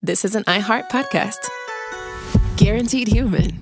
this is an iHeart podcast. Guaranteed human.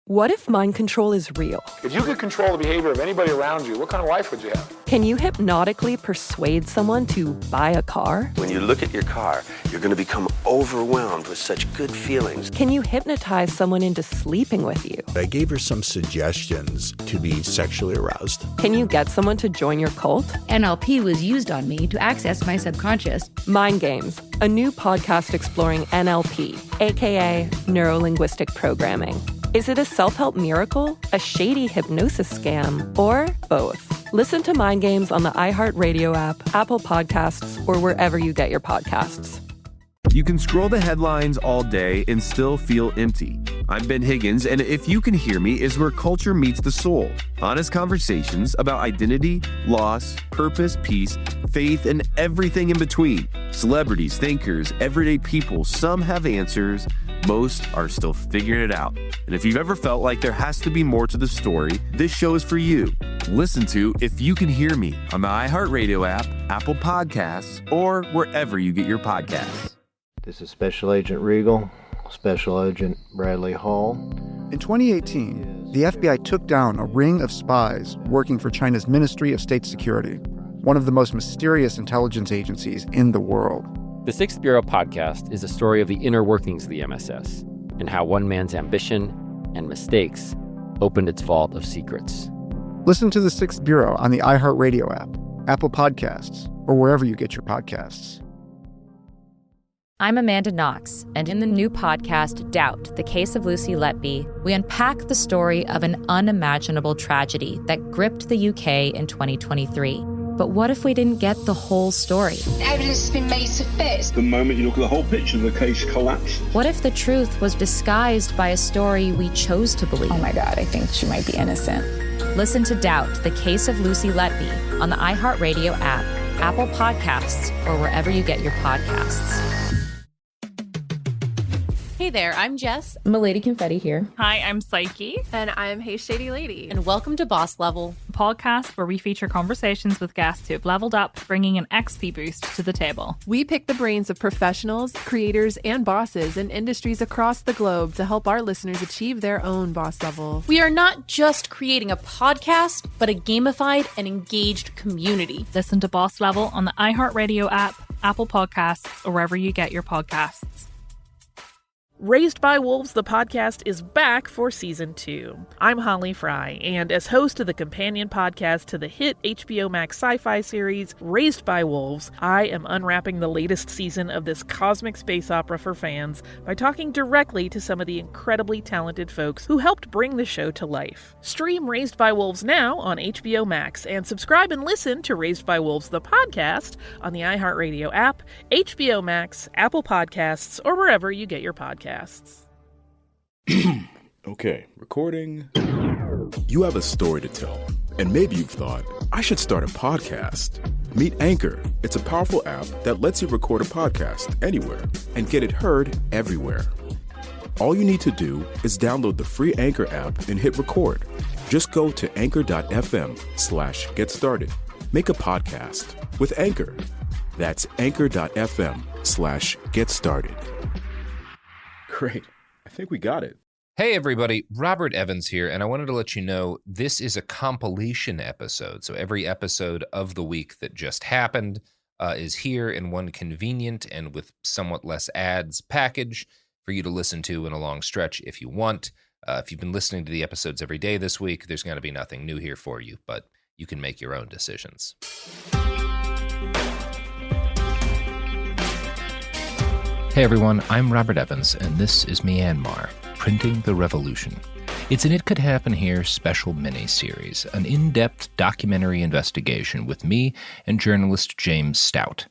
What if mind control is real? If you could control the behavior of anybody around you, what kind of life would you have? Can you hypnotically persuade someone to buy a car? When you look at your car, you're going to become overwhelmed with such good feelings. Can you hypnotize someone into sleeping with you? I gave her some suggestions to be sexually aroused. Can you get someone to join your cult? NLP was used on me to access my subconscious. Mind Games, a new podcast exploring NLP, aka Neuro-Linguistic Programming. Is it a self-help miracle, a shady hypnosis scam, or both? Listen to Mind Games on the iHeartRadio app, Apple Podcasts, or wherever you get your podcasts. You can scroll the headlines all day and still feel empty. I'm Ben Higgins, and If You Can Hear Me is where culture meets the soul. Honest conversations about identity, loss, purpose, peace, faith, and everything in between. Celebrities, thinkers, everyday people, some have answers, most are still figuring it out. And if you've ever felt like there has to be more to the story, this show is for you. Listen to If You Can Hear Me on the iHeartRadio app, Apple Podcasts, or wherever you get your podcasts. This is Special Agent Regal, Special Agent Bradley Hall. In 2018, the FBI took down a ring of spies working for China's Ministry of State Security, one of the most mysterious intelligence agencies in the world. The Sixth Bureau podcast is a story of the inner workings of the MSS and how one man's ambition and mistakes opened its vault of secrets. Listen to The Sixth Bureau on the iHeartRadio app, Apple Podcasts, or wherever you get your podcasts. I'm Amanda Knox, and in the new podcast, Doubt, The Case of Lucy Letby, we unpack the story of an unimaginable tragedy that gripped the UK in 2023. But what if we didn't get the whole story? Evidence has been made to fit. The moment you look at the whole picture, the case collapsed. What if the truth was disguised by a story we chose to believe? Oh my God, I think she might be innocent. Listen to Doubt, The Case of Lucy Letby on the iHeartRadio app, Apple Podcasts, or wherever you get your podcasts. Hey there, I'm Jess. Milady Confetti here. Hi, I'm Psyche. And I'm Hey Shady Lady. And welcome to Boss Level, a podcast where we feature conversations with guests who have leveled up, bringing an XP boost to the table. We pick the brains of professionals, creators, and bosses in industries across the globe to help our listeners achieve their own boss level. We are not just creating a podcast, but a gamified and engaged community. Listen to Boss Level on the iHeartRadio app, Apple Podcasts, or wherever you get your podcasts. Raised by Wolves, the podcast, is back for Season 2. I'm Holly Fry, and as host of the companion podcast to the hit HBO Max sci-fi series, Raised by Wolves, I am unwrapping the latest season of this cosmic space opera for fans by talking directly to some of the incredibly talented folks who helped bring the show to life. Stream Raised by Wolves now on HBO Max, and subscribe and listen to Raised by Wolves, the podcast, on the iHeartRadio app, HBO Max, Apple Podcasts, or wherever you get your podcasts. Okay, recording. You have a story to tell, and maybe you've thought, I should start a podcast. Meet Anchor. It's a powerful app that lets you record a podcast anywhere and get it heard everywhere. All you need to do is download the free Anchor app and hit record. Just go to anchor.fm/get started. Make a podcast with Anchor. That's anchor.fm/get started. Great. I think we got it. Hey everybody, Robert Evans here, and I wanted to let you know this is a compilation episode. So every episode of the week that just happened is here in one convenient and with somewhat less ads package for you to listen to in a long stretch if you want. If you've been listening to the episodes every day this week, there's going to be nothing new here for you, but you can make your own decisions. Hey everyone, I'm Robert Evans, and this is Myanmar, Printing the Revolution. It's an It Could Happen Here special mini-series, an in-depth documentary investigation with me and journalist James Stout.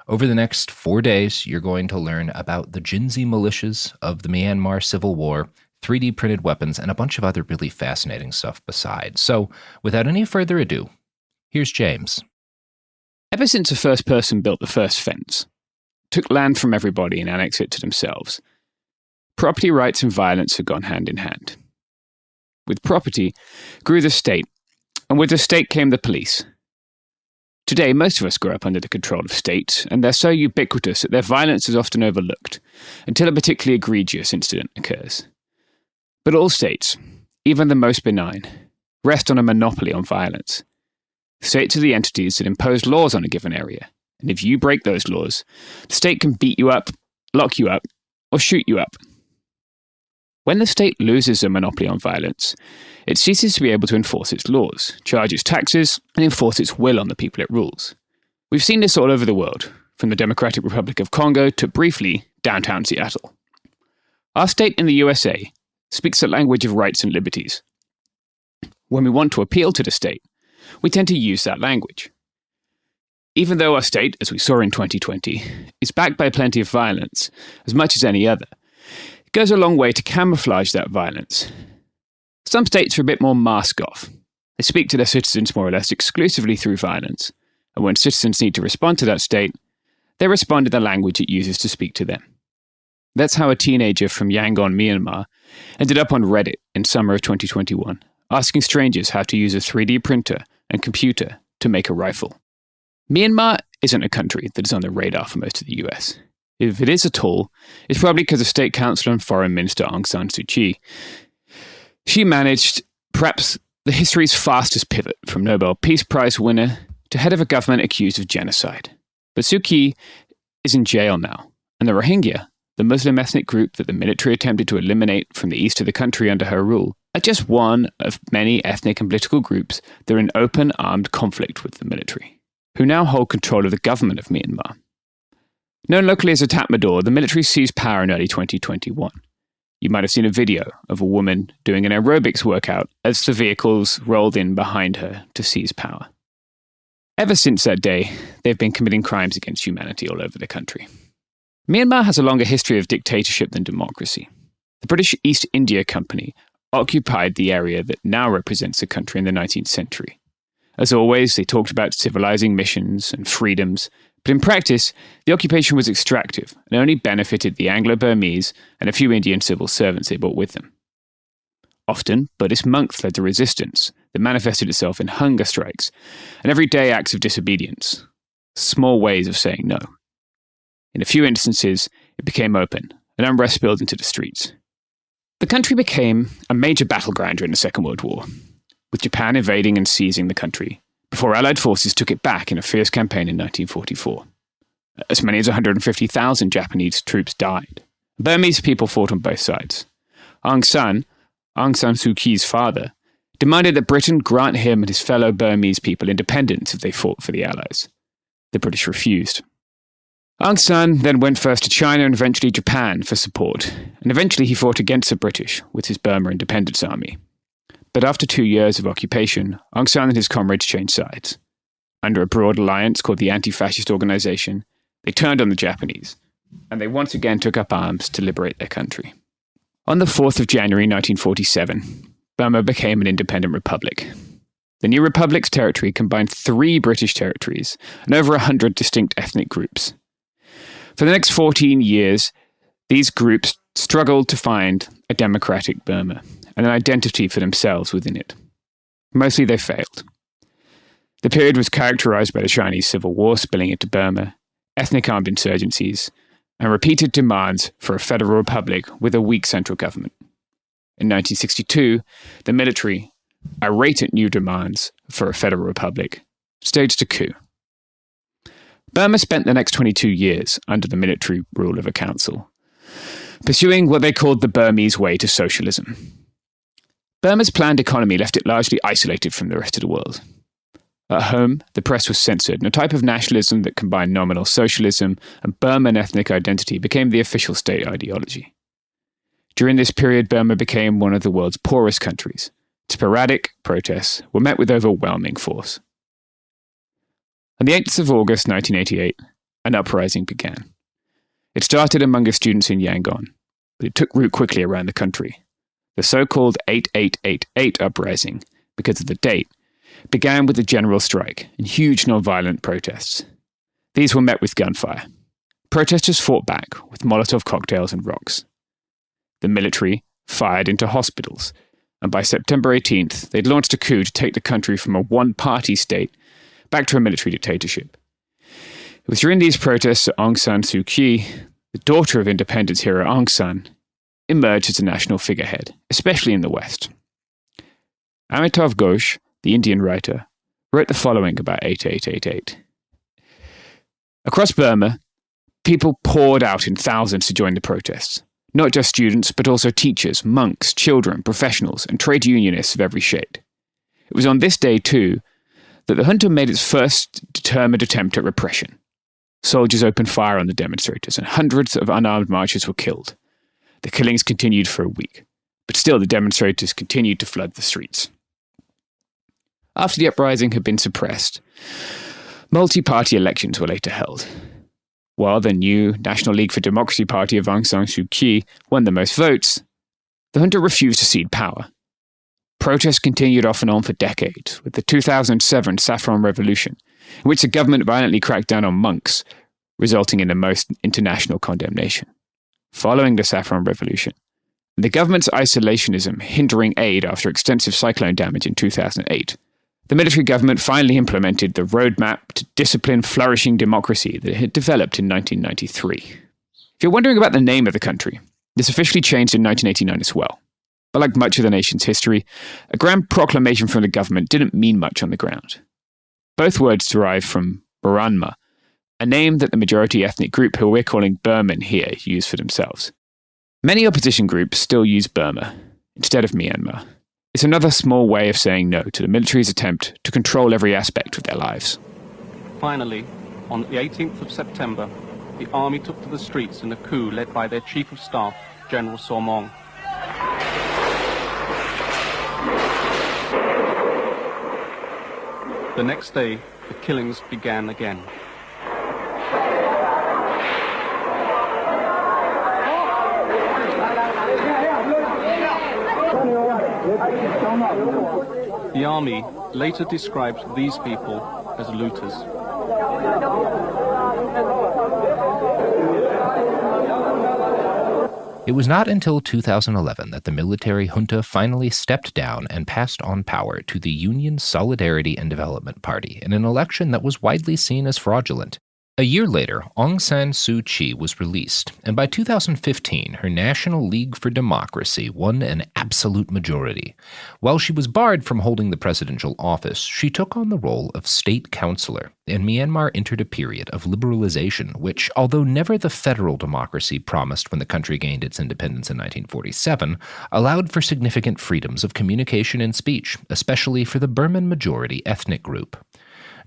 Over the next 4 days, you're going to learn about the Jinzi militias of the Myanmar Civil War, 3D printed weapons, and a bunch of other really fascinating stuff besides. So, without any further ado, here's James. Ever since a first person built the first fence, took land from everybody and annexed it to themselves, property rights and violence have gone hand in hand. With property grew the state, and with the state came the police. Today, most of us grow up under the control of states, and they're so ubiquitous that their violence is often overlooked until a particularly egregious incident occurs. But all states, even the most benign, rest on a monopoly on violence. States are the entities that impose laws on a given area, and if you break those laws, the state can beat you up, lock you up, or shoot you up. When the state loses a monopoly on violence, it ceases to be able to enforce its laws, charge its taxes, and enforce its will on the people it rules. We've seen this all over the world, from the Democratic Republic of Congo to, briefly, downtown Seattle. Our state in the USA speaks the language of rights and liberties. When we want to appeal to the state, we tend to use that language. Even though our state, as we saw in 2020, is backed by plenty of violence, as much as any other, it goes a long way to camouflage that violence. Some states are a bit more mask-off. They speak to their citizens more or less exclusively through violence, and when citizens need to respond to that state, they respond in the language it uses to speak to them. That's how a teenager from Yangon, Myanmar, ended up on Reddit in summer of 2021, asking strangers how to use a 3D printer and computer to make a rifle. Myanmar isn't a country that is on the radar for most of the US. If it is at all, it's probably because of State Councillor and Foreign Minister Aung San Suu Kyi. She managed perhaps the history's fastest pivot from Nobel Peace Prize winner to head of a government accused of genocide. But Suu Kyi is in jail now, and the Rohingya, the Muslim ethnic group that the military attempted to eliminate from the east of the country under her rule, are just one of many ethnic and political groups that are in open armed conflict with the military, who now hold control of the government of Myanmar. Known locally as a Tatmadaw, the military seized power in early 2021. You might have seen a video of a woman doing an aerobics workout as the vehicles rolled in behind her to seize power. Ever since that day, they've been committing crimes against humanity all over the country. Myanmar has a longer history of dictatorship than democracy. The British East India Company occupied the area that now represents the country in the 19th century. As always, they talked about civilizing missions and freedoms, but in practice, the occupation was extractive and only benefited the Anglo-Burmese and a few Indian civil servants they brought with them. Often, Buddhist monks led the resistance that manifested itself in hunger strikes and everyday acts of disobedience, small ways of saying no. In a few instances, it became open, and unrest spilled into the streets. The country became a major battleground during the Second World War, with Japan invading and seizing the country, before Allied forces took it back in a fierce campaign in 1944. As many as 150,000 Japanese troops died. Burmese people fought on both sides. Aung San Suu Kyi's father, demanded that Britain grant him and his fellow Burmese people independence if they fought for the Allies. The British refused. Aung San then went first to China and eventually Japan for support, and eventually he fought against the British with his Burma Independence Army. But after 2 years of occupation, Aung San and his comrades changed sides. Under a broad alliance called the Anti-Fascist Organization, they turned on the Japanese, and they once again took up arms to liberate their country. On the 4th of January 1947, Burma became an independent republic. The new republic's territory combined 3 British territories and over 100 distinct ethnic groups. For the next 14 years, these groups struggled to find a democratic Burma and an identity for themselves within it. Mostly they failed. The period was characterized by the Chinese Civil War spilling into Burma, ethnic armed insurgencies, and repeated demands for a federal republic with a weak central government. In 1962, the military, irate at new demands for a federal republic, staged a coup. Burma spent the next 22 years under the military rule of a council, pursuing what they called the Burmese way to socialism. Burma's planned economy left it largely isolated from the rest of the world. At home, the press was censored, and a type of nationalism that combined nominal socialism and Burman ethnic identity became the official state ideology. During this period, Burma became one of the world's poorest countries. Sporadic protests were met with overwhelming force. On the 8th of August 1988, an uprising began. It started among the students in Yangon, but it took root quickly around the country. The so-called 8888 uprising, because of the date, began with a general strike and huge non-violent protests. These were met with gunfire. Protesters fought back with Molotov cocktails and rocks. The military fired into hospitals, and by September 18th, they'd launched a coup to take the country from a one-party state back to a military dictatorship. It was during these protests that Aung San Suu Kyi, the daughter of independence hero Aung San, emerged as a national figurehead, especially in the West. Amitav Ghosh, the Indian writer, wrote the following about 8888. Across Burma, people poured out in thousands to join the protests. Not just students, but also teachers, monks, children, professionals, and trade unionists of every shade. It was on this day, too, that the junta made its first determined attempt at repression. Soldiers opened fire on the demonstrators, and hundreds of unarmed marchers were killed. The killings continued for a week, but still the demonstrators continued to flood the streets. After the uprising had been suppressed, multi-party elections were later held. While the new National League for Democracy party of Aung San Suu Kyi won the most votes, the junta refused to cede power. Protests continued off and on for decades, with the 2007 Saffron Revolution, in which the government violently cracked down on monks, resulting in the most international condemnation. Following the Saffron Revolution, and the government's isolationism hindering aid after extensive cyclone damage in 2008, the military government finally implemented the roadmap to discipline flourishing democracy that it had developed in 1993. If you're wondering about the name of the country, this officially changed in 1989 as well. But like much of the nation's history, a grand proclamation from the government didn't mean much on the ground. Both words derive from Burunma, a name that the majority ethnic group who we're calling Burman here use for themselves. Many opposition groups still use Burma instead of Myanmar. It's another small way of saying no to the military's attempt to control every aspect of their lives. Finally, on the 18th of September, the army took to the streets in a coup led by their Chief of Staff, General Somong. The next day, the killings began again. The army later described these people as looters. It was not until 2011 that the military junta finally stepped down and passed on power to the Union Solidarity and Development Party in an election that was widely seen as fraudulent. A year later, Aung San Suu Kyi was released, and by 2015, her National League for Democracy won an absolute majority. While she was barred from holding the presidential office, she took on the role of state councillor, and Myanmar entered a period of liberalization, which, although never the federal democracy promised when the country gained its independence in 1947, allowed for significant freedoms of communication and speech, especially for the Burman majority ethnic group.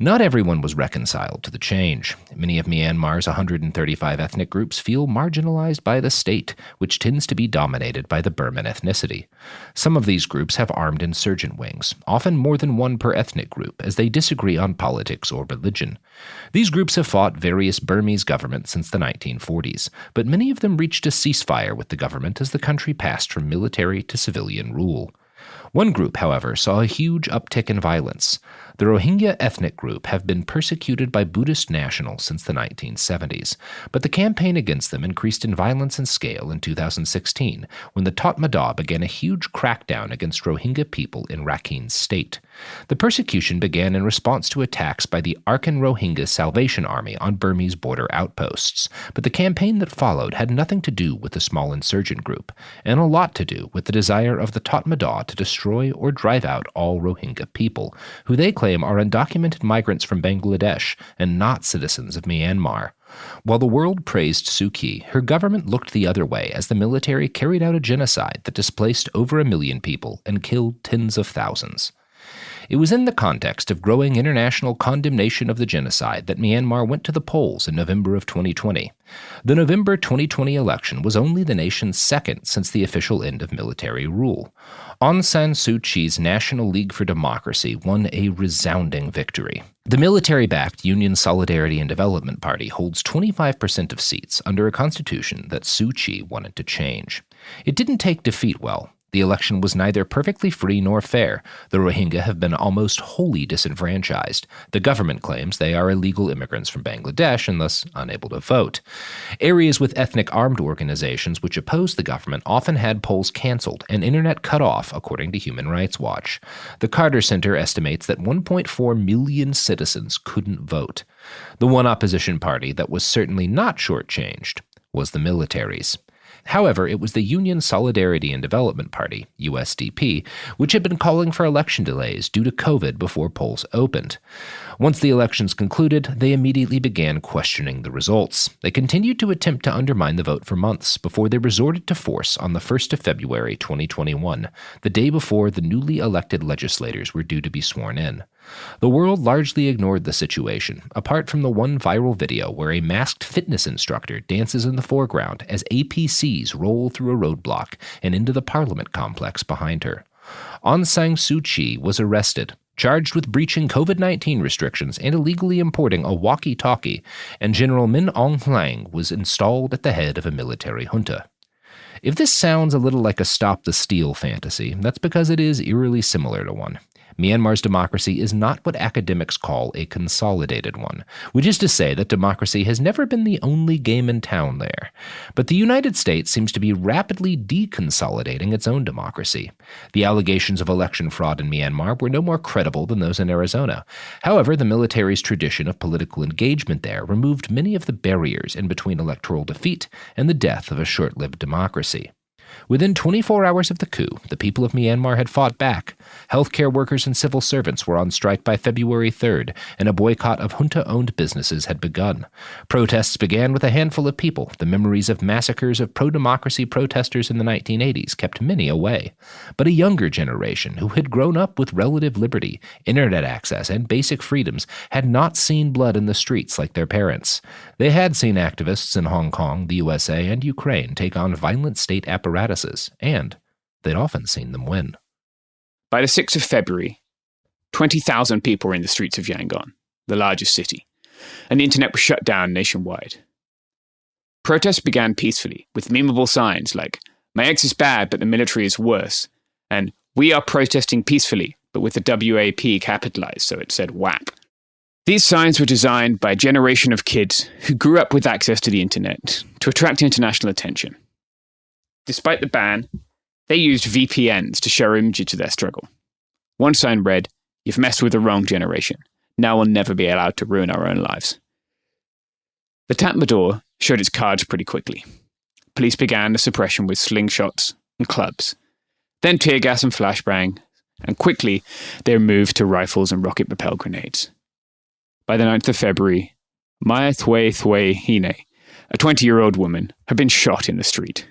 Not everyone was reconciled to the change. Many of Myanmar's 135 ethnic groups feel marginalized by the state, which tends to be dominated by the Burman ethnicity. Some of these groups have armed insurgent wings, often more than one per ethnic group, as they disagree on politics or religion. These groups have fought various Burmese governments since the 1940s, but many of them reached a ceasefire with the government as the country passed from military to civilian rule. One group, however, saw a huge uptick in violence. The Rohingya ethnic group have been persecuted by Buddhist nationals since the 1970s, but the campaign against them increased in violence and scale in 2016, when the Tatmadaw began a huge crackdown against Rohingya people in Rakhine State. The persecution began in response to attacks by the Arkhan Rohingya Salvation Army on Burmese border outposts, but the campaign that followed had nothing to do with the small insurgent group, and a lot to do with the desire of the Tatmadaw to destroy or drive out all Rohingya people, who they claim are undocumented migrants from Bangladesh and not citizens of Myanmar. While the world praised Suu Kyi, her government looked the other way as the military carried out a genocide that displaced over 1 million people and killed tens of thousands. It was in the context of growing international condemnation of the genocide that Myanmar went to the polls in November of 2020. The November 2020 election was only the nation's second since the official end of military rule. Aung San Suu Kyi's National League for Democracy won a resounding victory. The military-backed Union Solidarity and Development Party holds 25% of seats under a constitution that Suu Kyi wanted to change. It didn't take defeat well. The election was neither perfectly free nor fair. The Rohingya have been almost wholly disenfranchised. The government claims they are illegal immigrants from Bangladesh and thus unable to vote. Areas with ethnic armed organizations which oppose the government often had polls canceled and internet cut off, according to Human Rights Watch. The Carter Center estimates that 1.4 million citizens couldn't vote. The one opposition party that was certainly not shortchanged was the military's. However, it was the Union Solidarity and Development Party, USDP, which had been calling for election delays due to COVID before polls opened. Once the elections concluded, they immediately began questioning the results. They continued to attempt to undermine the vote for months before they resorted to force on the 1st of February 2021, the day before the newly elected legislators were due to be sworn in. The world largely ignored the situation, apart from the one viral video where a masked fitness instructor dances in the foreground as APCs roll through a roadblock and into the parliament complex behind her. Aung San Suu Kyi was arrested, charged with breaching COVID-19 restrictions and illegally importing a walkie-talkie, and General Min Aung Hlaing was installed at the head of a military junta. If this sounds a little like a Stop the Steal fantasy, that's because it is eerily similar to one. Myanmar's democracy is not what academics call a consolidated one, which is to say that democracy has never been the only game in town there. But the United States seems to be rapidly deconsolidating its own democracy. The allegations of election fraud in Myanmar were no more credible than those in Arizona. However, the military's tradition of political engagement there removed many of the barriers in between electoral defeat and the death of a short-lived democracy. Within 24 hours of the coup, the people of Myanmar had fought back. Healthcare workers and civil servants were on strike by February 3rd, and a boycott of junta-owned businesses had begun. Protests began with a handful of people. The memories of massacres of pro-democracy protesters in the 1980s kept many away. But a younger generation, who had grown up with relative liberty, internet access, and basic freedoms, had not seen blood in the streets like their parents. They had seen activists in Hong Kong, the USA, and Ukraine take on violent state apparatuses, and they'd often seen them win. By the 6th of February, 20,000 people were in the streets of Yangon, the largest city, and the internet was shut down nationwide. Protests began peacefully, with memeable signs like, "My ex is bad, but the military is worse," and "We are protesting peacefully," but with the WAP capitalized, so it said WAP. These signs were designed by a generation of kids who grew up with access to the internet to attract international attention. Despite the ban, they used VPNs to show images of their struggle. One sign read, "You've messed with the wrong generation. Now we'll never be allowed to ruin our own lives." The Tatmadaw showed its cards pretty quickly. Police began the suppression with slingshots and clubs, then tear gas and flashbang, and quickly they moved to rifles and rocket-propelled grenades. By the 9th of February, Maya Thwe Thwe Hine, a 20-year-old woman, had been shot in the street.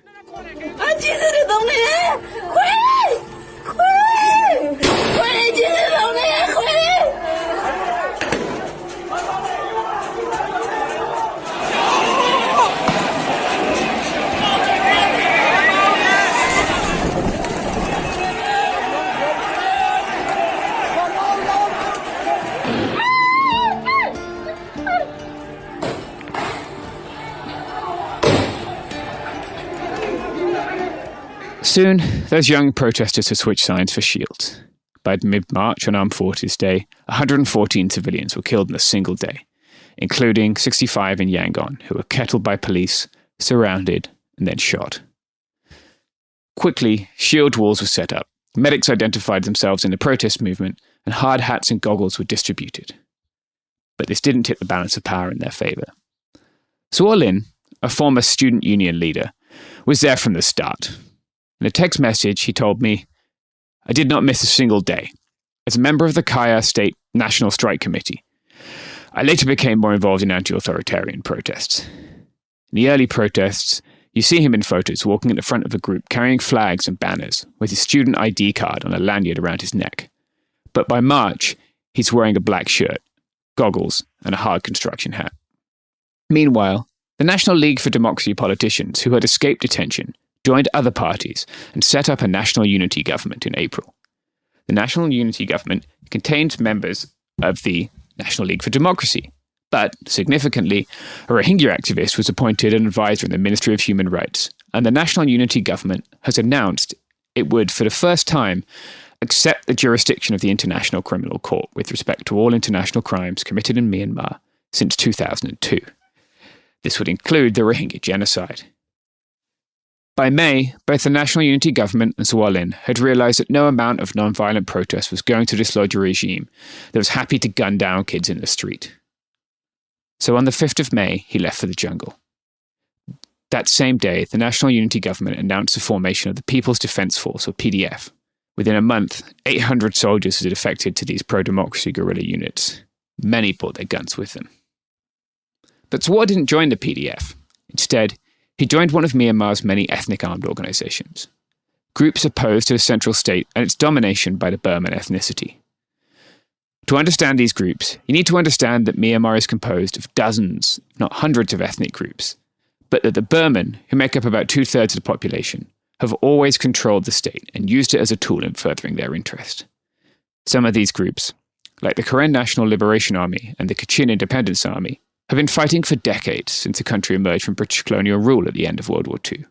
Soon, those young protesters had switched signs for shields. By mid-March on Armed Forces Day, 114 civilians were killed in a single day, including 65 in Yangon, who were kettled by police, surrounded, and then shot. Quickly, shield walls were set up. Medics identified themselves in the protest movement, and hard hats and goggles were distributed. But this didn't tip the balance of power in their favor. Suo Lin, a former student union leader, was there from the start. In a text message, he told me, "I did not miss a single day. As a member of the Kaya State National Strike Committee, I later became more involved in anti-authoritarian protests. In the early protests, you see him in photos walking at the front of a group carrying flags and banners with his student ID card on a lanyard around his neck. But by March, he's wearing a black shirt, goggles, and a hard construction hat." Meanwhile, the National League for Democracy politicians who had escaped detention joined other parties and set up a national unity government in April. The National Unity Government contained members of the National League for Democracy, but, significantly, a Rohingya activist was appointed an advisor in the Ministry of Human Rights, and the National Unity Government has announced it would, for the first time, accept the jurisdiction of the International Criminal Court with respect to all international crimes committed in Myanmar since 2002. This would include the Rohingya genocide. By May, both the National Unity Government and Zaw Lin had realised that no amount of non-violent protest was going to dislodge a regime that was happy to gun down kids in the street. So on the 5th of May, he left for the jungle. That same day, the National Unity Government announced the formation of the People's Defence Force, or PDF. Within a month, 800 soldiers had defected to these pro-democracy guerrilla units. Many brought their guns with them. But Zaw didn't join the PDF. Instead, he joined one of Myanmar's many ethnic armed organisations. Groups opposed to the central state and its domination by the Burman ethnicity. To understand these groups, you need to understand that Myanmar is composed of dozens, if not hundreds of ethnic groups, but that the Burman, who make up about 2/3 of the population, have always controlled the state and used it as a tool in furthering their interest. Some of these groups, like the Karen National Liberation Army and the Kachin Independence Army, have been fighting for decades since the country emerged from British colonial rule at the end of World War II.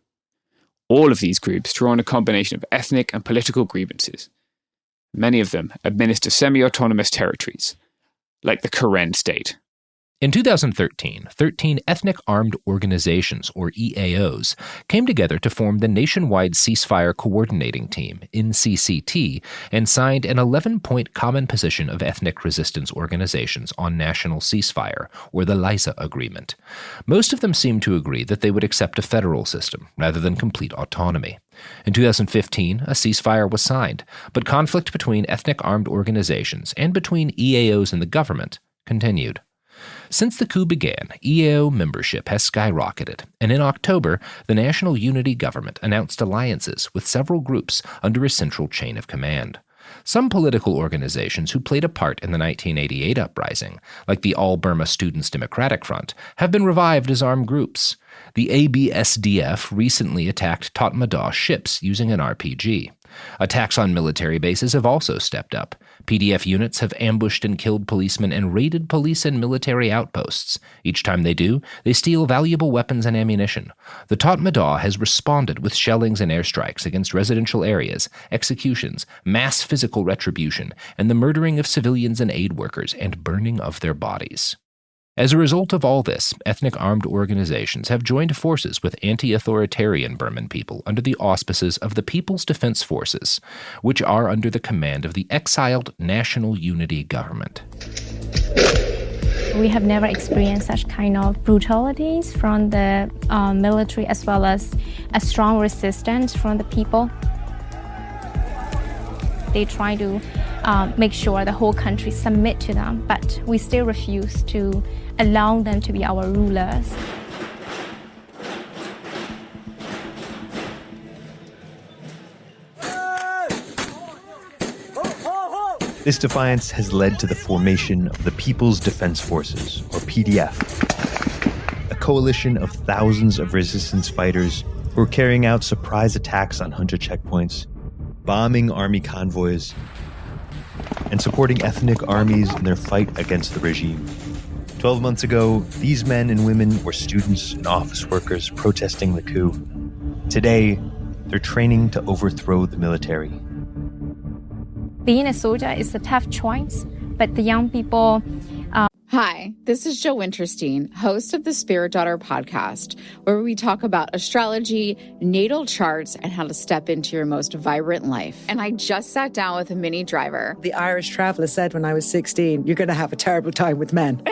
All of these groups draw on a combination of ethnic and political grievances. Many of them administer semi-autonomous territories, like the Karen state. In 2013, 13 ethnic armed organizations, or EAOs, came together to form the Nationwide Ceasefire Coordinating Team, NCCT, and signed an 11-point common position of ethnic resistance organizations on national ceasefire, or the LISA agreement. Most of them seemed to agree that they would accept a federal system, rather than complete autonomy. In 2015, a ceasefire was signed, but conflict between ethnic armed organizations and between EAOs and the government continued. Since the coup began, EAO membership has skyrocketed, and in October, the National Unity Government announced alliances with several groups under a central chain of command. Some political organizations who played a part in the 1988 uprising, like the All Burma Students Democratic Front, have been revived as armed groups. The ABSDF recently attacked Tatmadaw ships using an RPG. Attacks on military bases have also stepped up. PDF units have ambushed and killed policemen and raided police and military outposts. Each time they do, they steal valuable weapons and ammunition. The Tatmadaw has responded with shellings and airstrikes against residential areas, executions, mass physical retribution, and the murdering of civilians and aid workers and burning of their bodies. As a result of all this, ethnic armed organizations have joined forces with anti-authoritarian Burman people under the auspices of the People's Defense Forces, which are under the command of the exiled National Unity Government. We have never experienced such kind of brutalities from the military, as well as a strong resistance from the people. They try to make sure the whole country submit to them, but we still refuse to allow them to be our rulers. This defiance has led to the formation of the People's Defense Forces, or PDF, a coalition of thousands of resistance fighters who are carrying out surprise attacks on hunter checkpoints, bombing army convoys, and supporting ethnic armies in their fight against the regime. 12 months ago, these men and women were students and office workers protesting the coup. Today, they're training to overthrow the military. Being a soldier is a tough choice, but the young people... Hi, this is Jo Winterstein, host of the Spirit Daughter podcast, where we talk about astrology, natal charts, and how to step into your most vibrant life. And I just sat down with a Minnie Driver. The Irish traveller said when I was 16, you're going to have a terrible time with men.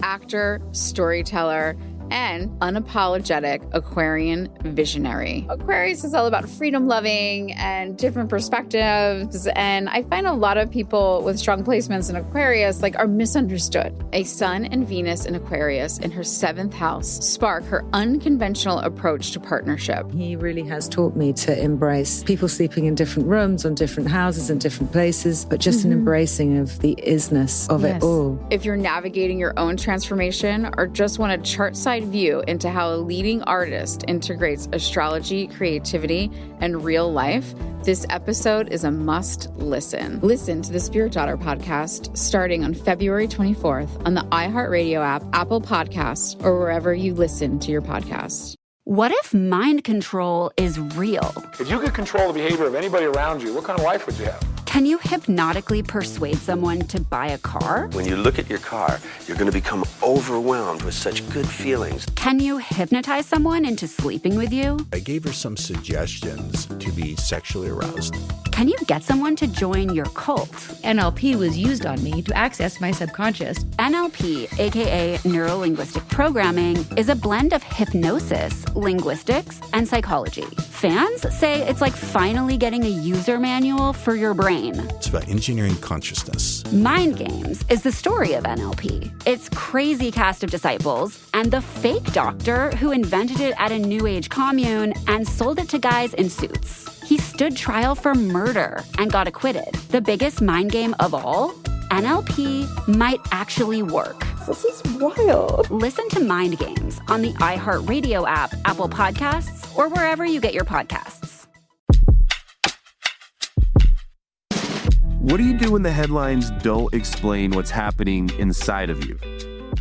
Actor, storyteller, and unapologetic Aquarian visionary. Aquarius is all about freedom-loving and different perspectives, and I find a lot of people with strong placements in Aquarius are misunderstood. A Sun and Venus in Aquarius in her 7th house spark her unconventional approach to partnership. He really has taught me to embrace people sleeping in different rooms, on different houses, in different places, but just an embracing of the isness of it all. If you're navigating your own transformation or just want a chart-side view into how a leading artist integrates astrology, creativity, and real life, this episode is a must listen. Listen to the Spirit Daughter podcast starting on February 24th on the iHeartRadio app, Apple Podcasts, or wherever you listen to your podcasts. What if mind control is real? If you could control the behavior of anybody around you, what kind of life would you have? Can you hypnotically persuade someone to buy a car? When you look at your car, you're going to become overwhelmed with such good feelings. Can you hypnotize someone into sleeping with you? I gave her some suggestions to be sexually aroused. Can you get someone to join your cult? NLP was used on me to access my subconscious. NLP, aka Neuro-Linguistic Programming, is a blend of hypnosis, linguistics, and psychology. Fans say it's like finally getting a user manual for your brain. It's about engineering consciousness. Mind Games is the story of NLP. Its crazy cast of disciples and the fake doctor who invented it at a New Age commune and sold it to guys in suits. He stood trial for murder and got acquitted. The biggest mind game of all? NLP might actually work. This is wild. Listen to Mind Games on the iHeartRadio app, Apple Podcasts, or wherever you get your podcasts. What do you do when the headlines don't explain what's happening inside of you?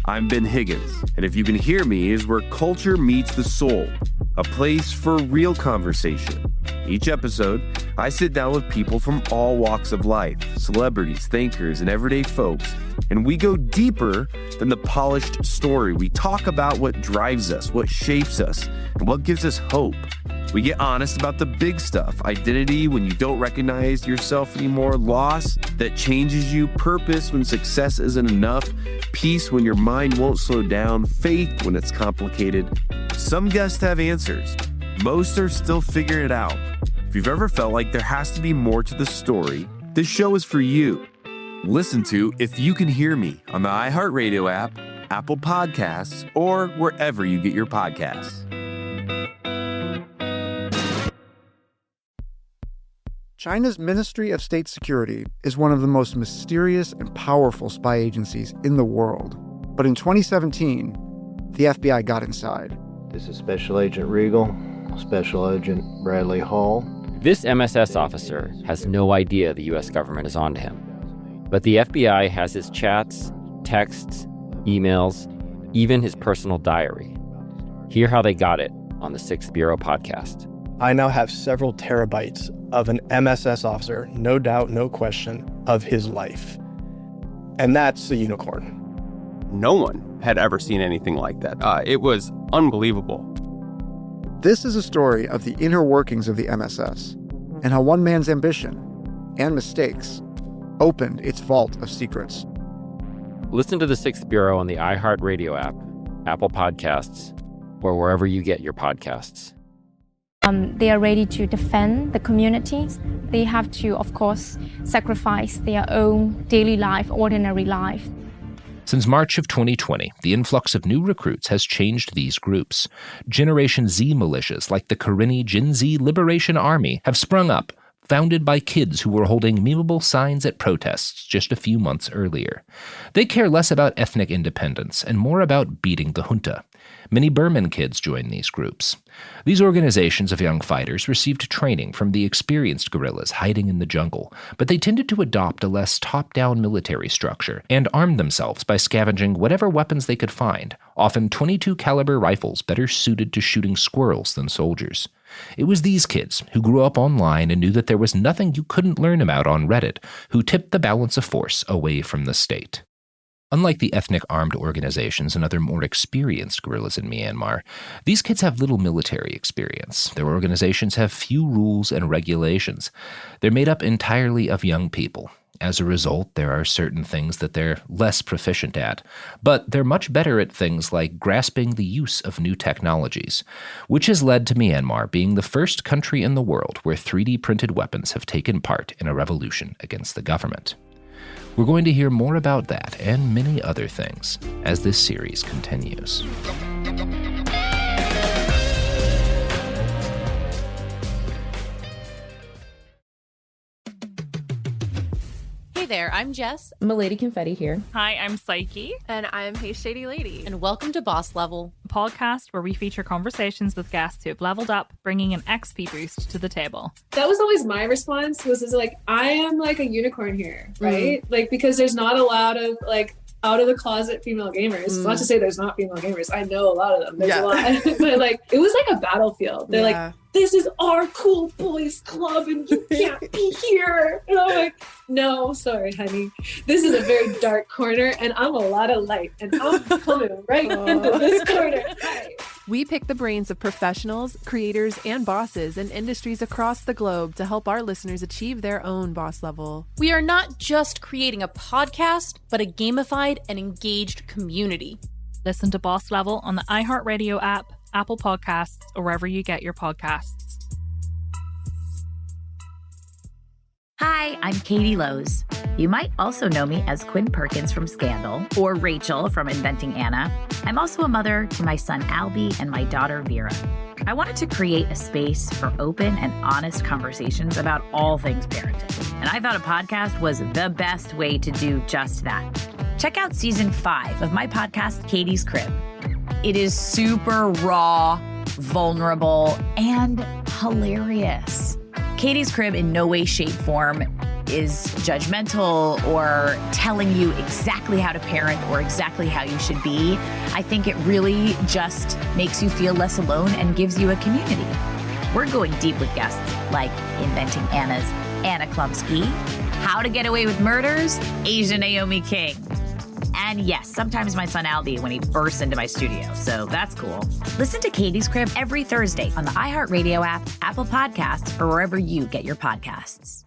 I'm Ben Higgins, and If You Can Hear Me is where culture meets the soul, a place for real conversation. Each episode, I sit down with people from all walks of life, celebrities, thinkers, and everyday folks, and we go deeper than the polished story. We talk about what drives us, what shapes us, and what gives us hope. We get honest about the big stuff: identity when you don't recognize yourself anymore, loss that changes you, purpose when success isn't enough, peace when your mind won't slow down, faith when it's complicated. Some guests have answers. Most are still figuring it out. If you've ever felt like there has to be more to the story, this show is for you. Listen to If You Can Hear Me on the iHeartRadio app, Apple Podcasts, or wherever you get your podcasts. China's Ministry of State Security is one of the most mysterious and powerful spy agencies in the world. But in 2017, the FBI got inside. This is Special Agent Regal, Special Agent Bradley Hall. This MSS officer has no idea the U.S. government is onto him. But the FBI has his chats, texts, emails, even his personal diary. Hear how they got it on the Sixth Bureau podcast. I now have several terabytes of an MSS officer, no doubt, no question, of his life. And that's a unicorn. No one had ever seen anything like that. It was unbelievable. This is a story of the inner workings of the MSS and how one man's ambition and mistakes opened its vault of secrets. Listen to the Sixth Bureau on the iHeartRadio app, Apple Podcasts, or wherever you get your podcasts. They are ready to defend the communities. They have to, of course, sacrifice their own daily life, ordinary life. Since March of 2020, the influx of new recruits has changed these groups. Generation Z militias like the Karenni Gen Z Liberation Army have sprung up, founded by kids who were holding memeable signs at protests just a few months earlier. They care less about ethnic independence and more about beating the junta. Many Burman kids join these groups. These organizations of young fighters received training from the experienced guerrillas hiding in the jungle, but they tended to adopt a less top-down military structure and armed themselves by scavenging whatever weapons they could find, often .22 caliber rifles better suited to shooting squirrels than soldiers. It was these kids who grew up online and knew that there was nothing you couldn't learn about on Reddit who tipped the balance of force away from the state. Unlike the ethnic armed organizations and other more experienced guerrillas in Myanmar, these kids have little military experience. Their organizations have few rules and regulations. They're made up entirely of young people. As a result, there are certain things that they're less proficient at, but they're much better at things like grasping the use of new technologies, which has led to Myanmar being the first country in the world where 3D printed weapons have taken part in a revolution against the government. We're going to hear more about that and many other things as this series continues. Hey there, I'm Jess. Milady Confetti here. Hi, I'm Psyche. And I'm Hey Shady Lady. And welcome to Boss Level, a podcast where we feature conversations with guests who have leveled up, bringing an XP boost to the table. That was always my response, was like, I am like a unicorn here, right? Like, because there's not a lot of like out of the closet female gamers. It's not to say there's not female gamers. I know a lot of them. There's a lot. But like, it was like a battlefield. They're like, this is our cool boys club and you can't be here. And I'm like, no, sorry, honey. This is a very dark corner and I'm a lot of light and I'm coming right into this corner. Hi. We pick the brains of professionals, creators, and bosses in industries across the globe to help our listeners achieve their own boss level. We are not just creating a podcast, but a gamified and engaged community. Listen to Boss Level on the iHeartRadio app, Apple Podcasts, or wherever you get your podcasts. Hi, I'm Katie Lowe's. You might also know me as Quinn Perkins from Scandal or Rachel from Inventing Anna. I'm also a mother to my son Albie and my daughter Vera. I wanted to create a space for open and honest conversations about all things parenting. And I thought a podcast was the best way to do just that. Check out season 5 of my podcast, Katie's Crib. It is super raw, vulnerable, and hilarious. Katie's Crib in no way, shape, form is judgmental or telling you exactly how to parent or exactly how you should be. I think it really just makes you feel less alone and gives you a community. We're going deep with guests like Inventing Anna's Anna Klumsky, How to Get Away with Murders, Asia Naomi King. And yes, sometimes my son Albie when he bursts into my studio, so that's cool. Listen to Katie's Crib every Thursday on the iHeartRadio app, Apple Podcasts, or wherever you get your podcasts.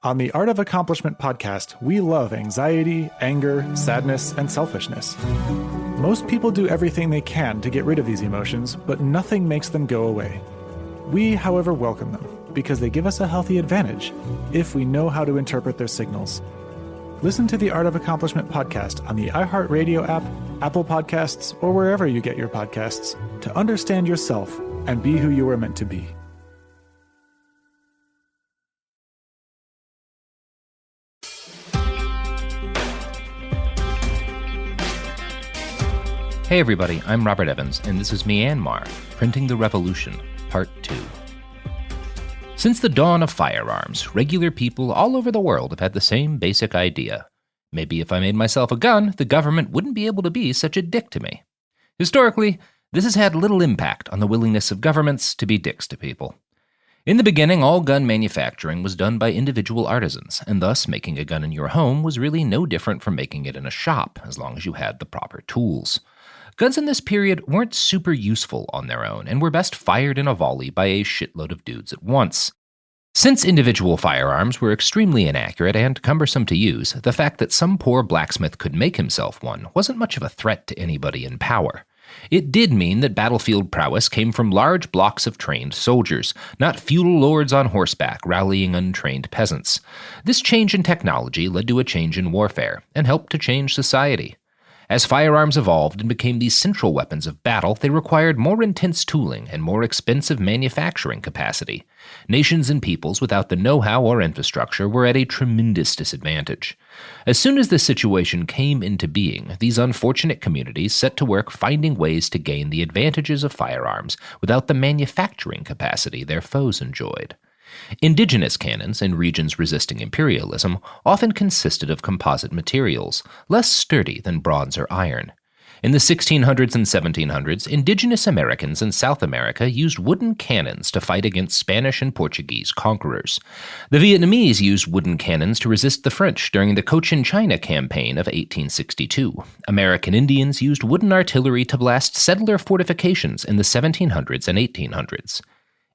On the Art of Accomplishment podcast, we love anxiety, anger, sadness, and selfishness. Most people do everything they can to get rid of these emotions, but nothing makes them go away. We, however, welcome them because they give us a healthy advantage if we know how to interpret their signals. Listen to the Art of Accomplishment podcast on the iHeartRadio app, Apple Podcasts, or wherever you get your podcasts to understand yourself and be who you were meant to be. Hey everybody, I'm Robert Evans, and this is Myanmar, Printing the Revolution, Part 2. Since the dawn of firearms, regular people all over the world have had the same basic idea. Maybe if I made myself a gun, the government wouldn't be able to be such a dick to me. Historically, this has had little impact on the willingness of governments to be dicks to people. In the beginning, all gun manufacturing was done by individual artisans, and thus making a gun in your home was really no different from making it in a shop, as long as you had the proper tools. Guns in this period weren't super useful on their own, and were best fired in a volley by a shitload of dudes at once. Since individual firearms were extremely inaccurate and cumbersome to use, the fact that some poor blacksmith could make himself one wasn't much of a threat to anybody in power. It did mean that battlefield prowess came from large blocks of trained soldiers, not feudal lords on horseback rallying untrained peasants. This change in technology led to a change in warfare, and helped to change society. As firearms evolved and became these central weapons of battle, they required more intense tooling and more expensive manufacturing capacity. Nations and peoples without the know-how or infrastructure were at a tremendous disadvantage. As soon as this situation came into being, these unfortunate communities set to work finding ways to gain the advantages of firearms without the manufacturing capacity their foes enjoyed. Indigenous cannons in regions resisting imperialism often consisted of composite materials, less sturdy than bronze or iron. In the 1600s and 1700s, indigenous Americans in South America used wooden cannons to fight against Spanish and Portuguese conquerors. The Vietnamese used wooden cannons to resist the French during the Cochin China campaign of 1862. American Indians used wooden artillery to blast settler fortifications in the 1700s and 1800s.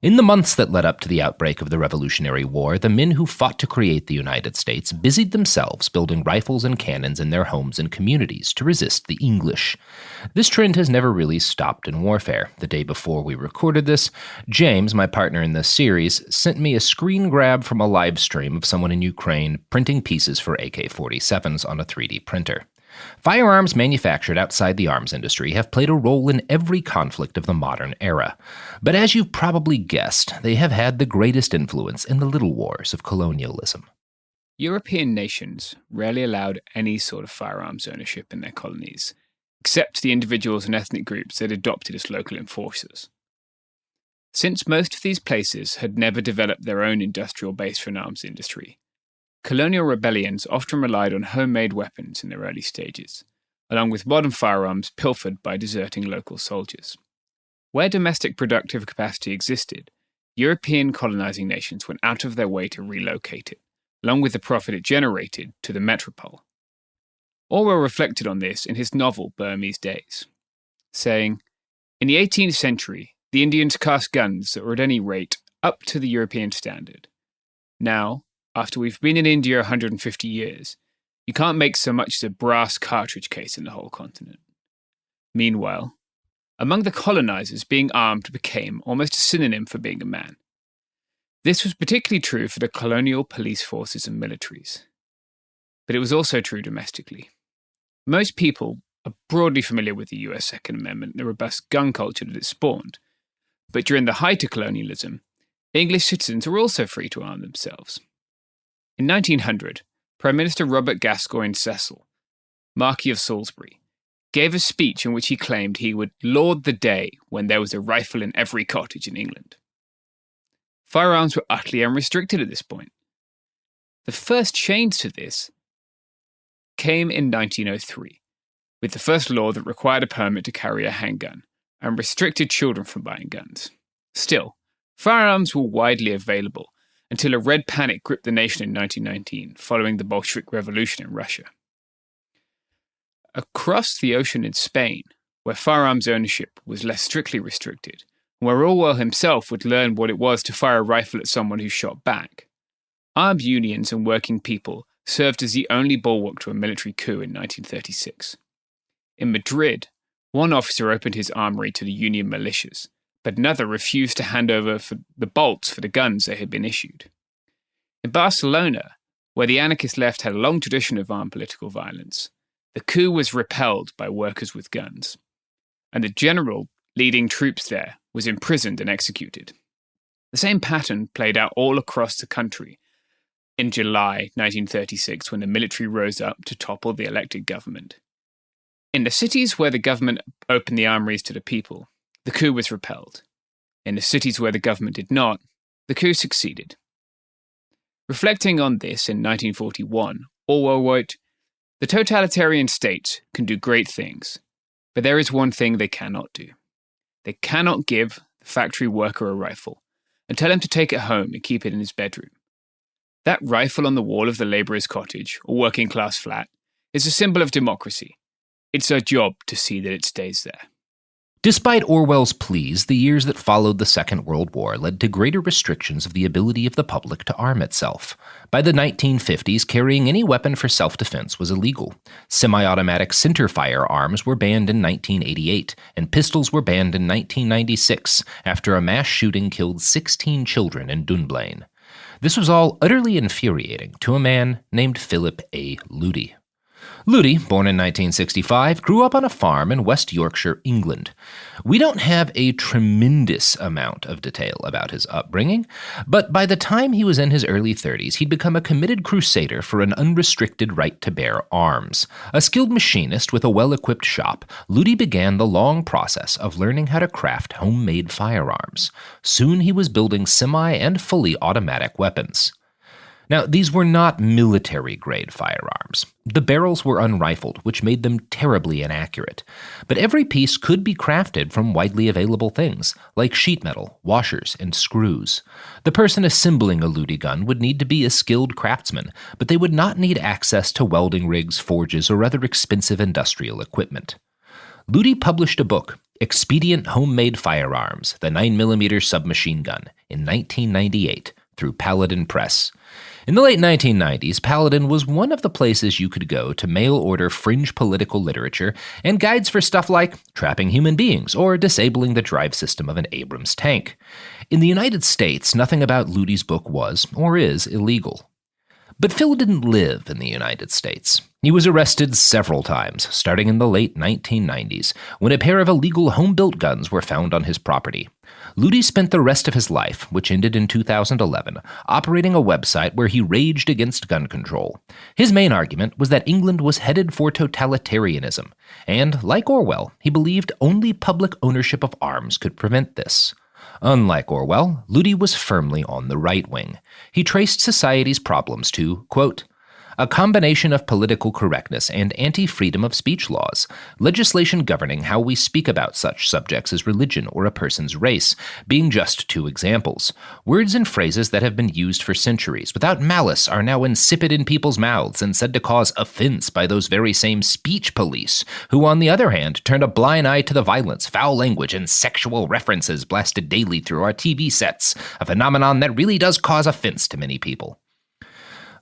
In the months that led up to the outbreak of the Revolutionary War, the men who fought to create the United States busied themselves building rifles and cannons in their homes and communities to resist the English. This trend has never really stopped in warfare. The day before we recorded this, James, my partner in this series, sent me a screen grab from a live stream of someone in Ukraine printing pieces for AK-47s on a 3D printer. Firearms manufactured outside the arms industry have played a role in every conflict of the modern era. But as you've probably guessed, they have had the greatest influence in the little wars of colonialism. European nations rarely allowed any sort of firearms ownership in their colonies, except the individuals and ethnic groups that adopted as local enforcers. Since most of these places had never developed their own industrial base for an arms industry, colonial rebellions often relied on homemade weapons in their early stages, along with modern firearms pilfered by deserting local soldiers. Where domestic productive capacity existed, European colonizing nations went out of their way to relocate it, along with the profit it generated, to the metropole. Orwell reflected on this in his novel Burmese Days, saying, "In the 18th century, the Indians cast guns that were at any rate up to the European standard. Now, after we've been in India 150 years, you can't make so much as a brass cartridge case in the whole continent." Meanwhile, among the colonizers, being armed became almost a synonym for being a man. This was particularly true for the colonial police forces and militaries. But it was also true domestically. Most people are broadly familiar with the US Second Amendment and the robust gun culture that it spawned. But during the height of colonialism, English citizens were also free to arm themselves. In 1900, Prime Minister Robert Gascoigne Cecil, Marquis of Salisbury, gave a speech in which he claimed he would laud the day when there was a rifle in every cottage in England. Firearms were utterly unrestricted at this point. The first change to this came in 1903, with the first law that required a permit to carry a handgun and restricted children from buying guns. Still, firearms were widely available until a red panic gripped the nation in 1919, following the Bolshevik Revolution in Russia. Across the ocean in Spain, where firearms ownership was less strictly restricted, and where Orwell himself would learn what it was to fire a rifle at someone who shot back, armed unions and working people served as the only bulwark to a military coup in 1936. In Madrid, one officer opened his armory to the Union militias, but another refused to hand over the bolts for the guns they had been issued. In Barcelona, where the anarchist left had a long tradition of armed political violence, the coup was repelled by workers with guns, and the general leading troops there was imprisoned and executed. The same pattern played out all across the country in July 1936 when the military rose up to topple the elected government. In the cities where the government opened the armories to the people, the coup was repelled. In the cities where the government did not, the coup succeeded. Reflecting on this in 1941, Orwell wrote, "The totalitarian states can do great things, but there is one thing they cannot do. They cannot give the factory worker a rifle and tell him to take it home and keep it in his bedroom. That rifle on the wall of the labourer's cottage or working class flat is a symbol of democracy. It's our job to see that it stays there." Despite Orwell's pleas, the years that followed the Second World War led to greater restrictions of the ability of the public to arm itself. By the 1950s, carrying any weapon for self-defense was illegal. Semi-automatic centerfire arms were banned in 1988, and pistols were banned in 1996 after a mass shooting killed 16 children in Dunblane. This was all utterly infuriating to a man named Philip A. Ludi. Ludi, born in 1965, grew up on a farm in West Yorkshire, England. We don't have a tremendous amount of detail about his upbringing, but by the time he was in his early 30s, he'd become a committed crusader for an unrestricted right to bear arms. A skilled machinist with a well-equipped shop, Ludi began the long process of learning how to craft homemade firearms. Soon he was building semi- and fully automatic weapons. Now, these were not military-grade firearms. The barrels were unrifled, which made them terribly inaccurate. But every piece could be crafted from widely available things, like sheet metal, washers, and screws. The person assembling a Ludi gun would need to be a skilled craftsman, but they would not need access to welding rigs, forges, or other expensive industrial equipment. Ludi published a book, Expedient Homemade Firearms, the 9mm submachine gun, in 1998, through Paladin Press. In the late 1990s, Paladin was one of the places you could go to mail-order fringe political literature and guides for stuff like trapping human beings or disabling the drive system of an Abrams tank. In the United States, nothing about Ludi's book was, or is, illegal. But Phil didn't live in the United States. He was arrested several times, starting in the late 1990s, when a pair of illegal home-built guns were found on his property. Ludi spent the rest of his life, which ended in 2011, operating a website where he raged against gun control. His main argument was that England was headed for totalitarianism, and, like Orwell, he believed only public ownership of arms could prevent this. Unlike Orwell, Ludi was firmly on the right wing. He traced society's problems to, quote, a combination of political correctness and anti-freedom of speech laws, legislation governing how we speak about such subjects as religion or a person's race, being just two examples. Words and phrases that have been used for centuries without malice are now insipid in people's mouths and said to cause offense by those very same speech police, who on the other hand turned a blind eye to the violence, foul language, and sexual references blasted daily through our TV sets, a phenomenon that really does cause offense to many people.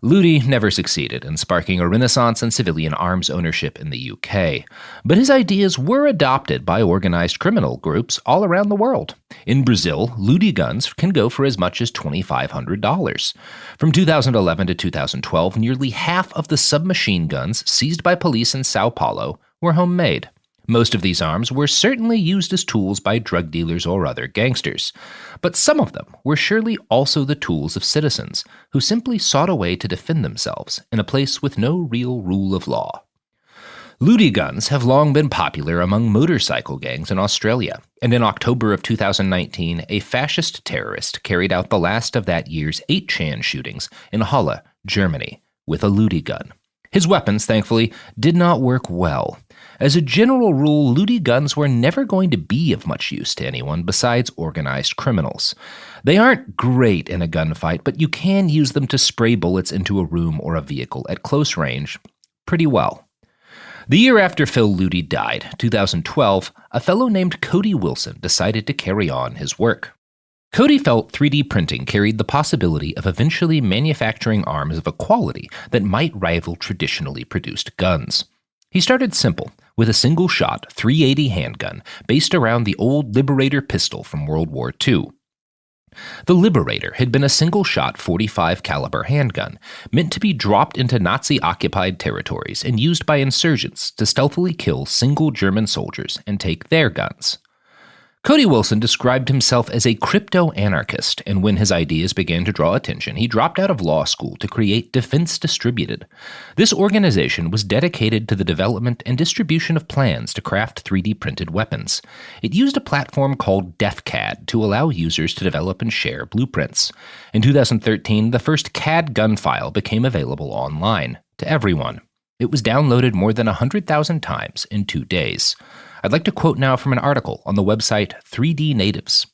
Ludi never succeeded in sparking a renaissance in civilian arms ownership in the UK, but his ideas were adopted by organized criminal groups all around the world. In Brazil, Ludi guns can go for as much as $2,500. From 2011 to 2012, nearly half of the submachine guns seized by police in Sao Paulo were homemade. Most of these arms were certainly used as tools by drug dealers or other gangsters, but some of them were surely also the tools of citizens who simply sought a way to defend themselves in a place with no real rule of law. Ludi guns have long been popular among motorcycle gangs in Australia, and in October of 2019, a fascist terrorist carried out the last of that year's 8chan shootings in Halle, Germany, with a Ludi gun. His weapons, thankfully, did not work well. As a general rule, Ludi guns were never going to be of much use to anyone besides organized criminals. They aren't great in a gunfight, but you can use them to spray bullets into a room or a vehicle at close range pretty well. The year after Phil Ludi died, 2012, a fellow named Cody Wilson decided to carry on his work. Cody felt 3D printing carried the possibility of eventually manufacturing arms of a quality that might rival traditionally produced guns. He started simple, with a single-shot 380 handgun based around the old Liberator pistol from World War II. The Liberator had been a single-shot .45 caliber handgun, meant to be dropped into Nazi-occupied territories and used by insurgents to stealthily kill single German soldiers and take their guns. Cody Wilson described himself as a crypto-anarchist, and when his ideas began to draw attention, he dropped out of law school to create Defense Distributed. This organization was dedicated to the development and distribution of plans to craft 3D-printed weapons. It used a platform called DefCAD to allow users to develop and share blueprints. In 2013, the first CAD gun file became available online to everyone. It was downloaded more than 100,000 times in 2 days. I'd like to quote now from an article on the website 3D Natives.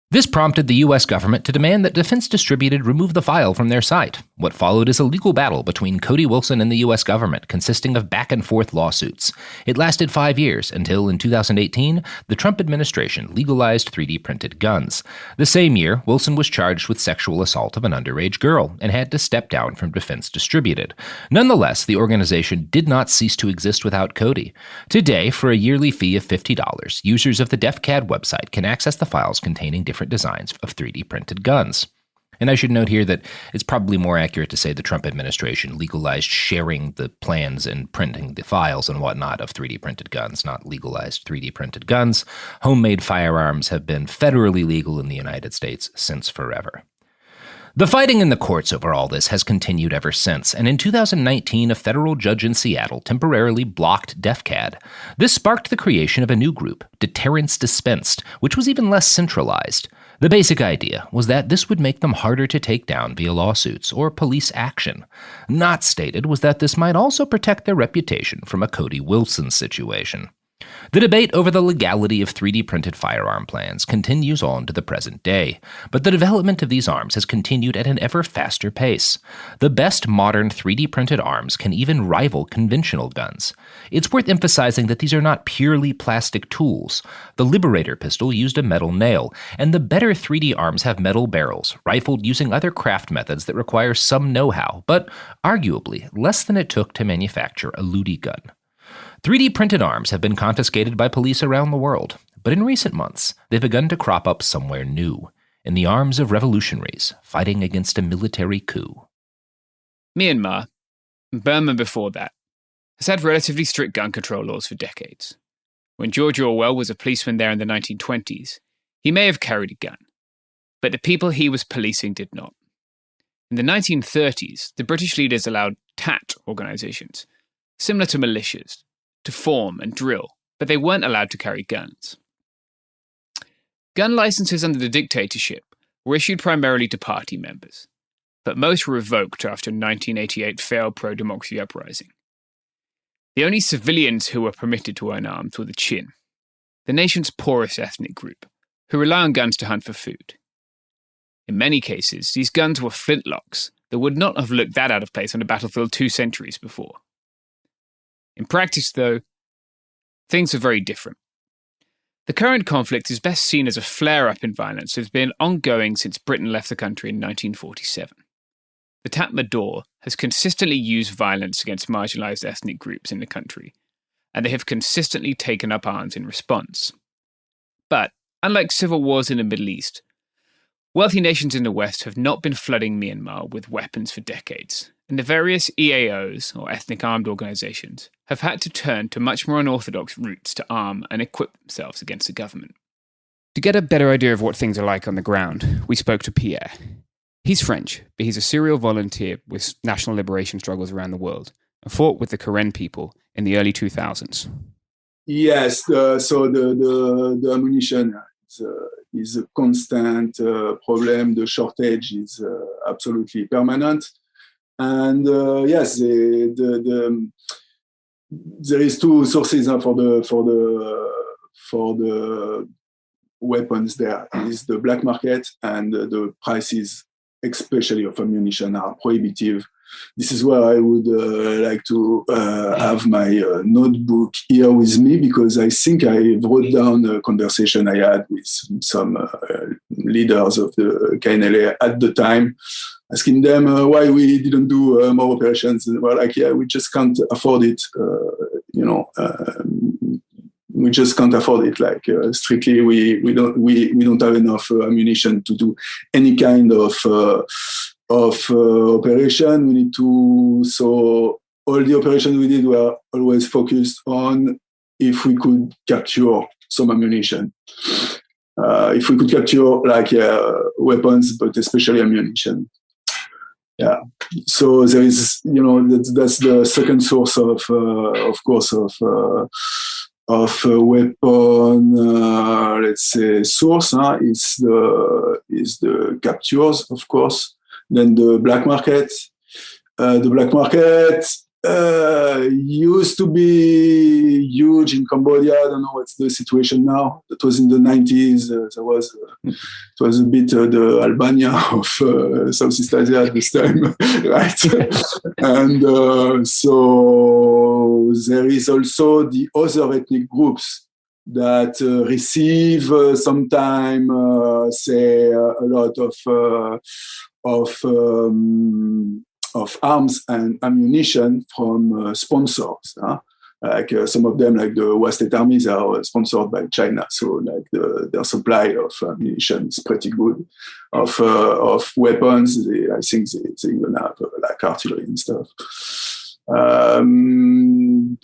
This prompted the U.S. government to demand that Defense Distributed remove the file from their site. What followed is a legal battle between Cody Wilson and the U.S. government, consisting of back-and-forth lawsuits. It lasted 5 years, until in 2018, the Trump administration legalized 3D-printed guns. The same year, Wilson was charged with sexual assault of an underage girl, and had to step down from Defense Distributed. Nonetheless, the organization did not cease to exist without Cody. Today, for a yearly fee of $50, users of the DefCAD website can access the files containing different designs of 3D printed guns. And I should note here that it's probably more accurate to say the Trump administration legalized sharing the plans and printing the files and whatnot of 3D printed guns, not legalized 3D printed guns. Homemade firearms have been federally legal in the United States since forever. The fighting in the courts over all this has continued ever since, and in 2019, a federal judge in Seattle temporarily blocked DefCAD. This sparked the creation of a new group, Deterrence Dispensed, which was even less centralized. The basic idea was that this would make them harder to take down via lawsuits or police action. Not stated was that this might also protect their reputation from a Cody Wilson situation. The debate over the legality of 3D printed firearm plans continues on to the present day, but the development of these arms has continued at an ever faster pace. The best modern 3D printed arms can even rival conventional guns. It's worth emphasizing that these are not purely plastic tools. The Liberator pistol used a metal nail, and the better 3D arms have metal barrels, rifled using other craft methods that require some know-how, but arguably less than it took to manufacture a Ludi gun. 3D printed arms have been confiscated by police around the world, but in recent months, they've begun to crop up somewhere new, in the arms of revolutionaries fighting against a military coup. Myanmar, and Burma before that, has had relatively strict gun control laws for decades. When George Orwell was a policeman there in the 1920s, he may have carried a gun, but the people he was policing did not. In the 1930s, the British leaders allowed TAT organizations, similar to militias, to form and drill, but they weren't allowed to carry guns. Gun licenses under the dictatorship were issued primarily to party members, but most were revoked after 1988 failed pro-democracy uprising. The only civilians who were permitted to own arms were the Chin, the nation's poorest ethnic group, who rely on guns to hunt for food. In many cases, these guns were flintlocks that would not have looked that out of place on a battlefield 2 centuries before. In practice, though, things are very different. The current conflict is best seen as a flare-up in violence that has been ongoing since Britain left the country in 1947. The Tatmadaw has consistently used violence against marginalized ethnic groups in the country, and they have consistently taken up arms in response. But, unlike civil wars in the Middle East, wealthy nations in the West have not been flooding Myanmar with weapons for decades, and the various EAOs, or ethnic armed organizations, have had to turn to much more unorthodox routes to arm and equip themselves against the government. To get a better idea of what things are like on the ground, we spoke to Pierre. He's French, but he's a serial volunteer with national liberation struggles around the world and fought with the Karen people in the early 2000s. Yes, so the ammunition is a constant problem. The shortage is absolutely permanent. And yes, there is 2 sources for the weapons. There is the black market, and the prices, especially of ammunition, are prohibitive. This is where I would like to have my notebook here with me, because I think I wrote down a conversation I had with some leaders of the KNLA at the time, asking them why we didn't do more operations. And they were like, yeah, we just can't afford it. We just can't afford it. Like strictly, we don't have enough ammunition to do any kind of operation. We need to. So all the operations we did were always focused on if we could capture some ammunition. If we could capture weapons, but especially ammunition. Yeah. So there is, that's the second source of course, of weapon, let's say, source. Is the captures, of course. Then the black market. The black market used to be huge in Cambodia. I don't know what's the situation now. That was in the 90s. It was a bit the Albania of Southeast Asia at this time, right? And so there is also the other ethnic groups that receive sometime, say, a lot of arms and ammunition from sponsors. Like some of them, like the West State Armies, are sponsored by China. So like their supply of ammunition is pretty good. Of weapons, I think they even have like artillery and stuff. Then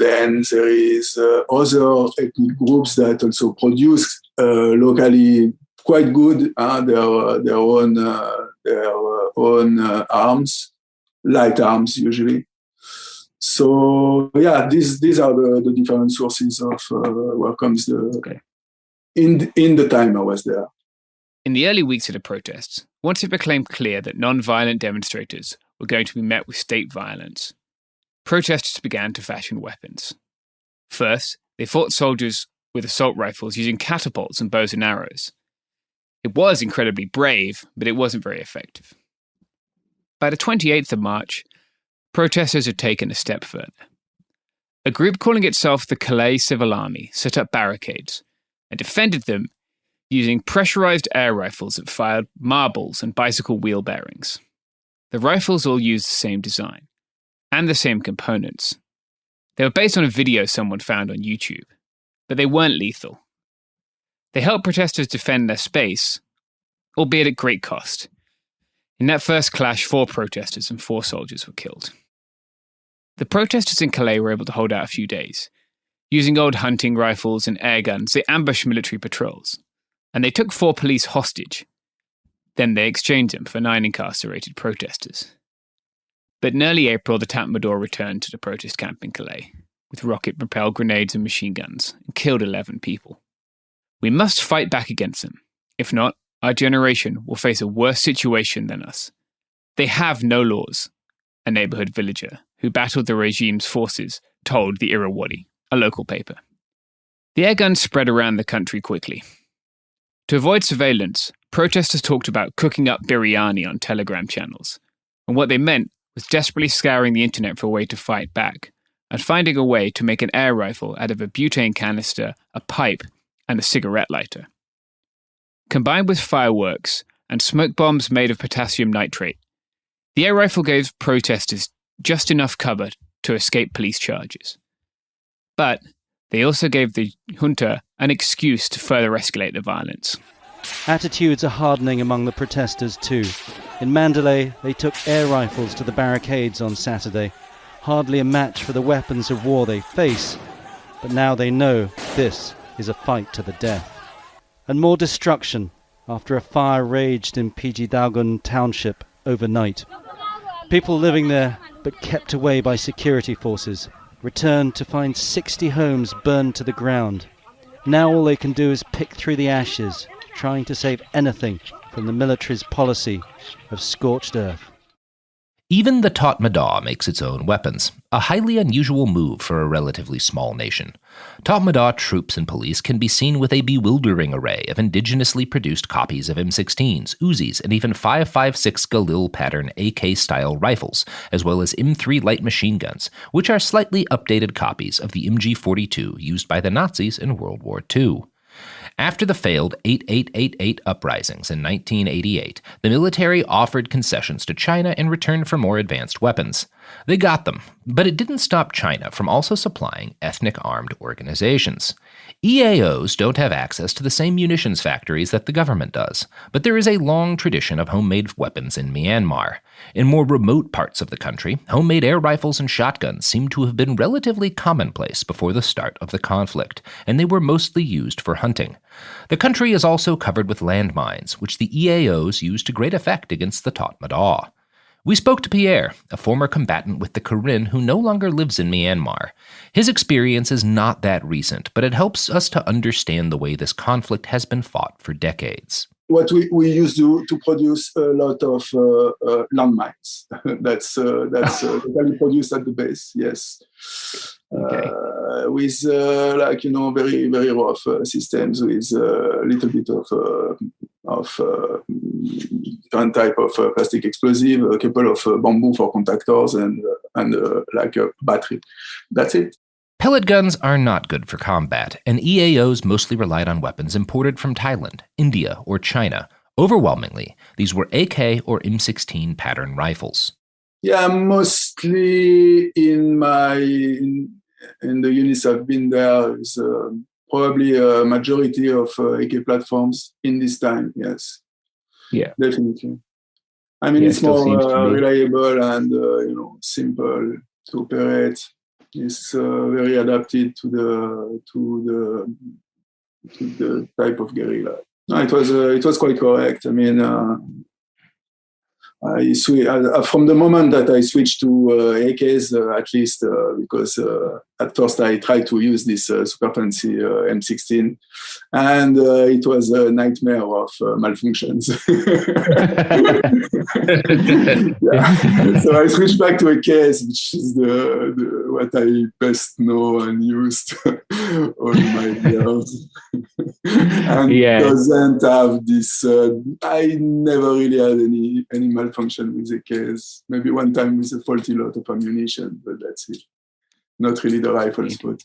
there is other ethnic groups that also produce locally quite good their own arms, light arms usually. So yeah, these are the different sources of where comes the. Okay. In the time I was there. In the early weeks of the protests, once it became clear that non-violent demonstrators were going to be met with state violence, protesters began to fashion weapons. First, they fought soldiers with assault rifles using catapults and bows and arrows. It was incredibly brave, but it wasn't very effective. By the 28th of March, protesters had taken a step further. A group calling itself the Calais Civil Army set up barricades and defended them using pressurized air rifles that fired marbles and bicycle wheel bearings. The rifles all used the same design and the same components. They were based on a video someone found on YouTube, but they weren't lethal. They helped protesters defend their space, albeit at great cost. In that first clash, 4 protesters and 4 soldiers were killed. The protesters in Calais were able to hold out a few days. Using old hunting rifles and air guns, they ambushed military patrols, and they took 4 police hostage. Then they exchanged them for 9 incarcerated protesters. But in early April, the Tatmadaw returned to the protest camp in Calais, with rocket-propelled grenades and machine guns, and killed 11 people. We must fight back against them, If not, our generation will face a worse situation than us. They have no laws, a neighborhood villager who battled the regime's forces told the Irrawaddy, a local paper. The air guns spread around the country quickly. To avoid surveillance, protesters talked about cooking up biryani on Telegram channels, and what they meant was desperately scouring the internet for a way to fight back, and finding a way to make an air rifle out of a butane canister, a pipe, and a cigarette lighter. Combined with fireworks and smoke bombs made of potassium nitrate, the air rifle gave protesters just enough cover to escape police charges. But they also gave the junta an excuse to further escalate the violence. Attitudes are hardening among the protesters too. In Mandalay, they took air rifles to the barricades on Saturday, hardly a match for the weapons of war they face. But now they know this is a fight to the death. And more destruction after a fire raged in PG Dagon township overnight. People living there, but kept away by security forces, returned to find 60 homes burned to the ground. Now all they can do is pick through the ashes, trying to save anything from the military's policy of scorched earth. Even the Tatmadaw makes its own weapons, a highly unusual move for a relatively small nation. Tatmadaw troops and police can be seen with a bewildering array of indigenously produced copies of M16s, Uzis, and even 5.56 Galil pattern AK-style rifles, as well as M3 light machine guns, which are slightly updated copies of the MG42 used by the Nazis in World War II. After the failed 8888 uprisings in 1988, the military offered concessions to China in return for more advanced weapons. They got them, but it didn't stop China from also supplying ethnic armed organizations. EAOs don't have access to the same munitions factories that the government does, but there is a long tradition of homemade weapons in Myanmar. In more remote parts of the country, homemade air rifles and shotguns seem to have been relatively commonplace before the start of the conflict, and they were mostly used for hunting. The country is also covered with landmines, which the EAOs use to great effect against the Tatmadaw. We spoke to Pierre, a former combatant with the Karen who no longer lives in Myanmar. His experience is not that recent, but it helps us to understand the way this conflict has been fought for decades. What we used to produce a lot of landmines. that's totally produced at the base, yes. Okay. With very very rough systems with a little bit of different type of plastic explosive, a couple of bamboo for contactors, and a battery. That's it. Pellet guns are not good for combat, and EAOs mostly relied on weapons imported from Thailand, India, or China. Overwhelmingly, these were AK or M16 pattern rifles. Yeah, mostly in the units I've been there is probably a majority of AK platforms in this time. Yes. Yeah, definitely. I mean, it's more reliable and simple to operate. It's very adapted to the type of guerrilla. No, it was quite correct. I mean, from the moment that I switched to AKs, at least because at first I tried to use this super fancy M16, and it was a nightmare of malfunctions. Yeah. So I switched back to AKs, which is the what I best know and used all my years. And doesn't have this. I never really had any malfunction with the case. Maybe one time with a faulty lot of ammunition, but that's it. Not really the rifle spot.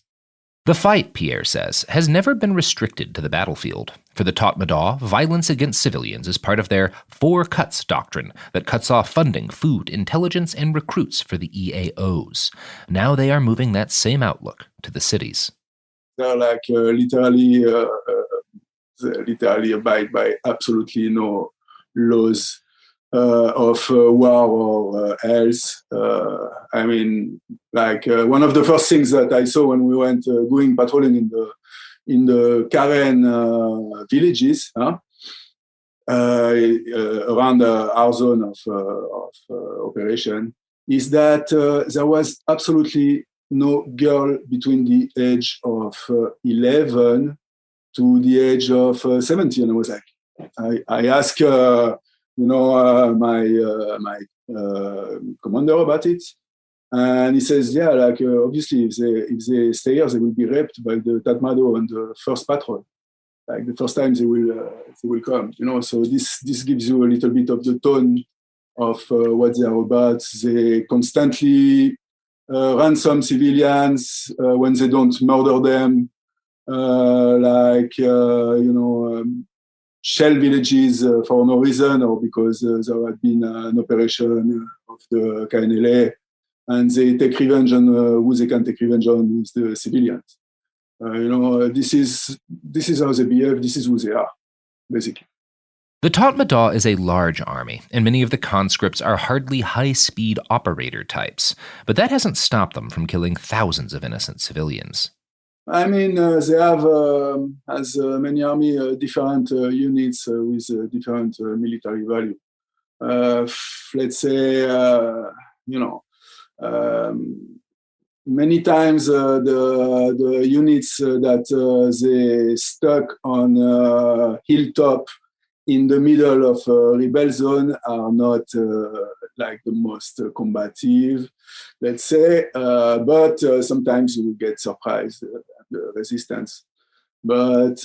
The fight, Pierre says, has never been restricted to the battlefield. For the Tatmadaw, violence against civilians is part of their 4 cuts doctrine that cuts off funding, food, intelligence, and recruits for the EAOs. Now they are moving that same outlook to the cities. They're like literally abide by absolutely no laws of war or else. I mean, one of the first things that I saw when we went going patrolling in the Karen villages around our zone of operation is that there was absolutely no girl between the age of 11 to the age of 17. I was like, I ask my commander about it, and he says, yeah, like obviously if they stay here, they will be raped by the Tatmadaw on the first patrol. Like the first time they will come, So this gives you a little bit of the tone of what they are about. They constantly ransom civilians when they don't murder them, shell villages for no reason or because there had been an operation of the KNLA, and they take revenge on who they can take revenge on with the civilians. This is how they behave. This is who they are, basically. The Tatmadaw is a large army, and many of the conscripts are hardly high-speed operator types, but that hasn't stopped them from killing thousands of innocent civilians. I mean, they have, as many army, different units with different military value. Let's say, many times the units that they stuck on hilltop in the middle of a rebel zone are not like the most combative, let's say, but sometimes you get surprised at the resistance. But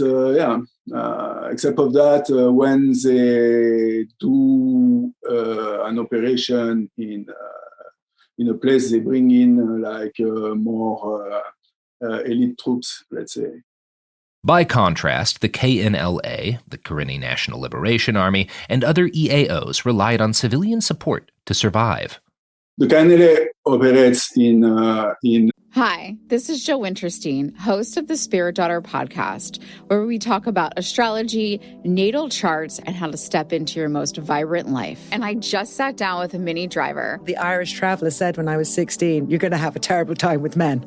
except of that, when they do an operation in a place, they bring in more elite troops, let's say. By contrast, the KNLA, the Karenni National Liberation Army, and other EAOs relied on civilian support to survive. The KNLA operates in Hi, this is Jo Winterstein, host of the Spirit Daughter podcast, where we talk about astrology, natal charts, and how to step into your most vibrant life. And I just sat down with a Minnie Driver. The Irish traveller said when I was 16, you're going to have a terrible time with men.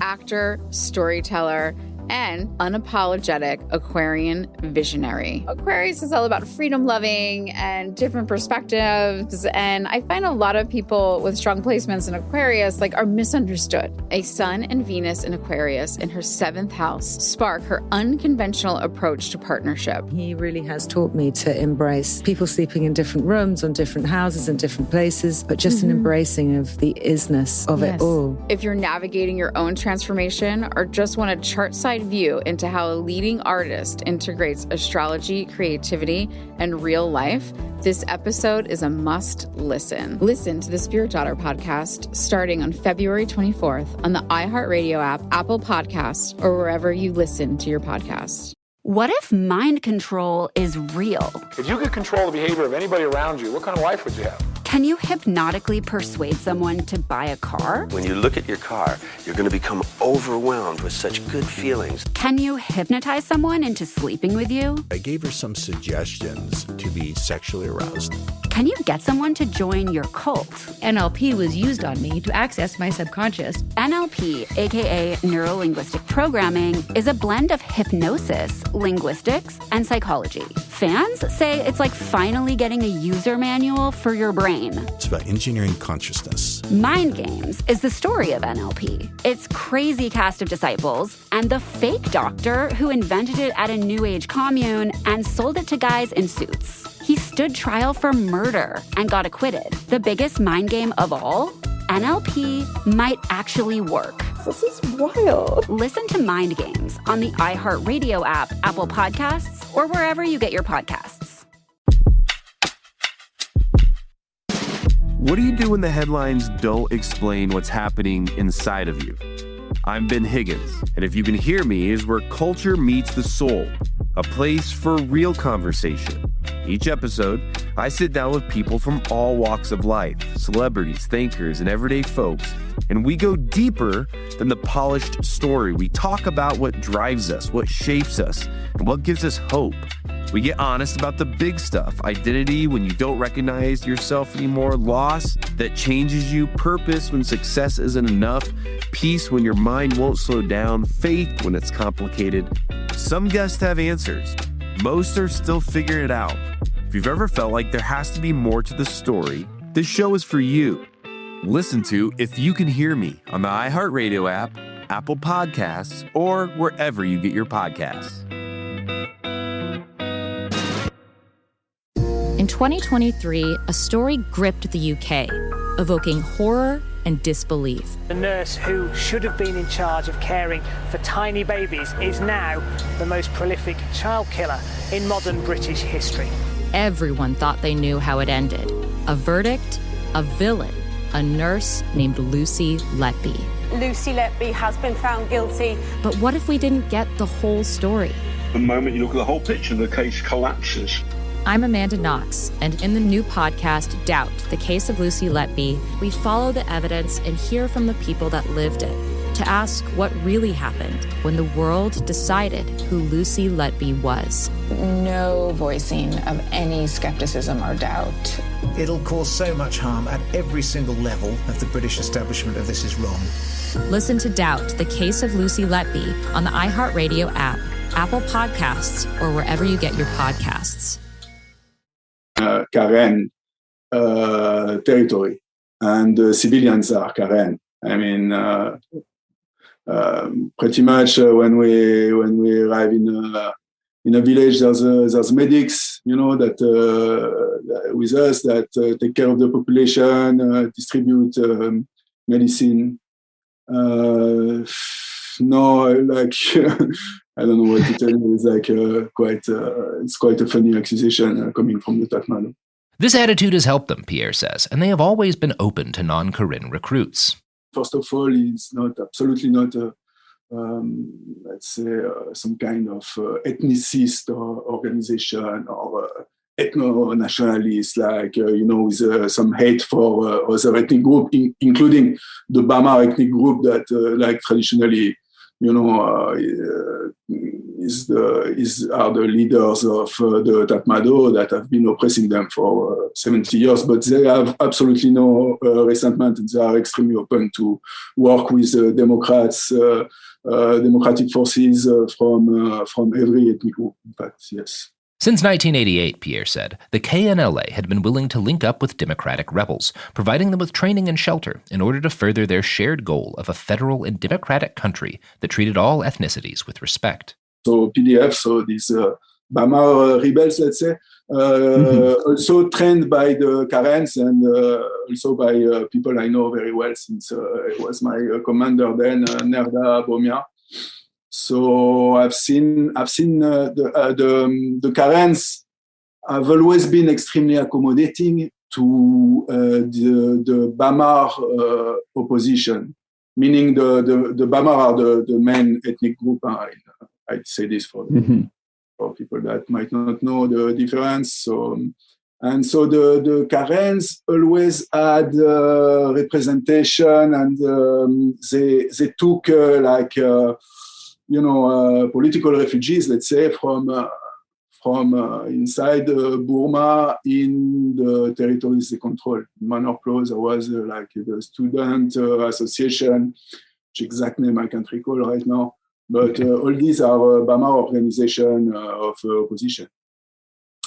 Actor, storyteller, and unapologetic Aquarian visionary. Aquarius is all about freedom-loving and different perspectives, and I find a lot of people with strong placements in Aquarius are misunderstood. A Sun and Venus in Aquarius in her 7th house spark her unconventional approach to partnership. He really has taught me to embrace people sleeping in different rooms, on different houses, in different places, but just an embracing of the isness of it all. If you're navigating your own transformation or just want a chart-side view into how a leading artist integrates astrology, creativity, and real life, this episode is a must listen. Listen to the Spirit Daughter podcast starting on February 24th on the iHeartRadio app, Apple Podcasts, or wherever you listen to your podcasts. What if mind control is real? If you could control the behavior of anybody around you, what kind of life would you have? Can you hypnotically persuade someone to buy a car? When you look at your car, you're going to become overwhelmed with such good feelings. Can you hypnotize someone into sleeping with you? I gave her some suggestions to be sexually aroused. Can you get someone to join your cult? NLP was used on me to access my subconscious. NLP, aka Neuro-Linguistic Programming, is a blend of hypnosis, linguistics, and psychology. Fans say it's like finally getting a user manual for your brain. It's about engineering consciousness. Mind Games is the story of NLP. Its crazy cast of disciples and the fake doctor who invented it at a New Age commune and sold it to guys in suits. He stood trial for murder and got acquitted. The biggest mind game of all? NLP might actually work. This is wild. Listen to Mind Games on the iHeartRadio app, Apple Podcasts, or wherever you get your podcasts. What do you do when the headlines don't explain what's happening inside of you? I'm Ben Higgins, and If You Can Hear Me is where culture meets the soul, a place for real conversation. Each episode, I sit down with people from all walks of life, celebrities, thinkers, and everyday folks, and we go deeper than the polished story. We talk about what drives us, what shapes us, and what gives us hope. We get honest about the big stuff: identity when you don't recognize yourself anymore, loss that changes you, purpose when success isn't enough, peace when your mind won't slow down, faith when it's complicated. Some guests have answers. Most are still figuring it out. If you've ever felt like there has to be more to the story, this show is for you. Listen to If You Can Hear Me on the iHeartRadio app, Apple Podcasts, or wherever you get your podcasts. In 2023, a story gripped the UK, evoking horror and disbelief. The nurse who should have been in charge of caring for tiny babies is now the most prolific child killer in modern British history. Everyone thought they knew how it ended. A verdict, a villain, a nurse named Lucy Letby. Lucy Letby has been found guilty. But what if we didn't get the whole story? The moment you look at the whole picture, the case collapses. I'm Amanda Knox, and in the new podcast, Doubt, the Case of Lucy Letby, we follow the evidence and hear from the people that lived it to ask what really happened when the world decided who Lucy Letby was. No voicing of any skepticism or doubt. It'll cause so much harm at every single level of the British establishment of this is wrong. Listen to Doubt, the Case of Lucy Letby on the iHeartRadio app, Apple Podcasts, or wherever you get your podcasts. Karen territory, and civilians are Karen. I mean, pretty much when we arrive in a village, there's medics, that with us that take care of the population, distribute medicine. No, like I don't know what to tell you. It's like it's quite a funny accusation coming from the Tatmadaw. This attitude has helped them, Pierre says, and they have always been open to non-Karen recruits. First of all, it's absolutely not let's say some kind of ethnicist or organization or ethno-nationalist, like with some hate for other ethnic group, including the Bamar ethnic group that, like traditionally, are the leaders of the Tatmadaw that have been oppressing them for 70 years, but they have absolutely no resentment, and they are extremely open to work with Democrats, democratic forces from every ethnic group. In fact, yes. Since 1988, Pierre said, the KNLA had been willing to link up with democratic rebels, providing them with training and shelter in order to further their shared goal of a federal and democratic country that treated all ethnicities with respect. So PDF, so these Bamar rebels, let's say, also trained by the Karens and also by people I know very well, since it was my commander then, Nerda Bomia. So I've seen the Karens have always been extremely accommodating to the Bamar opposition, meaning the Bamar are the main ethnic group. I'd say this for people that might not know the difference. So the Karens always had representation, and they took political refugees, let's say, from inside Burma in the territories they control. In Manor Close, there was the student association, which exact name I can't recall right now. But all these are Bamar organization of opposition.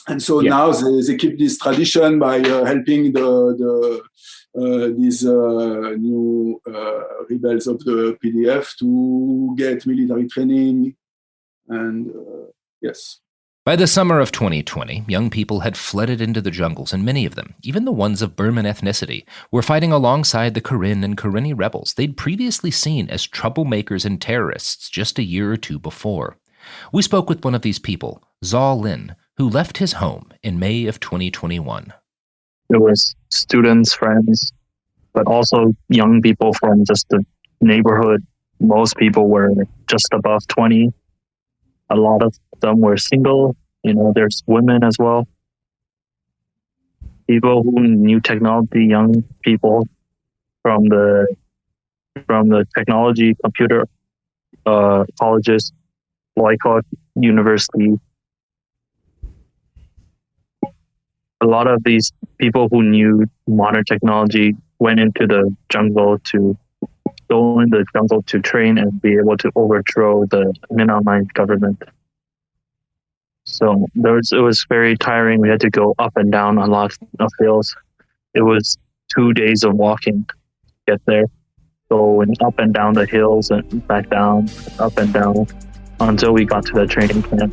And so now they keep this tradition by helping these new rebels of the PDF to get military training. And yes. By the summer of 2020, young people had flooded into the jungles, and many of them, even the ones of Burman ethnicity, were fighting alongside the Karen and Karenni rebels they'd previously seen as troublemakers and terrorists just a year or two before. We spoke with one of these people, Zaw Lin, who left his home in May of 2021. It was students, friends, but also young people from just the neighborhood. Most people were just above 20. A lot of them were single. There's women as well. People who knew technology, young people from the technology, computer colleges, Loikot University. A lot of these people who knew modern technology went into the jungle to go in the jungle to train and be able to overthrow the Min Aung government. So it was very tiring. We had to go up and down a lot of hills. It was 2 days of walking to get there. Going up and down the hills and back down, up and down, until we got to the training camp.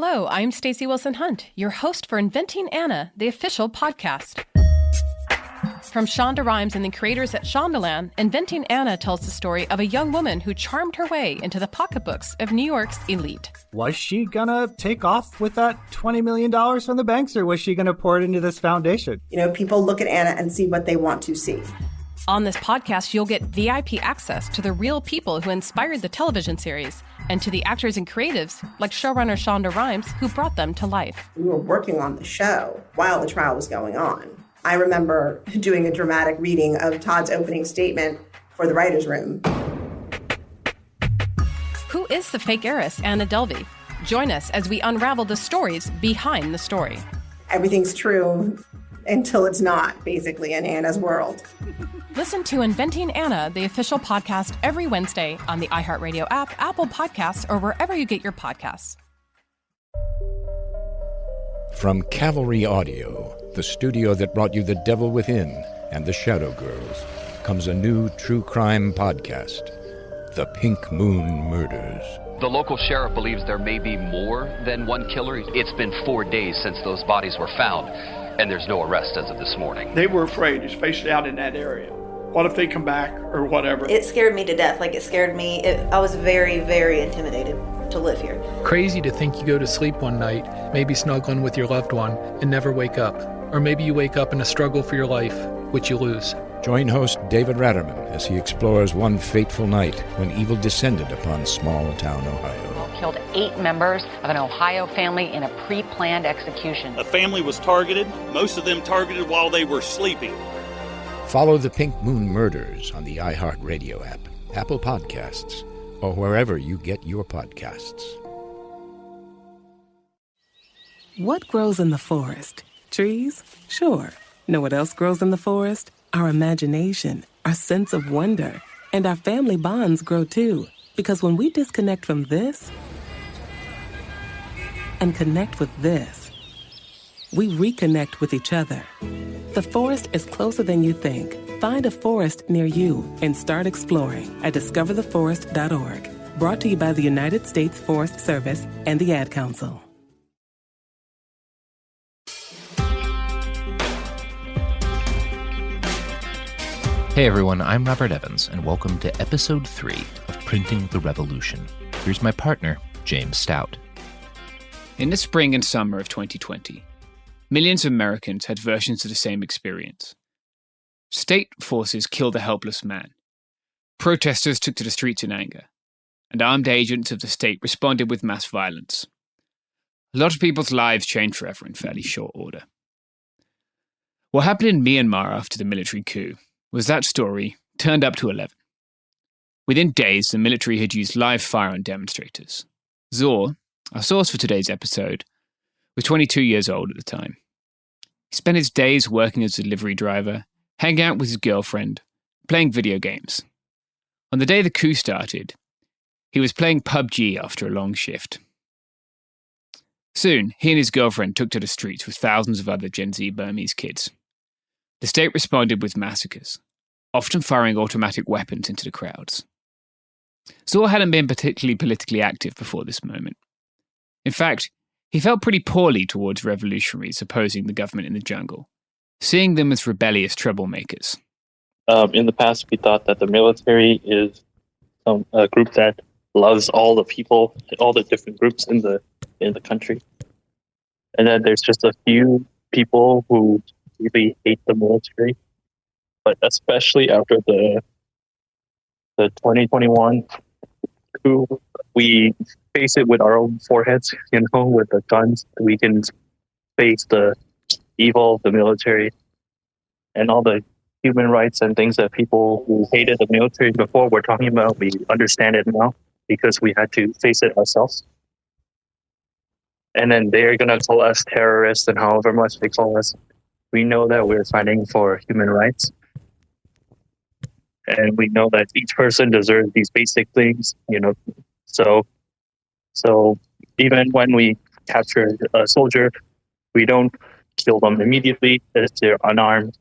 Hello, I'm Stacey Wilson Hunt, your host for Inventing Anna, the official podcast. From Shonda Rhimes and the creators at Shondaland, Inventing Anna tells the story of a young woman who charmed her way into the pocketbooks of New York's elite. Was she gonna take off with that $20 million from the banks, or was she gonna pour it into this foundation? You know, people look at Anna and see what they want to see. On this podcast, you'll get VIP access to the real people who inspired the television series and to the actors and creatives like showrunner Shonda Rhimes who brought them to life. We were working on the show while the trial was going on. I remember doing a dramatic reading of Todd's opening statement for the writer's room. Who is the fake heiress, Anna Delvey? Join us as we unravel the stories behind the story. Everything's true until it's not, basically, in Anna's world. Listen to Inventing Anna, the official podcast, every Wednesday on the iHeartRadio app, Apple Podcasts, or wherever you get your podcasts. From Cavalry Audio, the studio that brought you The Devil Within and The Shadow Girls, comes a new true crime podcast, The Pink Moon Murders. The local sheriff believes there may be more than one killer. It's been 4 days since those bodies were found, and there's no arrest as of this morning. They were afraid, especially out in that area. What if they come back or whatever? It scared me to death. Like, it scared me. I was very, very intimidated to live here. Crazy to think you go to sleep one night, maybe snuggling with your loved one, and never wake up. Or maybe you wake up in a struggle for your life, which you lose. Join host David Ratterman as he explores one fateful night when evil descended upon small-town Ohio. Killed 8 members of an Ohio family in a pre-planned execution. A family was targeted, most of them targeted while they were sleeping. Follow The Pink Moon Murders on the iHeartRadio app, Apple Podcasts, or wherever you get your podcasts. What grows in the forest? Trees? Sure. Know what else grows in the forest? Our imagination, our sense of wonder, and our family bonds grow too. Because when we disconnect from this and connect with this, we reconnect with each other. The forest is closer than you think. Find a forest near you and start exploring at discovertheforest.org. Brought to you by the United States Forest Service and the Ad Council. Hey everyone, I'm Robert Evans, and welcome to Episode 3 of Printing the Revolution. Here's my partner, James Stout. In the spring and summer of 2020, millions of Americans had versions of the same experience. State forces killed a helpless man. Protesters took to the streets in anger, and armed agents of the state responded with mass violence. A lot of people's lives changed forever in fairly short order. What happened in Myanmar after the military coup was that story turned up to 11. Within days, the military had used live fire on demonstrators. Zor, our source for today's episode, was 22 years old at the time. He spent his days working as a delivery driver, hanging out with his girlfriend, playing video games. On the day the coup started, he was playing PUBG after a long shift. Soon, he and his girlfriend took to the streets with thousands of other Gen Z Burmese kids. The state responded with massacres, often firing automatic weapons into the crowds. Zor hadn't been particularly politically active before this moment. In fact, he felt pretty poorly towards revolutionaries opposing the government in the jungle, seeing them as rebellious troublemakers. In the past, we thought that the military is a group that loves all the people, all the different groups in the country, and that there's just a few people who really hate the military. But especially after the 2021 coup, we face it with our own foreheads, with the guns. We can face the evil of the military and all the human rights and things that people who hated the military before were talking about. We understand it now because we had to face it ourselves. And then they're going to call us terrorists and however much they call us. We know that we're fighting for human rights. And we know that each person deserves these basic things, So even when we capture a soldier, we don't kill them immediately if they're unarmed,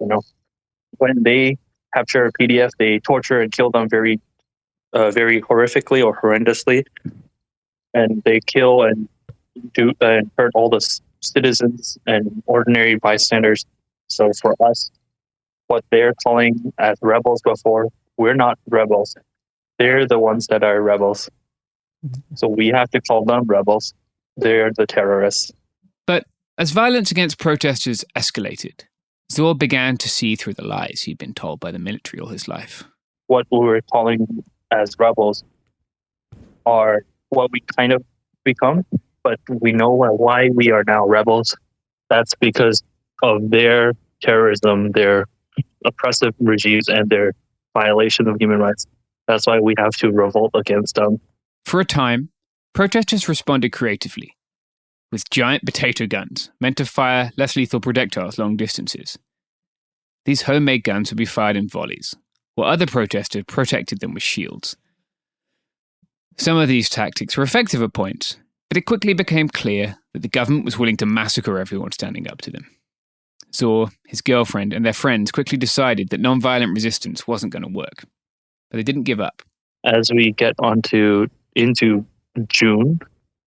When they capture a PDF, they torture and kill them very, very horrifically or horrendously. And they kill and and hurt all the citizens and ordinary bystanders. So for us, what they're calling as rebels before, we're not rebels. They're the ones that are rebels. So we have to call them rebels. They're the terrorists. But as violence against protesters escalated, Zor began to see through the lies he'd been told by the military all his life. What we were calling as rebels are what we kind of become, but we know why we are now rebels. That's because of their terrorism, their oppressive regimes, and their violation of human rights. That's why we have to revolt against them. For a time, protesters responded creatively, with giant potato guns meant to fire less lethal projectiles long distances. These homemade guns would be fired in volleys, while other protesters protected them with shields. Some of these tactics were effective at points, but it quickly became clear that the government was willing to massacre everyone standing up to them. Zor, his girlfriend, and their friends quickly decided that non-violent resistance wasn't going to work, but they didn't give up. As we get into June,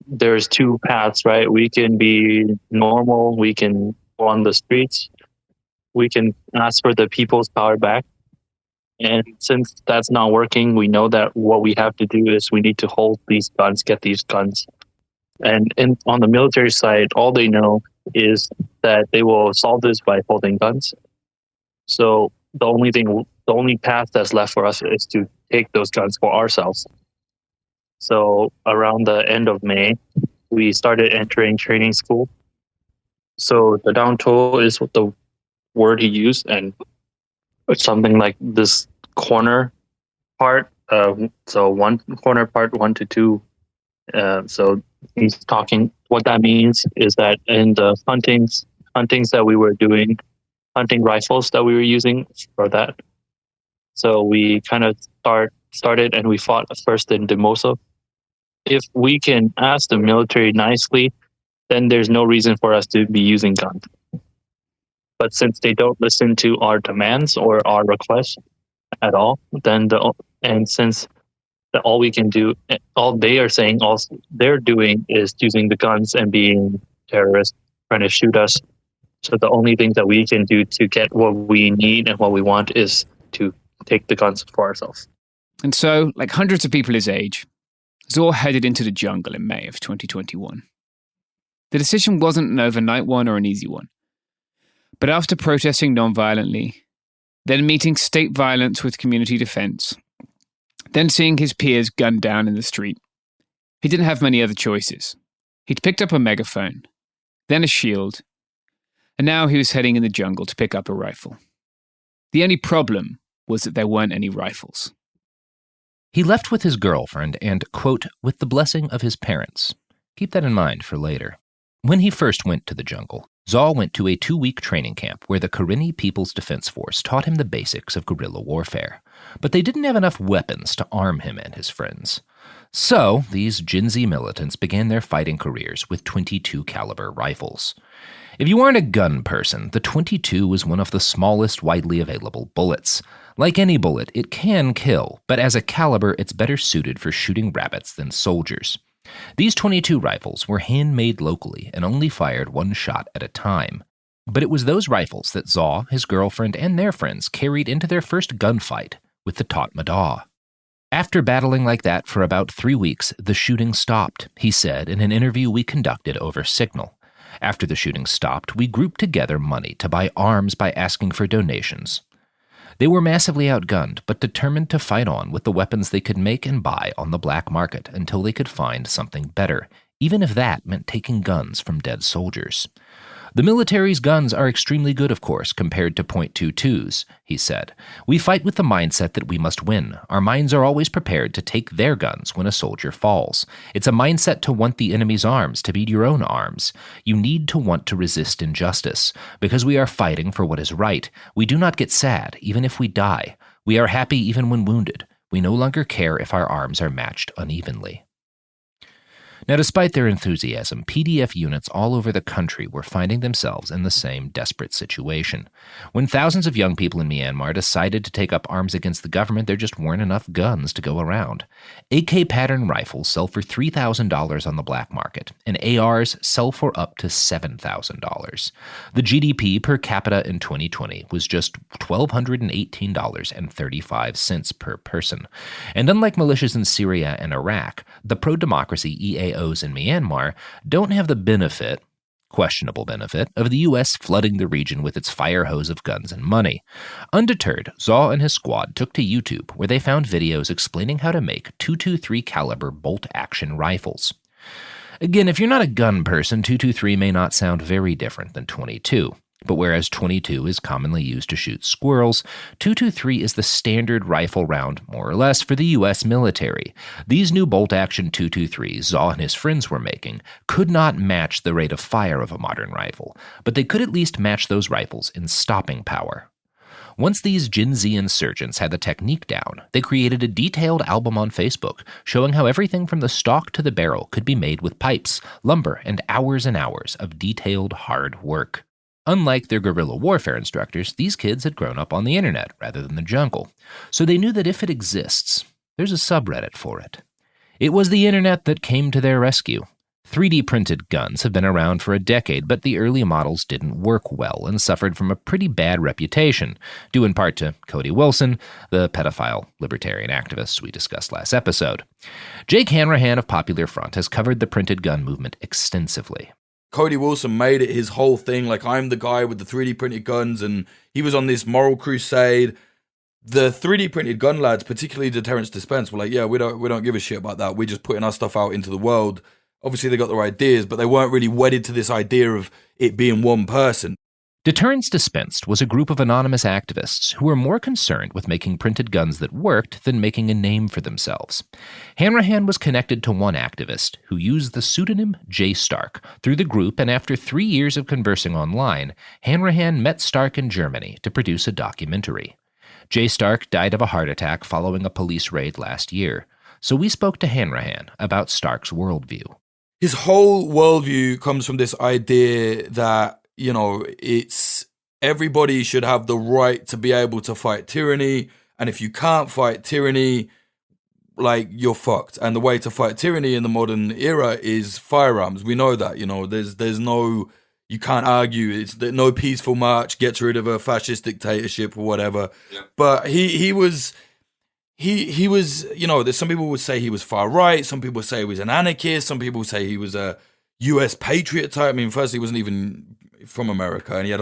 there's two paths, right? We can be normal, we can go on the streets, we can ask for the people's power back. And since that's not working, we know that what we have to do is we need to hold these guns, get these guns. And on the military side, all they know is that they will solve this by holding guns. So the only path that's left for us is to take those guns for ourselves. So around the end of May, we started entering training school. So the down tool is the word he used, and it's something like this corner part. So one corner part 1 to 2. So he's talking. What that means is that in the huntings that we were doing, hunting rifles that we were using for that. So we kind of started and we fought first in Demosa. If we can ask the military nicely, then there's no reason for us to be using guns. But since they don't listen to our demands or our requests at all, then since all we can do, all they are saying, all they're doing is using the guns and being terrorists, trying to shoot us. So the only thing that we can do to get what we need and what we want is to take the guns for ourselves. And so, like hundreds of people his age, Zor headed into the jungle in May of 2021. The decision wasn't an overnight one or an easy one. But after protesting non-violently, then meeting state violence with community defense, then seeing his peers gunned down in the street, he didn't have many other choices. He'd picked up a megaphone, then a shield, and now he was heading in the jungle to pick up a rifle. The only problem was that there weren't any rifles. He left with his girlfriend and, quote, with the blessing of his parents. Keep that in mind for later. When he first went to the jungle, Zor went to a 2-week training camp where the Karenni People's Defense Force taught him the basics of guerrilla warfare. But they didn't have enough weapons to arm him and his friends. So, these Gen Z militants began their fighting careers with .22 caliber rifles. If you aren't a gun person, the .22 was one of the smallest widely available bullets. Like any bullet, it can kill, but as a caliber, it's better suited for shooting rabbits than soldiers. These .22 rifles were handmade locally and only fired one shot at a time. But it was those rifles that Zor, his girlfriend, and their friends carried into their first gunfight with the Tatmadaw. After battling like that for about 3 weeks, the shooting stopped, he said in an interview we conducted over Signal. After the shooting stopped, we grouped together money to buy arms by asking for donations. They were massively outgunned, but determined to fight on with the weapons they could make and buy on the black market until they could find something better, even if that meant taking guns from dead soldiers. The military's guns are extremely good, of course, compared to .22s, he said. We fight with the mindset that we must win. Our minds are always prepared to take their guns when a soldier falls. It's a mindset to want the enemy's arms, to beat your own arms. You need to want to resist injustice. Because we are fighting for what is right, we do not get sad, even if we die. We are happy even when wounded. We no longer care if our arms are matched unevenly. Now, despite their enthusiasm, PDF units all over the country were finding themselves in the same desperate situation. When thousands of young people in Myanmar decided to take up arms against the government, there just weren't enough guns to go around. AK pattern rifles sell for $3,000 on the black market, and ARs sell for up to $7,000. The GDP per capita in 2020 was just $1,218.35 per person. And unlike militias in Syria and Iraq, the pro-democracy EAOs in Myanmar don't have the benefit, questionable benefit, of the U.S. flooding the region with its fire hose of guns and money. Undeterred, Zaw and his squad took to YouTube, where they found videos explaining how to make .223 caliber bolt-action rifles. Again, if you're not a gun person, .223 may not sound very different than .22. But whereas .22 is commonly used to shoot squirrels, .223 is the standard rifle round, more or less, for the U.S. military. These new bolt-action .223s Zaw and his friends were making could not match the rate of fire of a modern rifle, but they could at least match those rifles in stopping power. Once these Gen Z insurgents had the technique down, they created a detailed album on Facebook showing how everything from the stock to the barrel could be made with pipes, lumber, and hours of detailed hard work. Unlike their guerrilla warfare instructors, these kids had grown up on the internet rather than the jungle, so they knew that if it exists, there's a subreddit for it. It was the internet that came to their rescue. 3D printed guns have been around for a decade, but the early models didn't work well and suffered from a pretty bad reputation, due in part to Cody Wilson, the pedophile libertarian activist we discussed last episode. Jake Hanrahan of Popular Front has covered the printed gun movement extensively. Cody Wilson made it his whole thing, like, I'm the guy with the 3D printed guns, and he was on this moral crusade. The 3D printed gun lads, particularly the Terrence Dispense, were like, yeah, we don't give a shit about that. We're just putting our stuff out into the world. Obviously, they got their ideas, but they weren't really wedded to this idea of it being one person. Deterrence Dispensed was a group of anonymous activists who were more concerned with making printed guns that worked than making a name for themselves. Hanrahan was connected to one activist who used the pseudonym Jay Stark through the group, and after 3 years of conversing online, Hanrahan met Stark in Germany to produce a documentary. Jay Stark died of a heart attack following a police raid last year, so we spoke to Hanrahan about Stark's worldview. His whole worldview comes from this idea that, you know, it's everybody should have the right to be able to fight tyranny. And if you can't fight tyranny, like, you're fucked. And the way to fight tyranny in the modern era is firearms. We know that, you know, there's no, you can't argue. It's no peaceful march gets rid of a fascist dictatorship or whatever. Yeah. But he was, you know, there's some people would say he was far right. Some people say he was an anarchist. Some people say he was a US patriot type. I mean, first, he wasn't even from America, and he had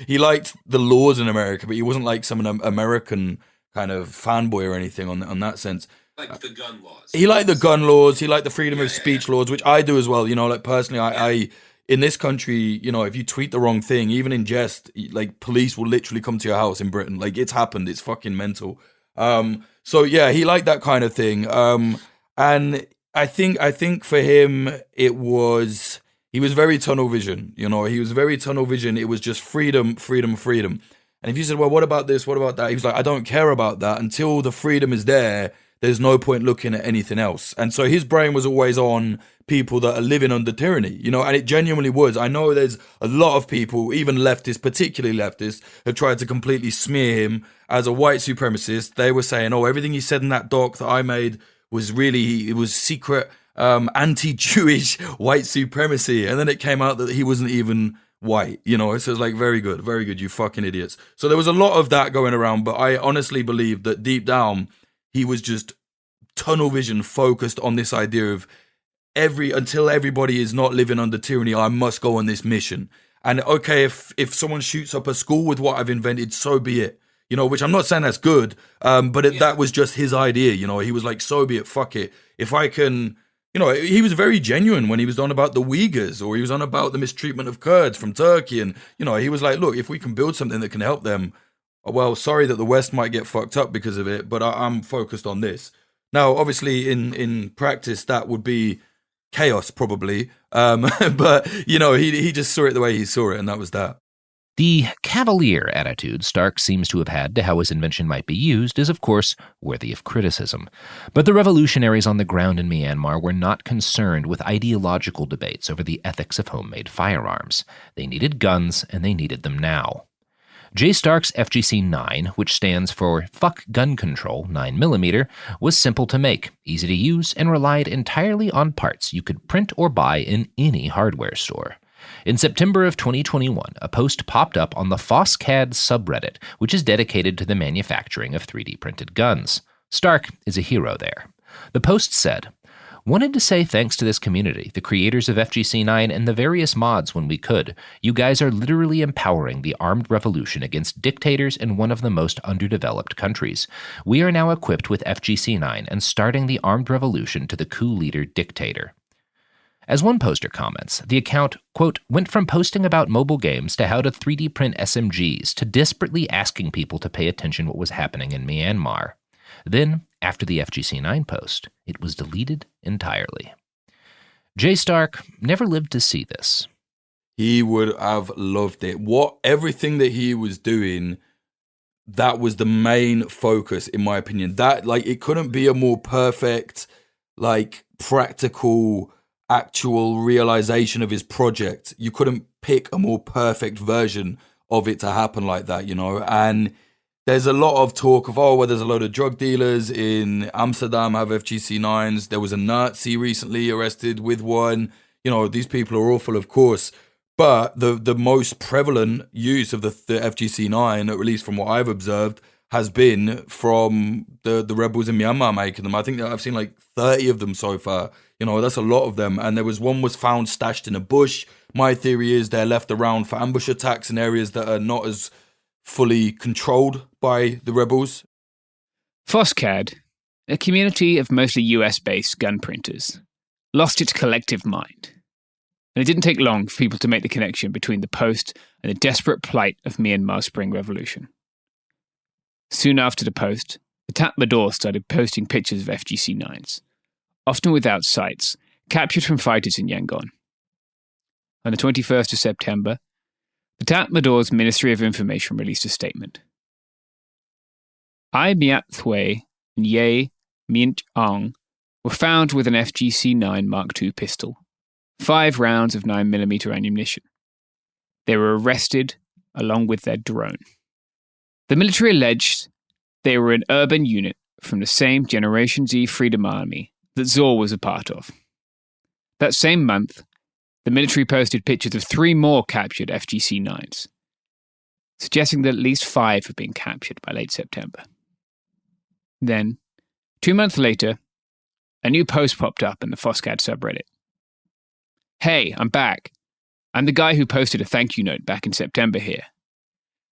he liked the laws in America, but he wasn't like some American kind of fanboy or anything on that sense. Like the gun laws. He liked the gun laws. He liked the freedom of speech laws, which I do as well. You know, like, personally, I in this country, you know, if you tweet the wrong thing, even in jest, like, police will literally come to your house in Britain. Like, it's happened. It's fucking mental. So yeah, he liked that kind of thing. And I think for him, he was very tunnel vision. You know, he was very tunnel vision. It was just freedom, freedom, freedom. And if you said, well, what about this? What about that? He was like, I don't care about that. Until the freedom is there, there's no point looking at anything else. And so his brain was always on people that are living under tyranny, you know, and it genuinely was. I know there's a lot of people, even leftists, particularly leftists, have tried to completely smear him as a white supremacist. They were saying, oh, everything he said in that doc that I made was really, it was secret anti-Jewish white supremacy. And then it came out that he wasn't even white, you know. So it's like, very good, you fucking idiots. So there was a lot of that going around, but I honestly believe that deep down, he was just tunnel vision focused on this idea of until everybody is not living under tyranny, I must go on this mission. And okay, if someone shoots up a school with what I've invented, so be it. You know, which I'm not saying that's good, but that was just his idea. You know, he was like, so be it, fuck it. If I can, you know, he was very genuine when he was on about the Uyghurs, or he was on about the mistreatment of Kurds from Turkey. And, you know, he was like, look, if we can build something that can help them, well, sorry that the West might get fucked up because of it, but I'm focused on this. Now, obviously, in practice, that would be chaos, probably. But, you know, he just saw it the way he saw it, and that was that. The cavalier attitude Stark seems to have had to how his invention might be used is, of course, worthy of criticism. But the revolutionaries on the ground in Myanmar were not concerned with ideological debates over the ethics of homemade firearms. They needed guns, and they needed them now. Jay Stark's FGC-9, which stands for Fuck Gun Control 9mm, was simple to make, easy to use, and relied entirely on parts you could print or buy in any hardware store. In September of 2021, a post popped up on the FOSCAD subreddit, which is dedicated to the manufacturing of 3D printed guns. Stark is a hero there. The post said, "Wanted to say thanks to this community, the creators of FGC-9 and the various mods when we could. You guys are literally empowering the armed revolution against dictators in one of the most underdeveloped countries. We are now equipped with FGC-9 and starting the armed revolution to the coup leader dictator." As one poster comments, the account, quote, went from posting about mobile games to how to 3D print SMGs to desperately asking people to pay attention to what was happening in Myanmar. Then, after the FGC-9 post, it was deleted entirely. Jay Stark never lived to see this. He would have loved it. Everything that he was doing, that was the main focus, in my opinion. That, it couldn't be a more perfect, practical, actual realization of his project. You couldn't pick a more perfect version of it to happen like that, and there's a lot of talk of, there's a load of drug dealers in Amsterdam have FGC-9s. There was a Nazi recently arrested with one. These people are awful, of course, but the most prevalent use of the FGC-9, at least from what I've observed, has been from the rebels in Myanmar making them. I think that I've seen 30 of them so far. That's a lot of them. And there was one was found stashed in a bush. My theory is they're left around for ambush attacks in areas that are not as fully controlled by the rebels. FOSCAD, a community of mostly US-based gun printers, lost its collective mind. And it didn't take long for people to make the connection between the post and the desperate plight of Myanmar's Spring Revolution. Soon after the post, the Tatmadaw started posting pictures of FGC-9s, often without sights, captured from fighters in Yangon. On the 21st of September, the Tatmadaw's Ministry of Information released a statement. Ai Myat Thwe and Ye Myint Aung were found with an FGC-9 Mark II pistol, 5 rounds of 9mm ammunition. They were arrested along with their drone. The military alleged they were an urban unit from the same Generation Z Freedom Army that Zor was a part of. That same month, the military posted pictures of 3 more captured FGC-9s, suggesting that at least 5 had been captured by late September. Then, 2 months later, a new post popped up in the FOSCAD subreddit. "Hey, I'm back. I'm the guy who posted a thank you note back in September here.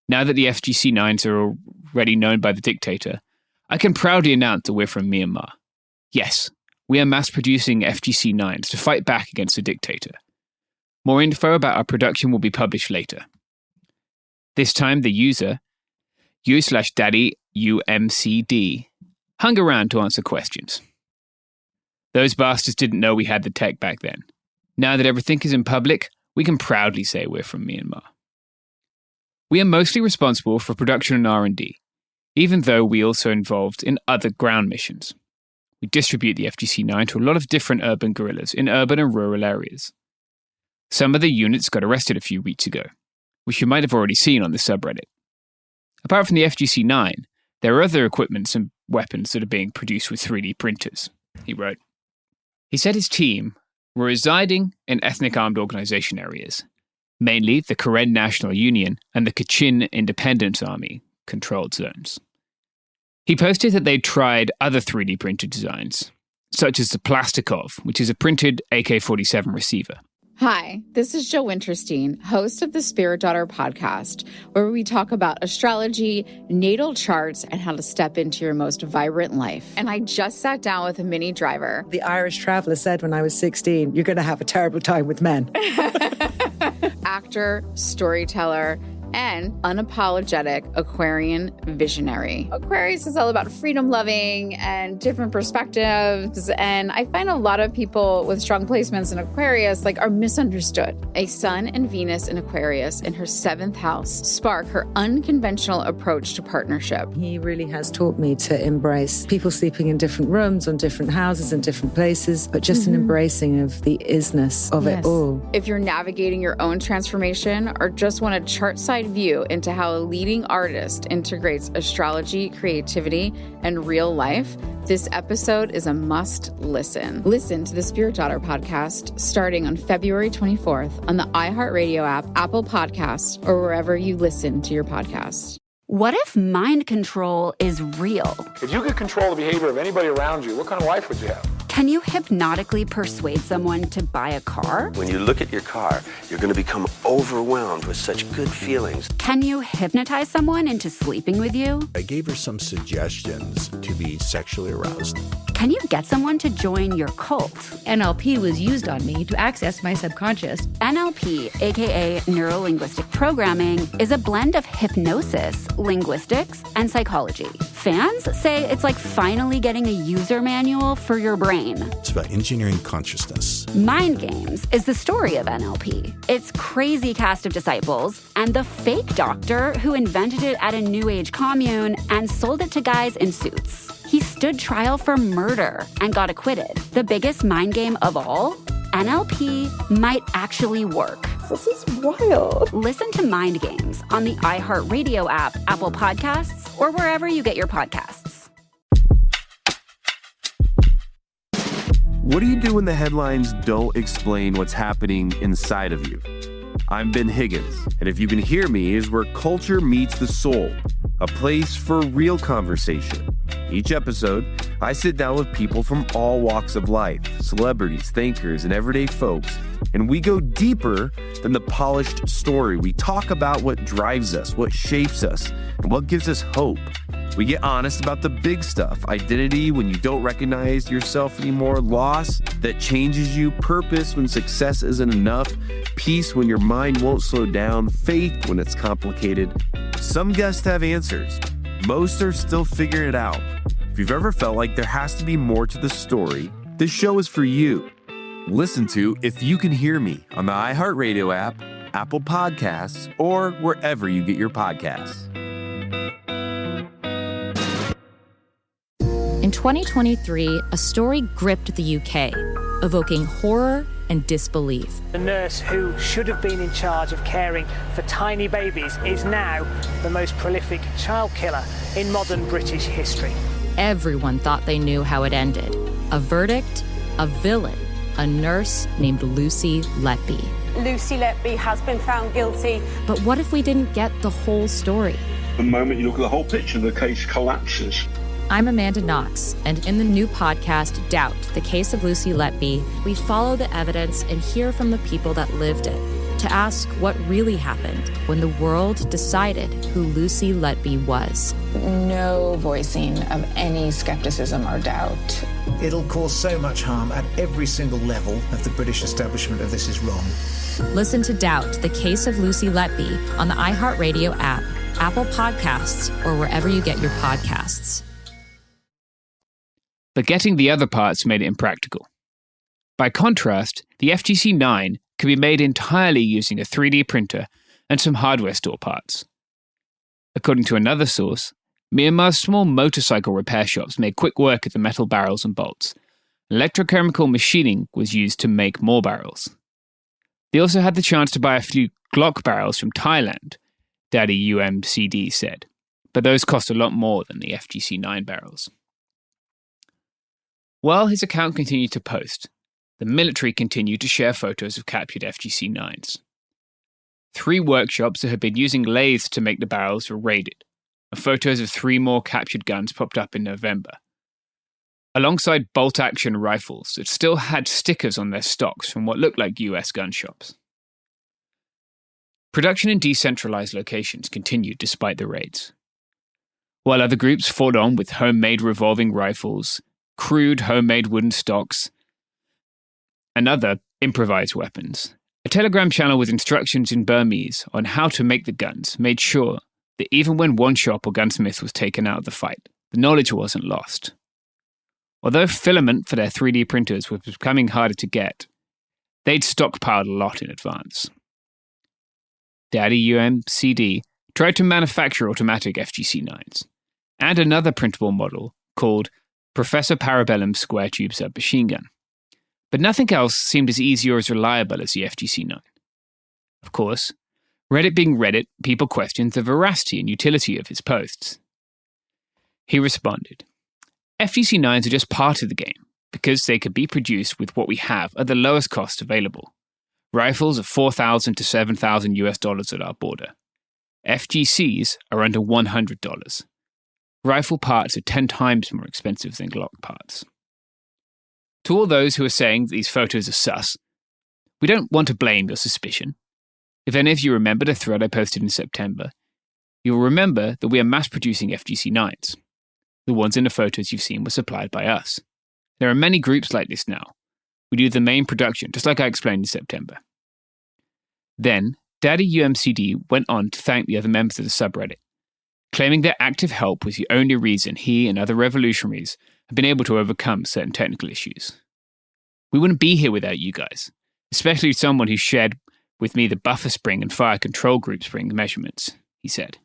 Now that the FGC-9s are already known by the dictator, I can proudly announce that we're from Myanmar. Yes, we are mass-producing FGC-9s to fight back against the dictator. More info about our production will be published later." This time, the user, u/daddyumcd, hung around to answer questions. Those bastards didn't know we had the tech back then. Now that everything is in public, we can proudly say we're from Myanmar. We are mostly responsible for production and R&D, even though we also involved in other ground missions. We distribute the FGC-9 to a lot of different urban guerrillas in urban and rural areas. Some of the units got arrested a few weeks ago, which you might have already seen on the subreddit. Apart from the FGC-9, there are other equipments and weapons that are being produced with 3D printers, he wrote. He said his team were residing in ethnic armed organization areas, mainly the Karen National Union and the Kachin Independence Army controlled zones. He posted that they'd tried other 3D printed designs, such as the Plastikov, which is a printed AK-47 receiver. Hi, this is Jo Winterstein, host of the Spirit Daughter podcast, where we talk about astrology, natal charts, and how to step into your most vibrant life. And I just sat down with a Minnie Driver. The Irish traveller said when I was 16, you're going to have a terrible time with men. Actor, storyteller, and unapologetic Aquarian visionary. Aquarius is all about freedom loving and different perspectives. And I find a lot of people with strong placements in Aquarius are misunderstood. A Sun and Venus in Aquarius in her 7th house spark her unconventional approach to partnership. He really has taught me to embrace people sleeping in different rooms, on different houses, in different places, but just an embracing of the isness of it all. If you're navigating your own transformation or just want a chart-side view into how a leading artist integrates astrology, creativity, and real life, this episode is a must listen. Listen to the Spirit Daughter podcast starting on February 24th on the iHeartRadio app, Apple Podcasts, or wherever you listen to your podcasts. What if mind control is real? If you could control the behavior of anybody around you, what kind of life would you have? Can you hypnotically persuade someone to buy a car? When you look at your car, you're going to become overwhelmed with such good feelings. Can you hypnotize someone into sleeping with you? I gave her some suggestions to be sexually aroused. Can you get someone to join your cult? NLP was used on me to access my subconscious. NLP, aka Neuro-Linguistic Programming, is a blend of hypnosis, linguistics, and psychology. Fans say it's like finally getting a user manual for your brain. It's about engineering consciousness. Mind Games is the story of NLP. Its crazy cast of disciples and the fake doctor who invented it at a New Age commune and sold it to guys in suits. He stood trial for murder and got acquitted. The biggest mind game of all? NLP might actually work. This is wild. Listen to Mind Games on the iHeartRadio app, Apple Podcasts, or wherever you get your podcasts. What do you do when the headlines don't explain what's happening inside of you? I'm Ben Higgins, and If You Can Hear Me is where culture meets the soul, a place for real conversation. Each episode, I sit down with people from all walks of life, celebrities, thinkers, and everyday folks, and we go deeper than the polished story. We talk about what drives us, what shapes us, and what gives us hope. We get honest about the big stuff: identity when you don't recognize yourself anymore, loss that changes you, purpose when success isn't enough, peace when your mind won't slow down, faith when it's complicated. Some guests have answers. Most are still figuring it out. If you've ever felt like there has to be more to the story, this show is for you. Listen to If You Can Hear Me on the iHeartRadio app, Apple Podcasts, or wherever you get your podcasts. In 2023, a story gripped the UK, evoking horror and disbelief. The nurse who should have been in charge of caring for tiny babies is now the most prolific child killer in modern British history. Everyone thought they knew how it ended. A verdict, a villain, a nurse named Lucy Letby. Lucy Letby has been found guilty. But what if we didn't get the whole story? The moment you look at the whole picture, the case collapses. I'm Amanda Knox, and in the new podcast, Doubt, the Case of Lucy Letby, we follow the evidence and hear from the people that lived it to ask what really happened when the world decided who Lucy Letby was. No voicing of any skepticism or doubt. It'll cause so much harm at every single level of the British establishment of this is wrong. Listen to Doubt, the Case of Lucy Letby on the iHeartRadio app, Apple Podcasts, or wherever you get your podcasts. But getting the other parts made it impractical. By contrast, the FGC-9 could be made entirely using a 3D printer and some hardware store parts. According to another source, Myanmar's small motorcycle repair shops made quick work of the metal barrels and bolts. Electrochemical machining was used to make more barrels. They also had the chance to buy a few Glock barrels from Thailand, Daddy UMCD said, but those cost a lot more than the FGC-9 barrels. While his account continued to post, the military continued to share photos of captured FGC-9s. 3 workshops that had been using lathes to make the barrels were raided, and photos of 3 more captured guns popped up in November. Alongside bolt-action rifles that still had stickers on their stocks from what looked like US gun shops. Production in decentralized locations continued despite the raids. While other groups fought on with homemade revolving rifles, crude homemade wooden stocks, and other improvised weapons, A Telegram channel with instructions in Burmese on how to make the guns made sure that even when one shop or gunsmith was taken out of the fight, the knowledge wasn't lost. Although filament for their 3D printers was becoming harder to get, they'd stockpiled a lot in advance. Daddy UMCD tried to manufacture automatic FGC-9s, and another printable model called Professor Parabellum's square tube submachine gun. But nothing else seemed as easy or as reliable as the FGC-9. Of course, Reddit being Reddit, people questioned the veracity and utility of his posts. He responded, FGC-9s are just part of the game, because they could be produced with what we have at the lowest cost available. Rifles are $4,000 to $7,000 at our border. FGCs are under $100. Rifle parts are 10 times more expensive than Glock parts. To all those who are saying that these photos are sus, we don't want to blame your suspicion. If any of you remember the thread I posted in September, you'll remember that we are mass-producing FGC-9s. The ones in the photos you've seen were supplied by us. There are many groups like this now. We do the main production, just like I explained in September. Then, Daddy UMCD went on to thank the other members of the subreddit, claiming their active help was the only reason he and other revolutionaries have been able to overcome certain technical issues. We wouldn't be here without you guys, especially someone who shared with me the buffer spring and fire control group spring measurements, he said.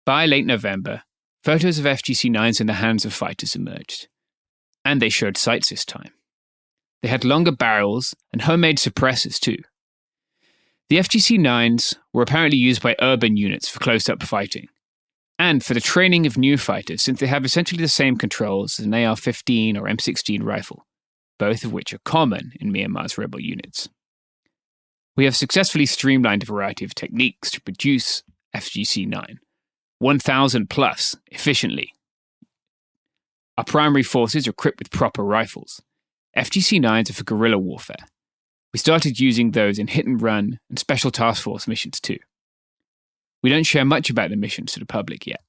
By late November, photos of FGC-9s in the hands of fighters emerged, and they showed sights this time. They had longer barrels and homemade suppressors too. The FGC-9s were apparently used by urban units for close-up fighting, and for the training of new fighters since they have essentially the same controls as an AR-15 or M16 rifle, both of which are common in Myanmar's rebel units. We have successfully streamlined a variety of techniques to produce FGC-9, 1,000 plus, efficiently. Our primary forces are equipped with proper rifles. FGC-9s are for guerrilla warfare. We started using those in hit-and-run and special task force missions too. We don't share much about the missions to the public yet.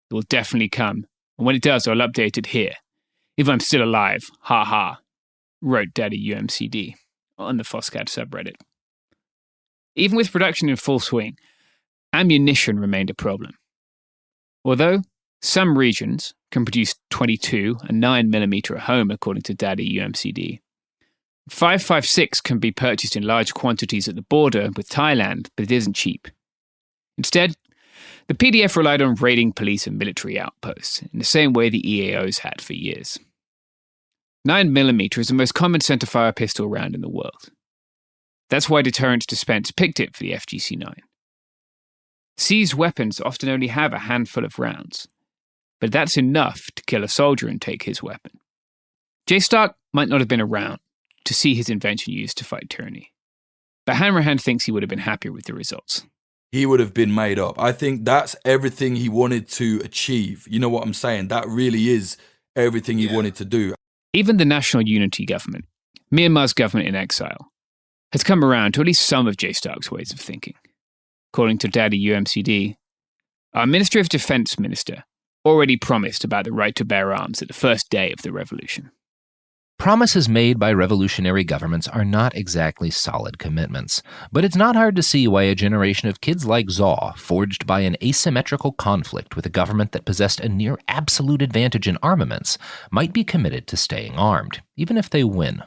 It will definitely come, and when it does, I'll update it here. If I'm still alive, ha ha, wrote Daddy UMCD on the Foscad subreddit. Even with production in full swing, ammunition remained a problem. Although some regions can produce 22 and 9mm at home, according to Daddy UMCD, 5.56 can be purchased in large quantities at the border with Thailand, but it isn't cheap. Instead, the PDF relied on raiding police and military outposts, in the same way the EAOs had for years. 9mm is the most common centerfire pistol round in the world. That's why Deterrence Dispense picked it for the FGC-9. Seized weapons often only have a handful of rounds, but that's enough to kill a soldier and take his weapon. Jay Stark might not have been around to see his invention used to fight tyranny, but Hanrahan thinks he would have been happier with the results. He would have been made up. I think that's everything he wanted to achieve. You know what I'm saying? That really is everything he wanted to do. Even the National Unity government, Myanmar's government in exile, has come around to at least some of Jay Stark's ways of thinking. According to Daddy UMCD, our Ministry of Defense minister already promised about the right to bear arms at the first day of the revolution. Promises made by revolutionary governments are not exactly solid commitments, but it's not hard to see why a generation of kids like Zaw, forged by an asymmetrical conflict with a government that possessed a near absolute advantage in armaments, might be committed to staying armed, even if they win.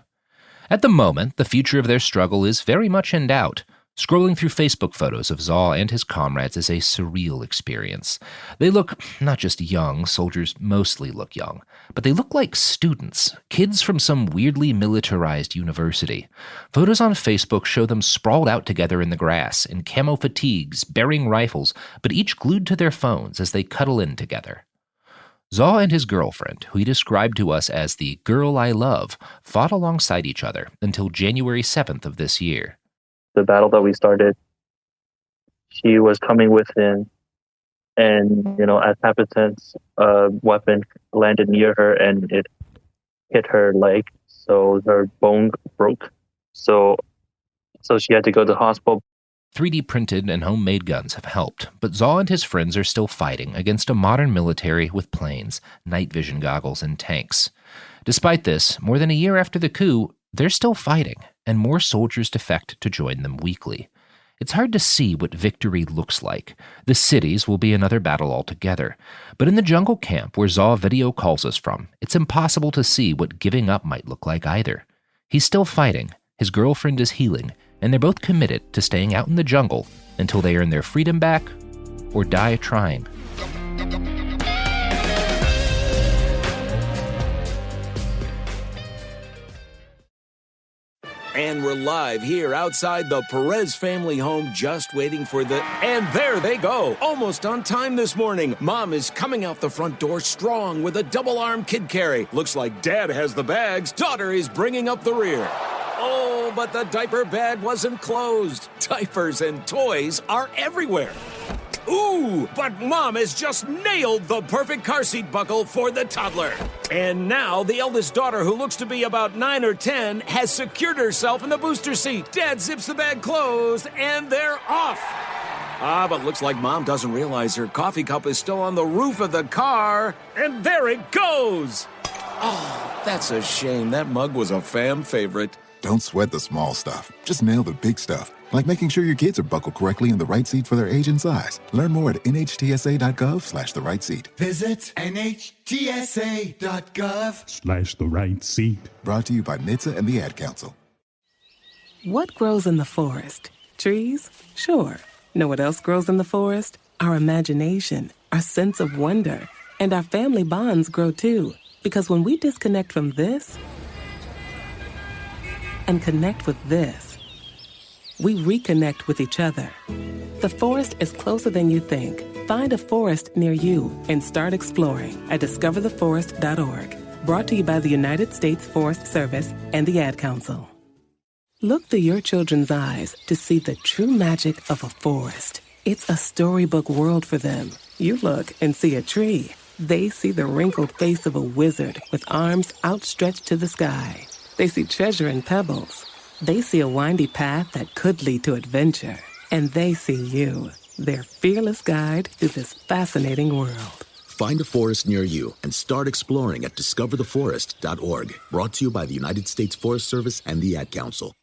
At the moment, the future of their struggle is very much in doubt. Scrolling through Facebook photos of Zaw and his comrades is a surreal experience. They look not just young, soldiers mostly look young, but they look like students, kids from some weirdly militarized university. Photos on Facebook show them sprawled out together in the grass, in camo fatigues, bearing rifles, but each glued to their phones as they cuddle in together. Zaw and his girlfriend, who he described to us as the girl I love, fought alongside each other until January 7th of this year. The battle that we started, she was coming within, and, as happens, a weapon landed near her and it hit her leg, so her bone broke. So she had to go to the hospital. 3D printed and homemade guns have helped, but Zaw and his friends are still fighting against a modern military with planes, night vision goggles, and tanks. Despite this, more than a year after the coup, they're still fighting, and more soldiers defect to join them weekly. It's hard to see what victory looks like. The cities will be another battle altogether. But in the jungle camp where Zaw video calls us from, it's impossible to see what giving up might look like either. He's still fighting, his girlfriend is healing, and they're both committed to staying out in the jungle until they earn their freedom back or die trying. And we're live here outside the Perez family home, just waiting for the... And there they go! Almost on time this morning. Mom is coming out the front door strong with a double-arm kid carry. Looks like Dad has the bags. Daughter is bringing up the rear. Oh, but the diaper bag wasn't closed. Diapers and toys are everywhere. Ooh, but Mom has just nailed the perfect car seat buckle for the toddler. And now the eldest daughter, who looks to be about 9 or 10, has secured herself in the booster seat. Dad zips the bag closed, and they're off. But looks like Mom doesn't realize her coffee cup is still on the roof of the car. And there it goes. Oh, that's a shame. That mug was a fam favorite. Don't sweat the small stuff. Just nail the big stuff. Like making sure your kids are buckled correctly in the right seat for their age and size. Learn more at nhtsa.gov/the right seat. Visit nhtsa.gov/the right seat. Brought to you by NHTSA and the Ad Council. What grows in the forest? Trees? Sure. Know what else grows in the forest? Our imagination, our sense of wonder, and our family bonds grow too. Because when we disconnect from this and connect with this, we reconnect with each other. The forest is closer than you think. Find a forest near you and start exploring at discovertheforest.org. Brought to you by the United States Forest Service and the Ad Council. Look through your children's eyes to see the true magic of a forest. It's a storybook world for them. You look and see a tree. They see the wrinkled face of a wizard with arms outstretched to the sky. They see treasure in pebbles. They see a windy path that could lead to adventure. And they see you, their fearless guide through this fascinating world. Find a forest near you and start exploring at discovertheforest.org. Brought to you by the United States Forest Service and the Ad Council.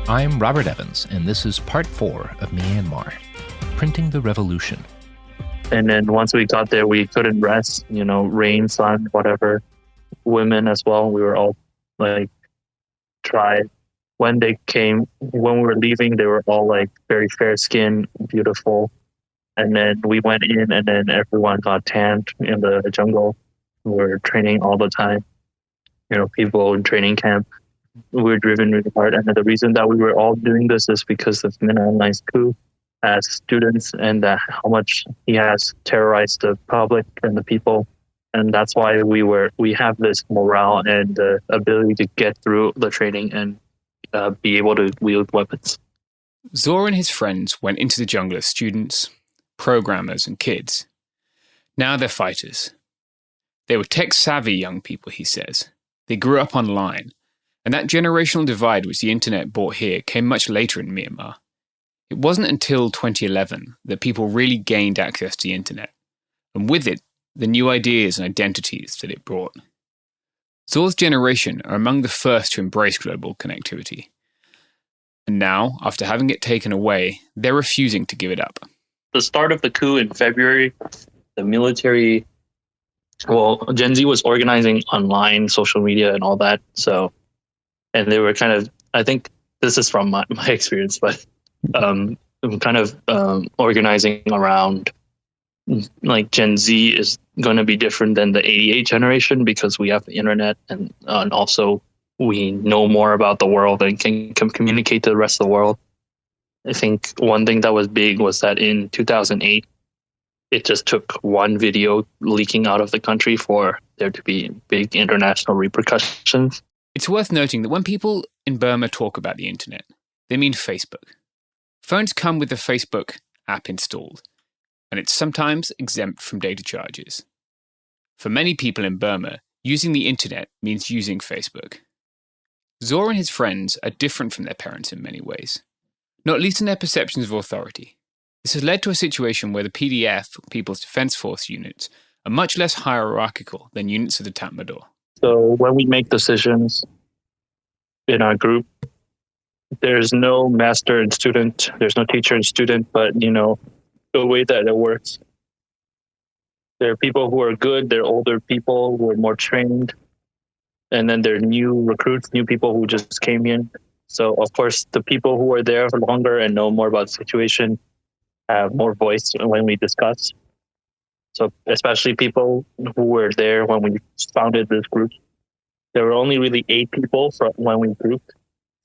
I'm Robert Evans, and this is part 4 of Myanmar, Printing the Revolution. And then once we got there, we couldn't rest, rain, sun, whatever. Women as well, we were all tried. When we were leaving, they were all very fair skinned, beautiful. And then we went in and then everyone got tanned in the jungle. We were training all the time. People in training camp. We were driven really hard. And the reason that we were all doing this is because of Min Aung Hlaing's coup as students, and how much he has terrorized the public and the people. And that's why we have this morale and ability to get through the training and be able to wield weapons. Zaw and his friends went into the jungle as students, programmers, and kids. Now they're fighters. They were tech-savvy young people, he says. They grew up online. And that generational divide which the internet brought here came much later in Myanmar. It wasn't until 2011 that people really gained access to the internet, and with it, the new ideas and identities that it brought. Zaw's generation are among the first to embrace global connectivity. And now, after having it taken away, they're refusing to give it up. The start of the coup in February, the military, Gen Z was organizing online, social media and all that. And they were I think this is from my experience, but organizing around Gen Z is going to be different than the 88 generation because we have the internet and also we know more about the world and can communicate to the rest of the world. I think one thing that was big was that in 2008, it just took one video leaking out of the country for there to be big international repercussions. It's worth noting that when people in Burma talk about the internet, they mean Facebook. Phones come with the Facebook app installed, and it's sometimes exempt from data charges. For many people in Burma, using the internet means using Facebook. Zaw and his friends are different from their parents in many ways, not least in their perceptions of authority. This has led to a situation where the PDF, People's Defence Force units, are much less hierarchical than units of the Tatmadaw. So when we make decisions in our group, there's no master and student, there's no teacher and student, but, the way that it works. There are people who are good, there are older people who are more trained, and then there are new recruits, new people who just came in. So, of course, the people who are there for longer and know more about the situation have more voice when we discuss. So, especially people who were there when we founded this group. There were only really 8 people from when we grouped.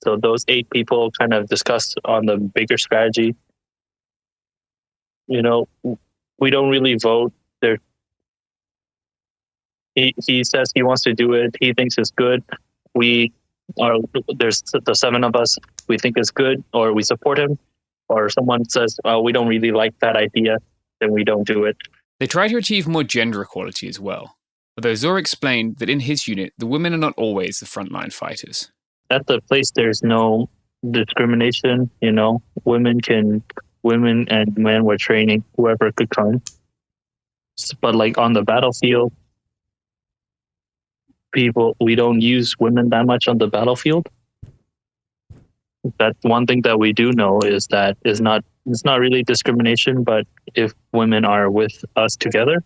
So those 8 people kind of discussed on the bigger strategy. We don't really vote. He says he wants to do it. He thinks it's good. There's the 7 of us. We think it's good, or we support him, or someone says, we don't really like that idea, then we don't do it. They try to achieve more gender equality as well, although Zor explained that in his unit, the women are not always the frontline fighters. At the place, there's no discrimination. Women and men were training, whoever could come. But like on the battlefield, we don't use women that much on the battlefield. That's one thing that we do know is that it's not really discrimination, but if women are with us together,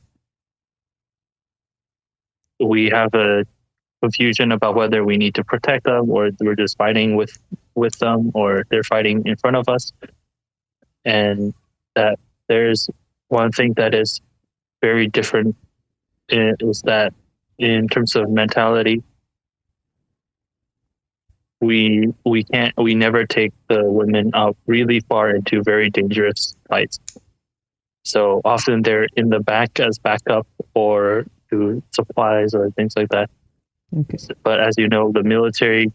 we have a confusion about whether we need to protect them or we're just fighting with them or they're fighting in front of us. And that there's one thing that is very different is that in terms of mentality, we never take the women out really far into very dangerous fights. So often they're in the back as backup or to supplies or things like that. Okay. But as you know, the military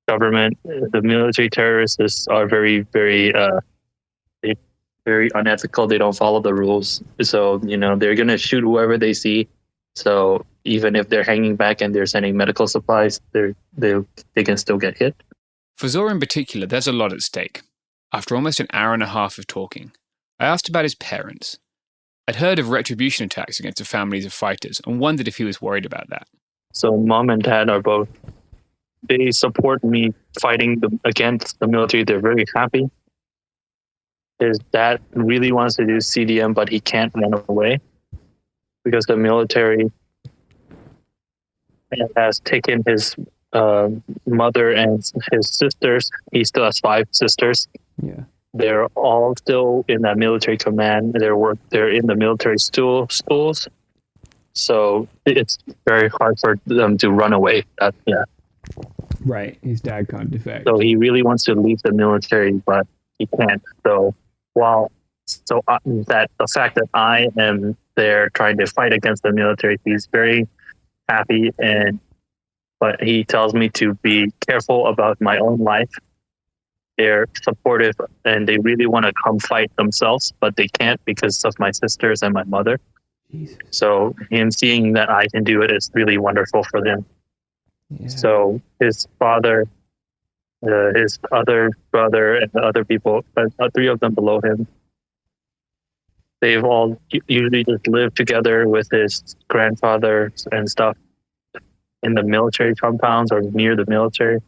government, the military terrorists are very, very, very unethical. They don't follow the rules. So, they're going to shoot whoever they see. So even if they're hanging back and they're sending medical supplies, they can still get hit. For Zor in particular, there's a lot at stake. After almost an hour and a half of talking, I asked about his parents. I'd heard of retribution attacks against the families of fighters and wondered if he was worried about that. So mom and dad are both, they support me fighting against the military. They're very happy. His dad really wants to do CDM, but he can't run away because the military has taken his mother and his sisters. He still has 5 sisters. Yeah. They're all still in that military command. They're in the military schools. So it's very hard for them to run away. Right. His dad can't defect. So he really wants to leave the military, but he can't. So that the fact that I am there trying to fight against the military, he's very happy, but he tells me to be careful about my own life. They're supportive and they really want to come fight themselves, but they can't because of my sisters and my mother. Jesus. So him seeing that I can do it is really wonderful for them. Yeah. So his father, his other brother, and the other people, 3 of them below him, they've all usually just lived together with his grandfather and stuff in the military compounds or near the military.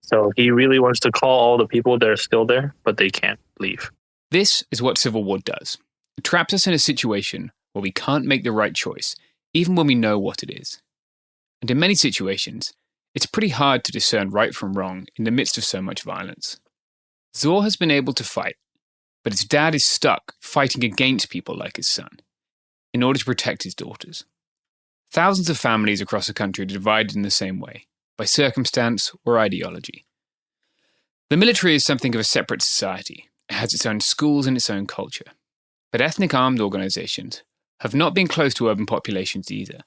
So he really wants to call all the people that are still there, but they can't leave. This is what civil war does. It traps us in a situation where we can't make the right choice, even when we know what it is. And in many situations, it's pretty hard to discern right from wrong in the midst of so much violence. Zor has been able to fight, but his dad is stuck fighting against people like his son in order to protect his daughters. Thousands of families across the country are divided in the same way, by circumstance or ideology. The military is something of a separate society. It has its own schools and its own culture. But ethnic armed organizations have not been close to urban populations either,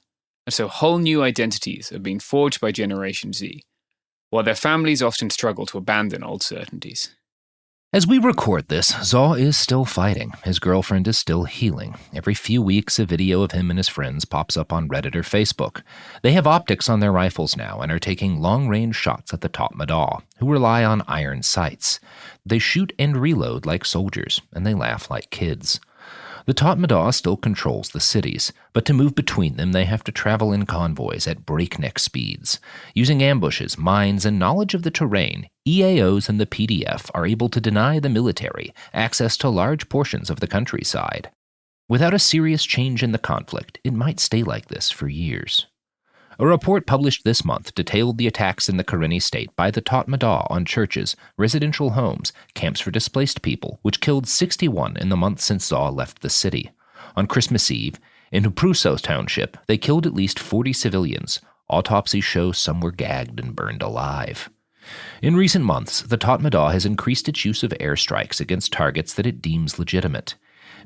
and so whole new identities are being forged by Generation Z, while their families often struggle to abandon old certainties. As we record this, Zaw is still fighting. His girlfriend is still healing. Every few weeks, a video of him and his friends pops up on Reddit or Facebook. They have optics on their rifles now and are taking long-range shots at the Tatmadaw, who rely on iron sights. They shoot and reload like soldiers, and they laugh like kids. The Tatmadaw still controls the cities, but to move between them they have to travel in convoys at breakneck speeds. Using ambushes, mines, and knowledge of the terrain, EAOs and the PDF are able to deny the military access to large portions of the countryside. Without a serious change in the conflict, it might stay like this for years. A report published this month detailed the attacks in the Karenni state by the Tatmadaw on churches, residential homes, camps for displaced people, which killed 61 in the month since Zaw left the city. On Christmas Eve, in Hupruso Township, they killed at least 40 civilians. Autopsies show some were gagged and burned alive. In recent months, the Tatmadaw has increased its use of airstrikes against targets that it deems legitimate.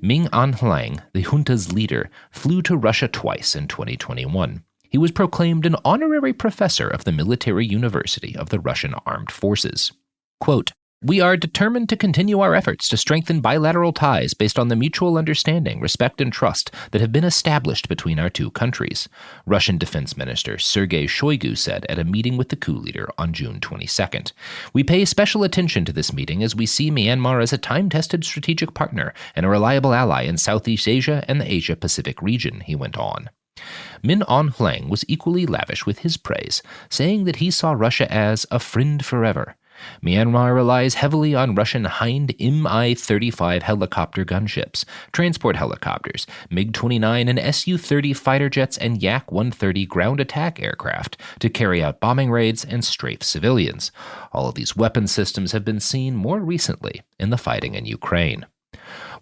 Minh An Hlaing, the junta's leader, flew to Russia twice in 2021. He was proclaimed an honorary professor of the Military University of the Russian Armed Forces. Quote, "We are determined to continue our efforts to strengthen bilateral ties based on the mutual understanding, respect, and trust that have been established between our two countries," Russian Defense Minister Sergei Shoigu said at a meeting with the coup leader on June 22nd. "We pay special attention to this meeting as we see Myanmar as a time-tested strategic partner and a reliable ally in Southeast Asia and the Asia-Pacific region," he went on. Minh An Hlaing was equally lavish with his praise, saying that he saw Russia as a friend forever. Myanmar relies heavily on Russian Hind Mi-35 helicopter gunships, transport helicopters, MiG-29 and Su-30 fighter jets, and Yak-130 ground attack aircraft to carry out bombing raids and strafe civilians. All of these weapon systems have been seen more recently in the fighting in Ukraine.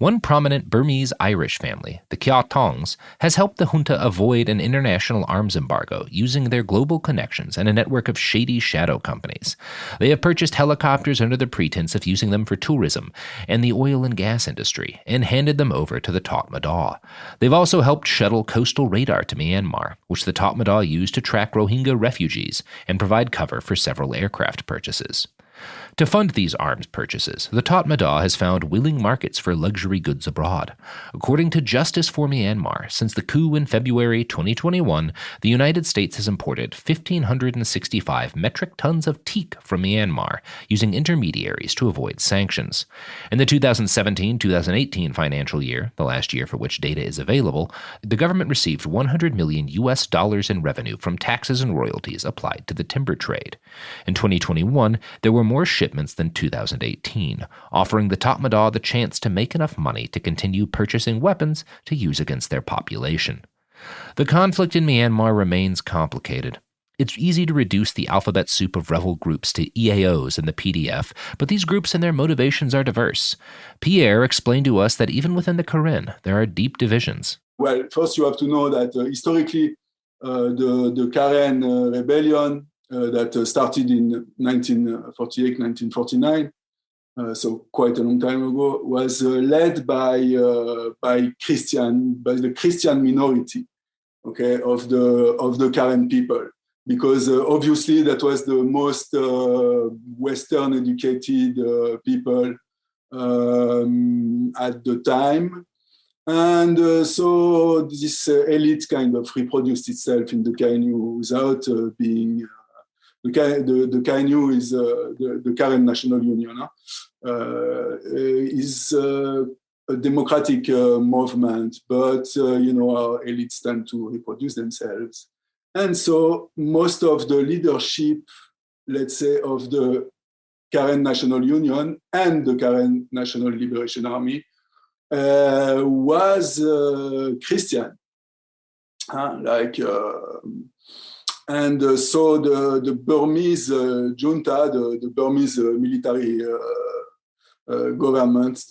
One prominent Burmese-Irish family, the Kyaw Tongs, has helped the junta avoid an international arms embargo using their global connections and a network of shady shadow companies. They have purchased helicopters under the pretense of using them for tourism and the oil and gas industry and handed them over to the Tatmadaw. They've also helped shuttle coastal radar to Myanmar, which the Tatmadaw used to track Rohingya refugees and provide cover for several aircraft purchases. To fund these arms purchases, the Tatmadaw has found willing markets for luxury goods abroad. According to Justice for Myanmar, since the coup in February 2021, the United States has imported 1,565 metric tons of teak from Myanmar, using intermediaries to avoid sanctions. In the 2017-2018 financial year, the last year for which data is available, the government received $100 million in revenue from taxes and royalties applied to the timber trade. In 2021, there were more shipments than 2018, offering the Tatmadaw the chance to make enough money to continue purchasing weapons to use against their population. The conflict in Myanmar remains complicated. It's easy to reduce the alphabet soup of rebel groups to EAOs and the PDF, but these groups and their motivations are diverse. Pierre explained to us that even within the Karen, there are deep divisions. Well, first you have to know that historically, the Karen rebellion that started in 1948, 1949, so quite a long time ago, was led by the Christian minority, okay, of the Karen people, because obviously that was the most Western educated people at the time. And so this elite kind of reproduced itself in the KNU without being... The KNU is the Karen National Union, is a democratic movement, but our elites tend to reproduce themselves. And so most of the leadership, let's say, of the Karen National Union and the Karen National Liberation Army was Christian. And so the Burmese junta, the Burmese military government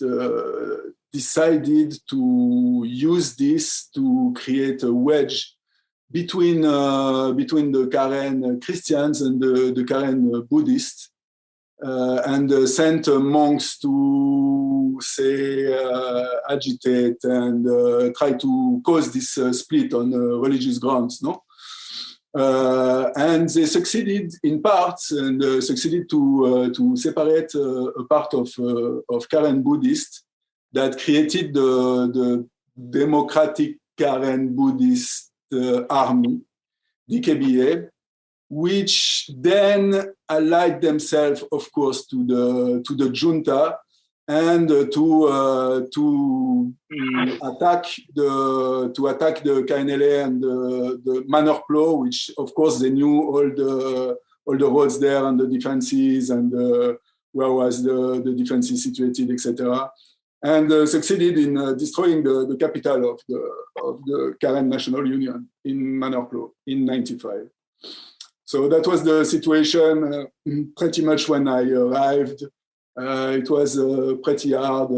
decided to use this to create a wedge between the Karen Christians and the Karen Buddhists, and sent monks to, say, agitate and try to cause this split on religious grounds, no? And they succeeded in part, and succeeded to separate a part of Karen Buddhists that created the Democratic Karen Buddhist Army, DKBA, which then allied themselves, of course, to the junta and to attack the KNLA and the Manor Plow, which of course they knew all the roads there and the defenses and where was the defenses situated, etc. And succeeded in destroying the capital of the Karen National Union in Manor Plow in 1995. So that was the situation pretty much when I arrived. It was pretty hard.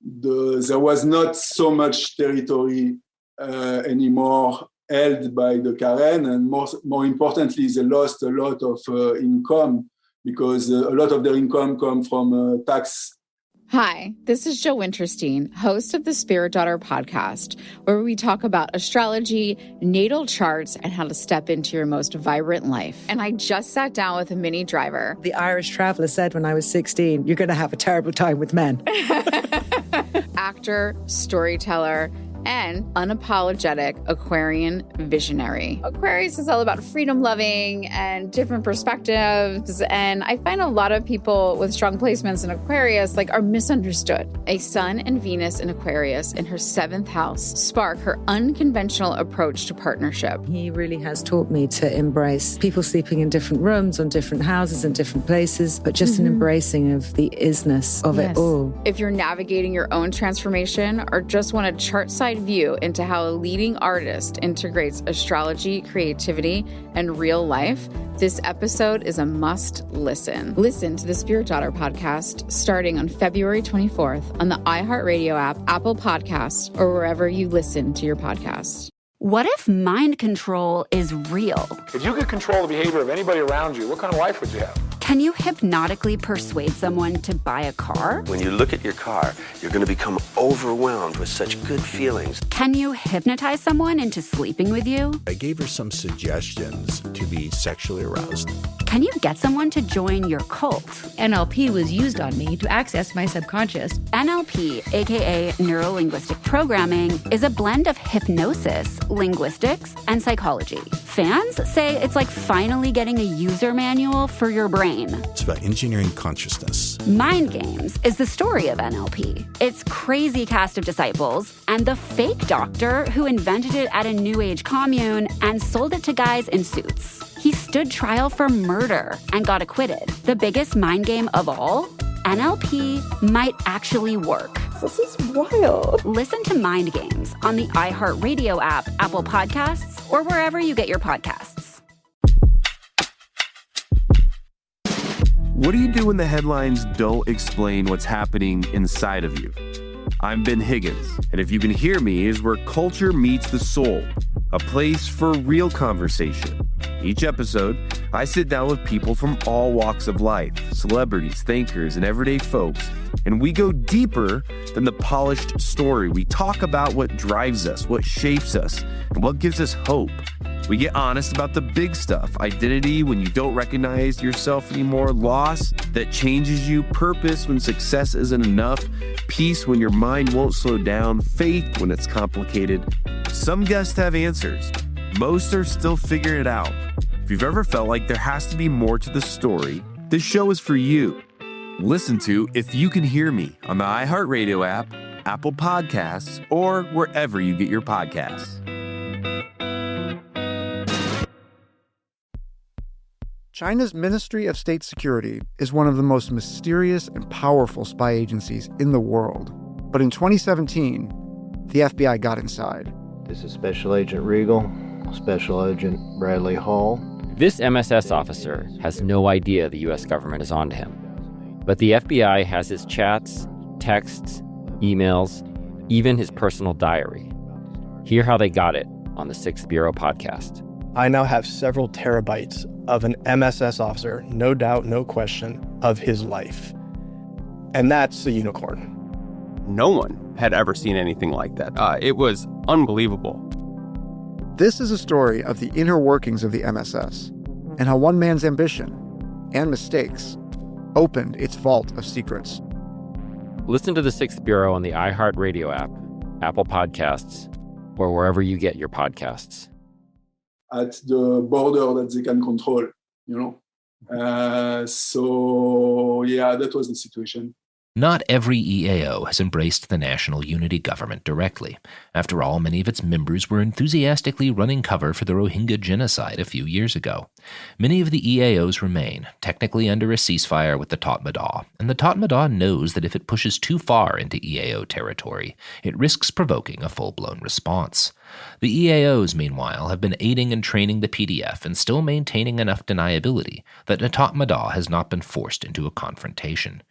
There was not so much territory anymore held by the Karen, and more importantly, they lost a lot of income because a lot of their income come from tax. Hi, this is Jill Winterstein, host of the Spirit Daughter podcast, where we talk about astrology, natal charts, and how to step into your most vibrant life. And I just sat down with a Minnie Driver. The Irish traveller said when I was 16, you're going to have a terrible time with men. Actor, storyteller, and unapologetic Aquarian visionary. Aquarius is all about freedom-loving and different perspectives, and I find a lot of people with strong placements in Aquarius are misunderstood. A Sun and Venus in Aquarius in her 7th house spark her unconventional approach to partnership. He really has taught me to embrace people sleeping in different rooms, on different houses, in different places, but just an embracing of the isness of it all. If you're navigating your own transformation or just want a chart-side view into how a leading artist integrates astrology, creativity, and real life, this episode is a must listen. Listen to the Spirit Daughter podcast starting on February 24th on the iHeartRadio app, Apple Podcasts, or wherever you listen to your podcasts. What if mind control is real? If you could control the behavior of anybody around you, what kind of life would you have? Can you hypnotically persuade someone to buy a car? When you look at your car, you're going to become overwhelmed with such good feelings. Can you hypnotize someone into sleeping with you? I gave her some suggestions to be sexually aroused. Can you get someone to join your cult? NLP was used on me to access my subconscious. NLP, aka Neuro-Linguistic Programming, is a blend of hypnosis, linguistics, and psychology. Fans say it's like finally getting a user manual for your brain. It's about engineering consciousness. Mind Games is the story of NLP. Its crazy cast of disciples and the fake doctor who invented it at a New Age commune and sold it to guys in suits. He stood trial for murder and got acquitted. The biggest mind game of all? NLP might actually work. This is wild. Listen to Mind Games on the iHeartRadio app, Apple Podcasts, or wherever you get your podcasts. What do you do when the headlines don't explain what's happening inside of you? I'm Ben Higgins, and if you can hear me, is where culture meets the soul, a place for real conversation. Each episode, I sit down with people from all walks of life, celebrities, thinkers, and everyday folks, and we go deeper than the polished story. We talk about what drives us, what shapes us, and what gives us hope. We get honest about the big stuff: identity when you don't recognize yourself anymore, loss that changes you, purpose when success isn't enough, peace when your mind won't slow down, faith when it's complicated. Some guests have answers. Most are still figuring it out. If you've ever felt like there has to be more to the story, this show is for you. Listen to If You Can Hear Me on the iHeartRadio app, Apple Podcasts, or wherever you get your podcasts. China's Ministry of State Security is one of the most mysterious and powerful spy agencies in the world. But in 2017, the FBI got inside. This is Special Agent Regal, Special Agent Bradley Hall. This MSS officer has no idea the U.S. government is onto him. But the FBI has his chats, texts, emails, even his personal diary. Hear how they got it on the Sixth Bureau podcast. I now have several terabytes of an MSS officer, no doubt, no question, of his life. And that's a unicorn. No one had ever seen anything like that. It was unbelievable. This is a story of the inner workings of the MSS and how one man's ambition and mistakes opened its vault of secrets. Listen to the Sixth Bureau on the iHeartRadio app, Apple Podcasts, or wherever you get your podcasts. At the border that they can control, So yeah, that was the situation. Not every EAO has embraced the national unity government directly. After all, many of its members were enthusiastically running cover for the Rohingya genocide a few years ago. Many of the EAOs remain, technically under a ceasefire with the Tatmadaw, and the Tatmadaw knows that if it pushes too far into EAO territory, it risks provoking a full-blown response. The EAOs, meanwhile, have been aiding and training the PDF and still maintaining enough deniability that the Tatmadaw has not been forced into a confrontation.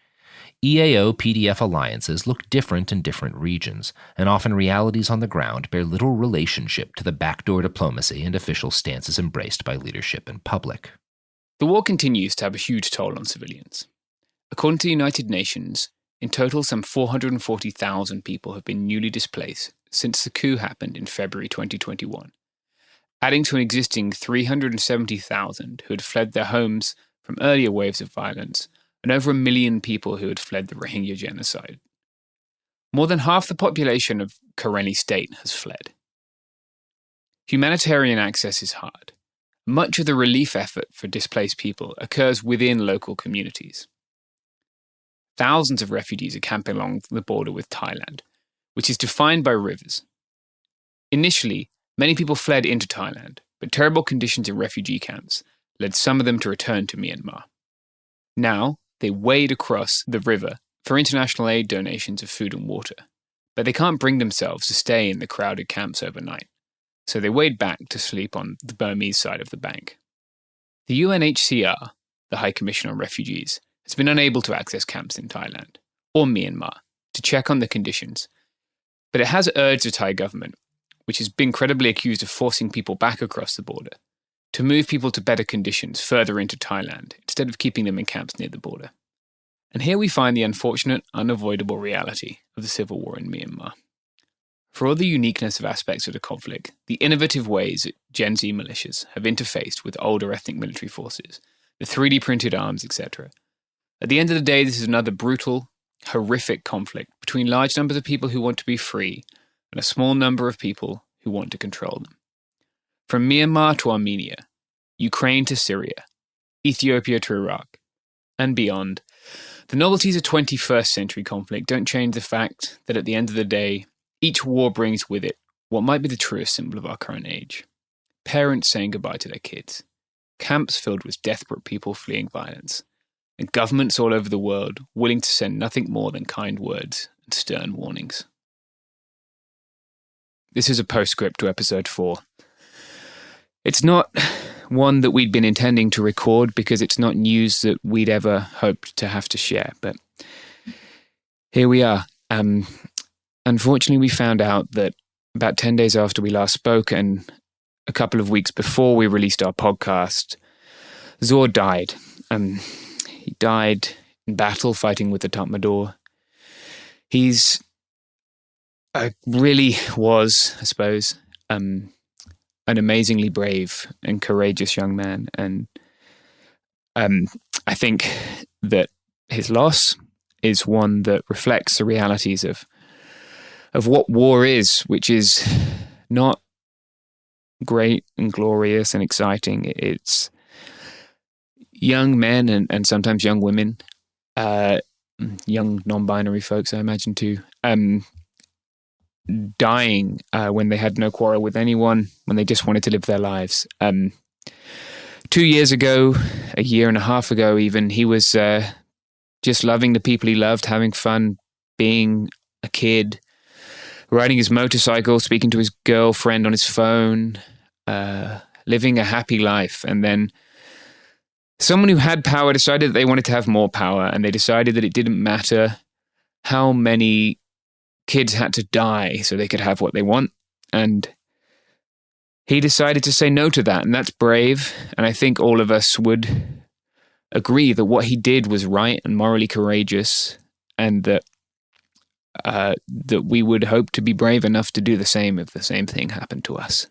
EAO-PDF alliances look different in different regions, and often realities on the ground bear little relationship to the backdoor diplomacy and official stances embraced by leadership and public. The war continues to have a huge toll on civilians. According to the United Nations, in total some 440,000 people have been newly displaced since the coup happened in February 2021, adding to an existing 370,000 who had fled their homes from earlier waves of violence, and over 1 million people who had fled the Rohingya genocide. More than half the population of Karenni state has fled. Humanitarian access is hard. Much of the relief effort for displaced people occurs within local communities. Thousands of refugees are camping along the border with Thailand, which is defined by rivers. Initially, many people fled into Thailand, but terrible conditions in refugee camps led some of them to return to Myanmar. Now, they wade across the river for international aid donations of food and water, but they can't bring themselves to stay in the crowded camps overnight, so they wade back to sleep on the Burmese side of the bank. The UNHCR, the High Commission on Refugees, has been unable to access camps in Thailand or Myanmar to check on the conditions, but it has urged the Thai government, which has been credibly accused of forcing people back across the border, to move people to better conditions further into Thailand instead of keeping them in camps near the border. And here we find the unfortunate, unavoidable reality of the civil war in Myanmar. For all the uniqueness of aspects of the conflict, the innovative ways that Gen Z militias have interfaced with older ethnic military forces, the 3D printed arms, etc. At the end of the day, this is another brutal, horrific conflict between large numbers of people who want to be free and a small number of people who want to control them. From Myanmar to Armenia, Ukraine to Syria, Ethiopia to Iraq, and beyond, the novelties of 21st century conflict don't change the fact that at the end of the day, each war brings with it what might be the truest symbol of our current age. Parents saying goodbye to their kids, camps filled with desperate people fleeing violence, and governments all over the world willing to send nothing more than kind words and stern warnings. This is a postscript to episode 4. It's not one that we'd been intending to record because it's not news that we'd ever hoped to have to share, but here we are. Unfortunately, we found out that about 10 days after we last spoke and a couple of weeks before we released our podcast, Zor died. He died in battle fighting with the Tatmadaw. He's really was, I suppose, an amazingly brave and courageous young man. And I think that his loss is one that reflects the realities of what war is, which is not great and glorious and exciting. It's young men and sometimes young women, young non-binary folks, I imagine too, dying when they had no quarrel with anyone, when they just wanted to live their lives. 2 years ago, a year and a half ago even, he was just loving the people he loved, having fun, being a kid, riding his motorcycle, speaking to his girlfriend on his phone, living a happy life. And then someone who had power decided that they wanted to have more power, and they decided that it didn't matter how many kids had to die so they could have what they want. And he decided to say no to that, and that's brave. And I think all of us would agree that what he did was right and morally courageous, and that that we would hope to be brave enough to do the same if the same thing happened to us.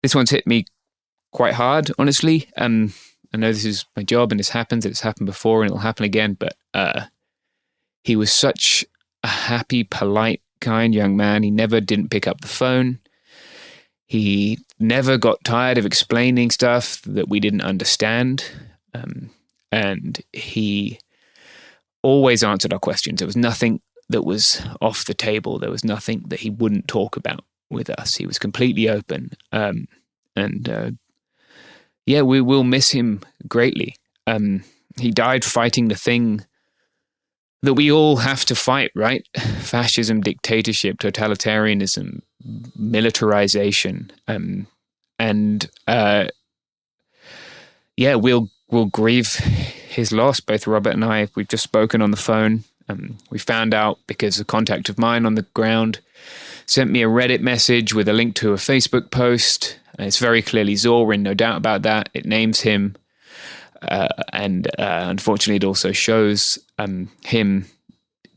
This one's hit me quite hard, honestly. I know this is my job and this happens, it's happened before and it'll happen again, but he was such a happy, polite, kind young man. He never didn't pick up the phone. He never got tired of explaining stuff that we didn't understand. And he always answered our questions. There was nothing that was off the table. There was nothing that he wouldn't talk about with us. He was completely open. We will miss him greatly. He died fighting the thing that we all have to fight, right? Fascism, dictatorship, totalitarianism, militarization. We'll grieve his loss. Both Robert and I, we've just spoken on the phone. We found out because a contact of mine on the ground sent me a Reddit message with a link to a Facebook post. It's very clearly Zorin, no doubt about that. It names him. Unfortunately, it also shows him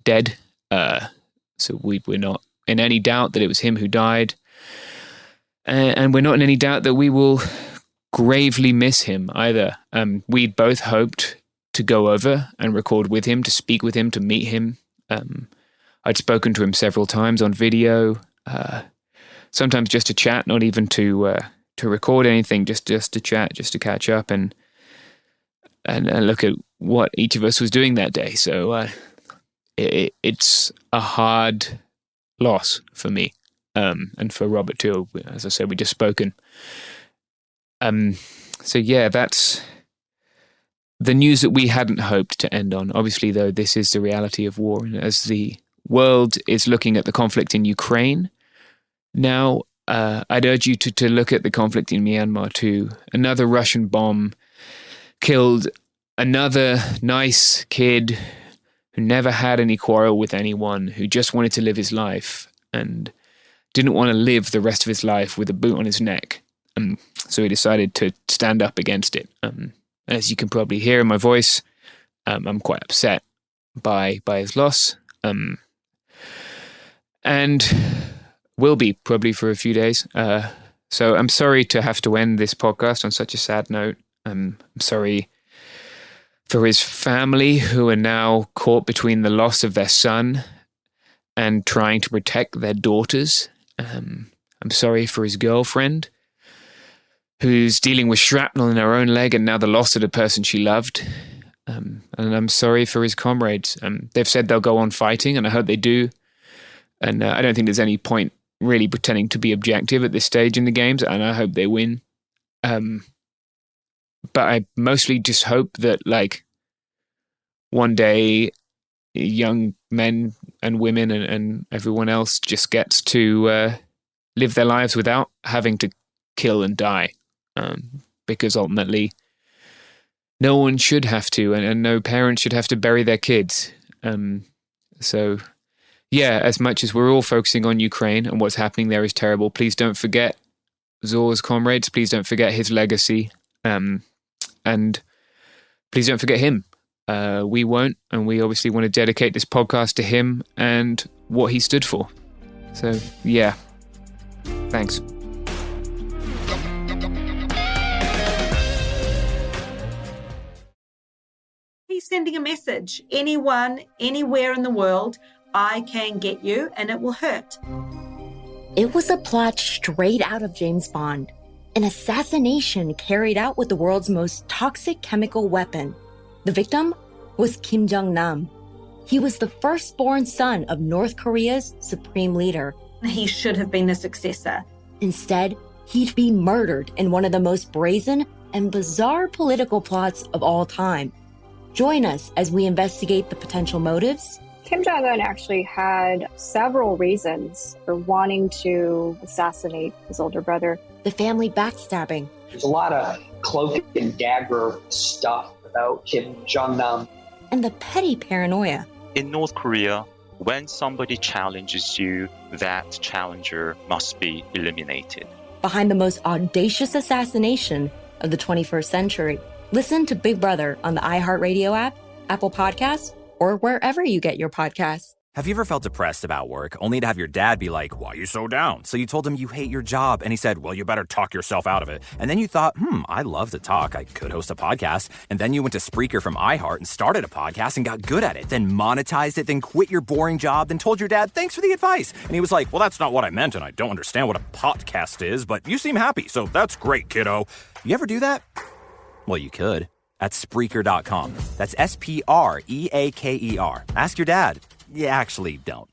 dead. So we're not in any doubt that it was him who died. And we're not in any doubt that we will gravely miss him either. We'd both hoped to go over and record with him, to speak with him, to meet him. I'd spoken to him several times on video, sometimes just to chat, not even to record anything, just to chat, just to catch up and look at what each of us was doing that day. So it's a hard loss for me, and for Robert too. As I said, we just spoken. That's the news that we hadn't hoped to end on. Obviously, though, this is the reality of war. And as the world is looking at the conflict in Ukraine now, I'd urge you to look at the conflict in Myanmar too. Another Russian bomb killed another nice kid who never had any quarrel with anyone, who just wanted to live his life and didn't want to live the rest of his life with a boot on his neck. So he decided to stand up against it. As you can probably hear in my voice, I'm quite upset by his loss. And will be probably for a few days. So I'm sorry to have to end this podcast on such a sad note. I'm sorry for his family, who are now caught between the loss of their son and trying to protect their daughters. I'm sorry for his girlfriend, who's dealing with shrapnel in her own leg and now the loss of the person she loved. And I'm sorry for his comrades. They've said they'll go on fighting, and I hope they do. And I don't think there's any point really pretending to be objective at this stage in the games, and I hope they win. But I mostly just hope that, like, one day young men and women and everyone else just gets to live their lives without having to kill and die. Because ultimately, no one should have to, and no parent should have to bury their kids. So, yeah, as much as we're all focusing on Ukraine and what's happening there is terrible, please don't forget Zor's comrades. Please don't forget his legacy. And please don't forget him. We won't, and we obviously want to dedicate this podcast to him and what he stood for. So, yeah. Thanks. He's sending a message. Anyone, anywhere in the world, I can get you, and it will hurt. It was a plot straight out of James Bond. An assassination carried out with the world's most toxic chemical weapon. The victim was Kim Jong-nam. He was the firstborn son of North Korea's supreme leader. He should have been the successor. Instead, he'd be murdered in one of the most brazen and bizarre political plots of all time. Join us as we investigate the potential motives. Kim Jong-un actually had several reasons for wanting to assassinate his older brother. The family backstabbing. There's a lot of cloak and dagger stuff about Kim Jong-nam. And the petty paranoia. In North Korea, when somebody challenges you, that challenger must be eliminated. Behind the most audacious assassination of the 21st century. Listen to Big Brother on the iHeartRadio app, Apple Podcasts, or wherever you get your podcasts. Have you ever felt depressed about work only to have your dad be like, why are you so down? So you told him you hate your job and he said, well, you better talk yourself out of it. And then you thought, I love to talk. I could host a podcast. And then you went to Spreaker from iHeart and started a podcast and got good at it, then monetized it, then quit your boring job, then told your dad, thanks for the advice. And he was like, well, that's not what I meant and I don't understand what a podcast is, but you seem happy. So that's great, kiddo. You ever do that? Well, you could. At Spreaker.com. That's Spreaker. Ask your dad. You actually don't.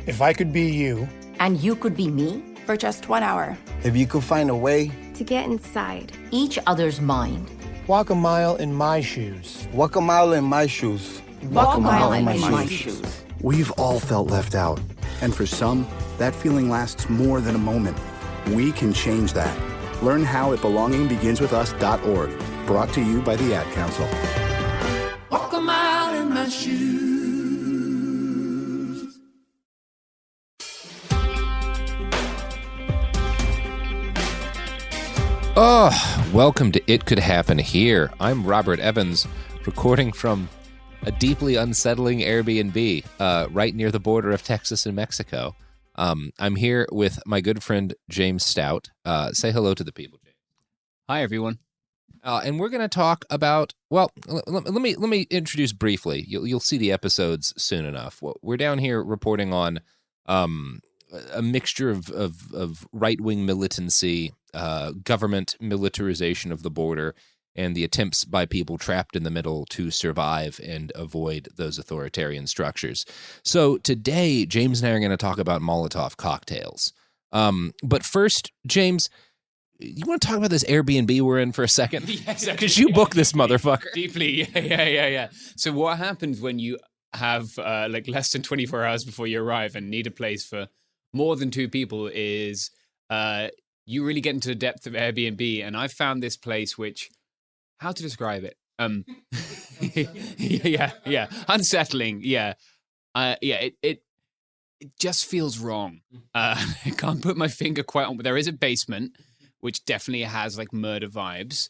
If I could be you. And you could be me. For just 1 hour. If you could find a way. To get inside. Each other's mind. Walk a mile in my shoes. Walk a mile in my shoes. Walk a mile in my shoes. We've all felt left out. And for some, that feeling lasts more than a moment. We can change that. Learn how at belongingbeginswithus.org. Brought to you by the Ad Council. Walk a mile in my shoes. Oh, welcome to It Could Happen Here. I'm Robert Evans, recording from a deeply unsettling Airbnb right near the border of Texas and Mexico. I'm here with my good friend James Stout. Say hello to the people, James. Hi, everyone. And we're going to talk about, well, let me introduce briefly. You'll see the episodes soon enough. We're down here reporting on a mixture of right-wing militancy, government militarization of the border, and the attempts by people trapped in the middle to survive and avoid those authoritarian structures. So today, James and I are going to talk about Molotov cocktails. But first, James, you want to talk about this Airbnb we're in for a second? Yes, because you booked this motherfucker. Deeply, yeah. So what happens when you have like less than 24 hours before you arrive and need a place for more than 2 people is you really get into the depth of Airbnb. And I found this place which, how to describe it? Yeah. Unsettling, yeah. It just feels wrong. I can't put my finger quite on, but there is a basement, which definitely has like murder vibes.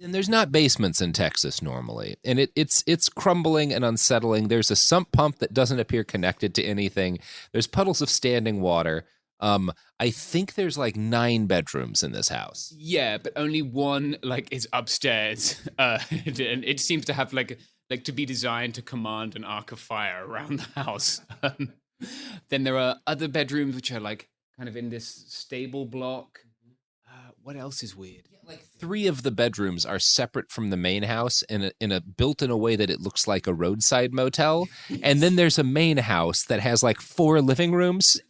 And there's not basements in Texas normally. And it's crumbling and unsettling. There's a sump pump that doesn't appear connected to anything. There's puddles of standing water. I think there's like 9 bedrooms in this house. Yeah, but only one like is upstairs. And it seems to have like to be designed to command an arc of fire around the house. Then there are other bedrooms which are like kind of in this stable block. What else is weird? Like 3 of the bedrooms are separate from the main house and built in a way that it looks like a roadside motel. And then there's a main house that has like 4 living rooms.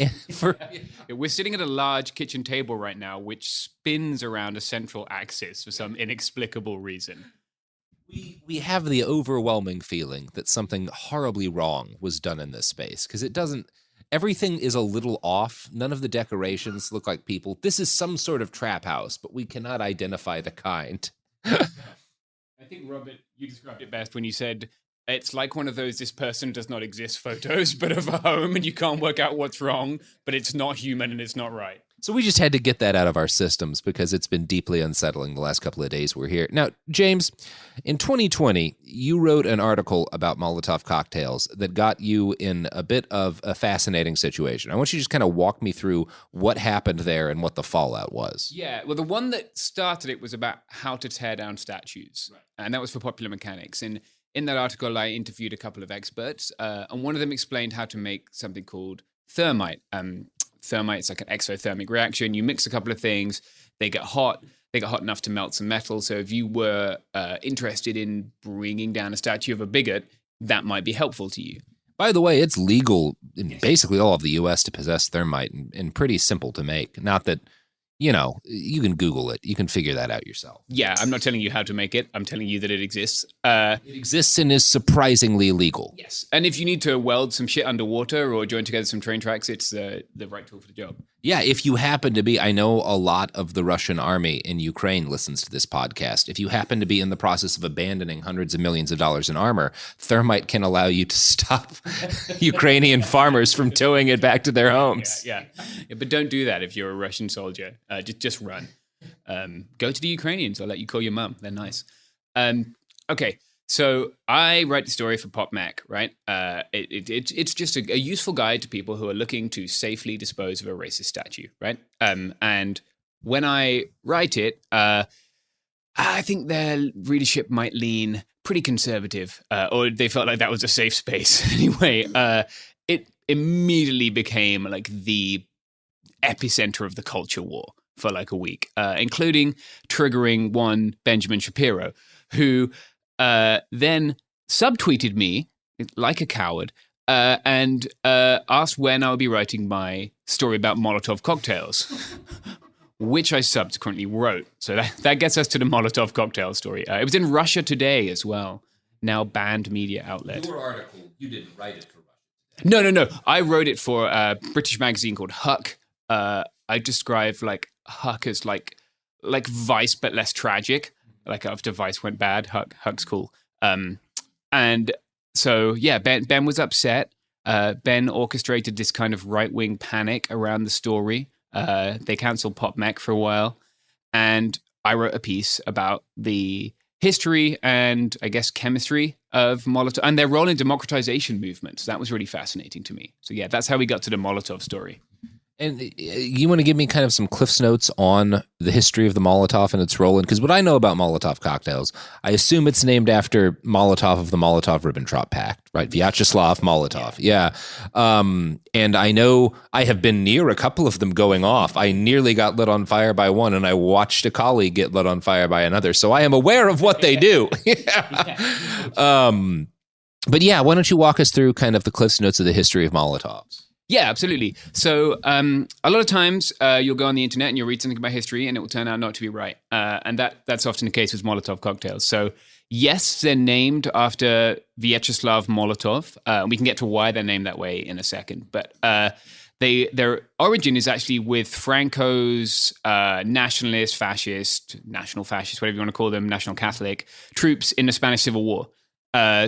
We're sitting at a large kitchen table right now, which spins around a central axis for some inexplicable reason. We have the overwhelming feeling that something horribly wrong was done in this space because it doesn't. Everything is a little off. None of the decorations look like people. This is some sort of trap house, but we cannot identify the kind. I think, Robert, you described it best when you said it's like one of those this person does not exist photos, but of a home, and you can't work out what's wrong, but it's not human and it's not right. So we just had to get that out of our systems because it's been deeply unsettling the last couple of days we're here. Now, James, in 2020, you wrote an article about Molotov cocktails that got you in a bit of a fascinating situation. I want you to just kind of walk me through what happened there and what the fallout was. Yeah, well, the one that started it was about how to tear down statues, right. And that was for Popular Mechanics. And in that article, I interviewed a couple of experts, and one of them explained how to make something called thermite. Thermite's like an exothermic reaction. You mix a couple of things, they get hot enough to melt some metal. So if you were interested in bringing down a statue of a bigot, that might be helpful to you. By the way, it's legal in basically all of the U.S. to possess thermite and pretty simple to make. Not that, you can Google it. You can figure that out yourself. Yeah, I'm not telling you how to make it. I'm telling you that it exists. It exists and is surprisingly legal. Yes. And if you need to weld some shit underwater or join together some train tracks, it's the right tool for the job. Yeah, if you happen to be, I know a lot of the Russian army in Ukraine listens to this podcast. If you happen to be in the process of abandoning hundreds of millions of dollars in armor, thermite can allow you to stop Ukrainian farmers from towing it back to their homes. Yeah, but don't do that if you're a Russian soldier. Just run. Go to the Ukrainians. I'll let you call your mum. They're nice. Okay, So I write the story for PopMech, right? It's just a useful guide to people who are looking to safely dispose of a racist statue, right? And when I write it, I think their readership might lean pretty conservative, or they felt like that was a safe space. Anyway, it immediately became like the epicenter of the culture war for like a week, including triggering one Benjamin Shapiro, who then subtweeted me like a coward and asked when I would be writing my story about Molotov cocktails, which I subsequently wrote. So that gets us to the Molotov cocktail story. It was in Russia Today as well, now banned media outlet. Your article, you didn't write it for Russia Today. No. I wrote it for a British magazine called Huck. I described like Huck as like Vice but less tragic. Like after Vice went bad, Huck's cool. And so, yeah, Ben was upset. Ben orchestrated this kind of right-wing panic around the story. They canceled PopMech for a while. And I wrote a piece about the history and, I guess, chemistry of Molotov and their role in democratization movements. That was really fascinating to me. So, yeah, that's how we got to the Molotov story. And you want to give me kind of some Cliff's Notes on the history of the Molotov and its role in, because what I know about Molotov cocktails, I assume it's named after Molotov of the Molotov-Ribbentrop Pact, right? Vyacheslav Molotov. Yeah. And I know I have been near a couple of them going off. I nearly got lit on fire by one, and I watched a colleague get lit on fire by another. So I am aware of what they do. But yeah, why don't you walk us through kind of the Cliff's Notes of the history of Molotovs? Yeah, absolutely. So a lot of times you'll go on the internet and you'll read something about history and it will turn out not to be right. And that's often the case with Molotov cocktails. So yes, they're named after Vyacheslav Molotov. We can get to why they're named that way in a second. But their origin is actually with Franco's national fascist, whatever you want to call them, national Catholic troops in the Spanish Civil War.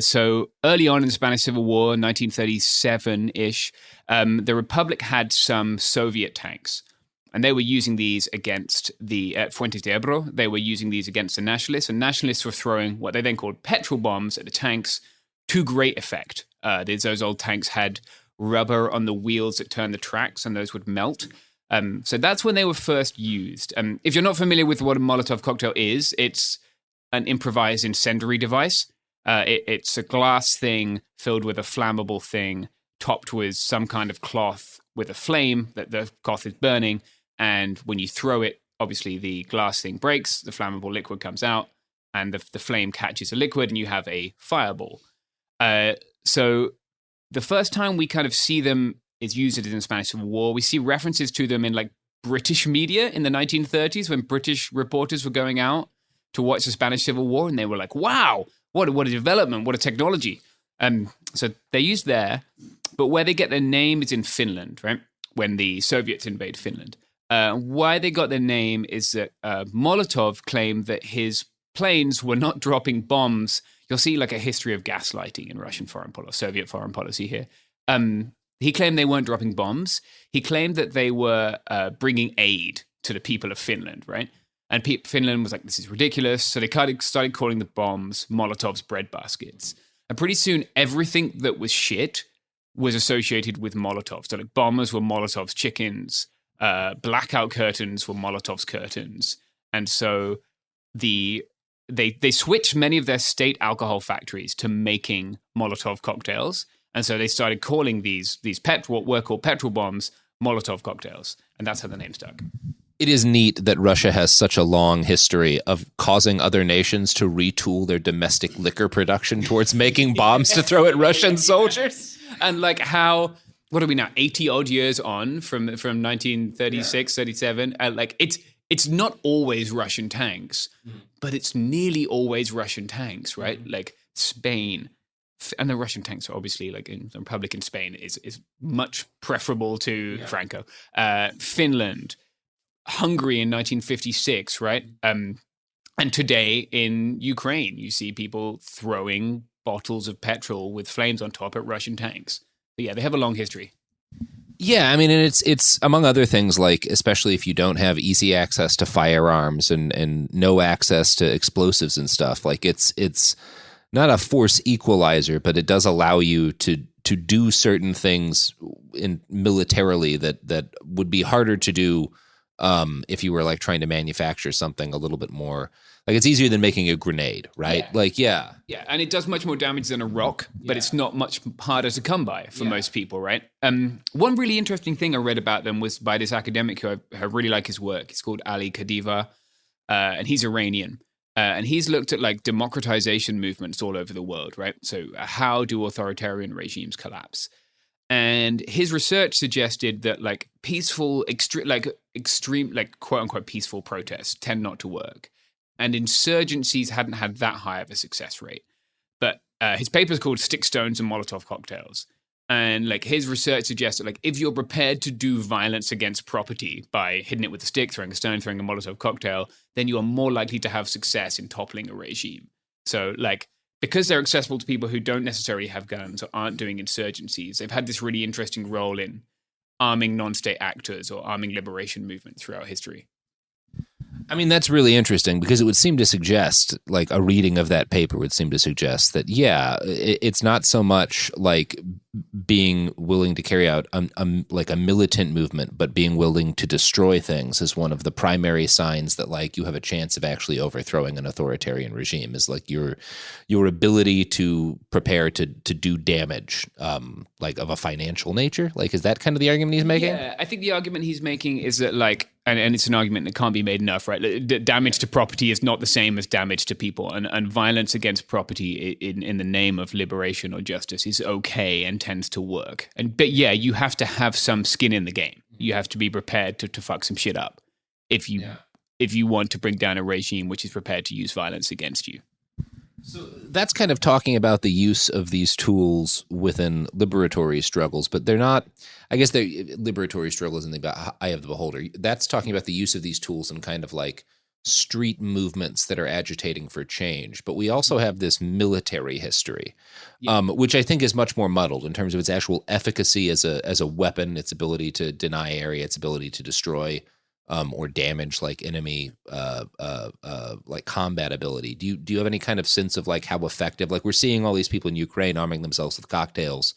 So early on in the Spanish Civil War, 1937-ish, the Republic had some Soviet tanks, and they were using these against at Fuentes de Ebro. They were using these against the nationalists, and nationalists were throwing what they then called petrol bombs at the tanks to great effect. Those old tanks had rubber on the wheels that turned the tracks, and those would melt. So that's when they were first used. If you're not familiar with what a Molotov cocktail is, it's an improvised incendiary device. It's a glass thing filled with a flammable thing, topped with some kind of cloth with a flame that the cloth is burning. And when you throw it, obviously the glass thing breaks, the flammable liquid comes out, and the flame catches the liquid, and you have a fireball. So the first time we kind of see them is used in the Spanish Civil War. We see references to them in like British media in the 1930s when British reporters were going out to watch the Spanish Civil War, and they were like, wow, what a development, what a technology. So they're used there, but where they get their name is in Finland, right? When the Soviets invade Finland. Why they got their name is that Molotov claimed that his planes were not dropping bombs. You'll see like a history of gaslighting in Russian foreign policy, Soviet foreign policy here. He claimed they weren't dropping bombs. He claimed that they were bringing aid to the people of Finland, right? And Finland was like, this is ridiculous. So they started calling the bombs Molotov's breadbaskets. And pretty soon, everything that was shit was associated with Molotov. So like bombers were Molotov's chickens. Blackout curtains were Molotov's curtains. And so they switched many of their state alcohol factories to making Molotov cocktails. And so they started calling these what were called petrol bombs Molotov cocktails. And that's how the name stuck. It is neat that Russia has such a long history of causing other nations to retool their domestic liquor production towards making bombs to throw at Russian soldiers. And like how, what are we now, 80 odd years on from 1936, 37? Like it's not always Russian tanks, but it's nearly always Russian tanks, right? Like Spain. And the Russian tanks are obviously, like in the Republic in Spain, is much preferable to Franco. Finland, Hungary in 1956, right? And today in Ukraine, you see people throwing bottles of petrol with flames on top at Russian tanks. But yeah, they have a long history. Yeah, I mean, and it's among other things, like especially if you don't have easy access to firearms and no access to explosives and stuff, like it's not a force equalizer, but it does allow you to do certain things militarily that would be harder to do if you were like trying to manufacture something a little bit more. Like it's easier than making a grenade, right? Yeah. And it does much more damage than a rock, but it's not much harder to come by for most people, right? One really interesting thing I read about them was by this academic who I really like his work. He's called Ali Khadiva, and he's Iranian. And he's looked at like democratization movements all over the world, right? So how do authoritarian regimes collapse? And his research suggested that like peaceful, extreme, quote unquote peaceful protests tend not to work. And insurgencies hadn't had that high of a success rate. But his paper is called Stick Stones and Molotov Cocktails. And like his research suggests that like if you're prepared to do violence against property by hitting it with a stick, throwing a stone, throwing a Molotov cocktail, then you are more likely to have success in toppling a regime. So like because they're accessible to people who don't necessarily have guns or aren't doing insurgencies, they've had this really interesting role in arming non-state actors or arming liberation movements throughout history. I mean, that's really interesting because it would seem to suggest, like a reading of that paper would seem to suggest that, it's not so much like being willing to carry out like a militant movement, but being willing to destroy things is one of the primary signs that like you have a chance of actually overthrowing an authoritarian regime is like your ability to prepare to do damage, like of a financial nature. Like, is that kind of the argument he's making? Yeah, I think the argument he's making is that like, and it's an argument that can't be made enough, right? Damage to property is not the same as damage to people, and violence against property in the name of liberation or justice is okay and tends to work. But you have to have some skin in the game. You have to be prepared to fuck some shit up if you want to bring down a regime which is prepared to use violence against you. So that's kind of talking about the use of these tools within liberatory struggles, but they're not, I guess they're liberatory struggles in the eye of the beholder. That's talking about the use of these tools in kind of like street movements that are agitating for change. But we also have this military history, which I think is much more muddled in terms of its actual efficacy as a weapon, its ability to deny area, its ability to destroy or damage like enemy like combat ability. Do you have any kind of sense of like how effective, like we're seeing all these people in Ukraine arming themselves with cocktails,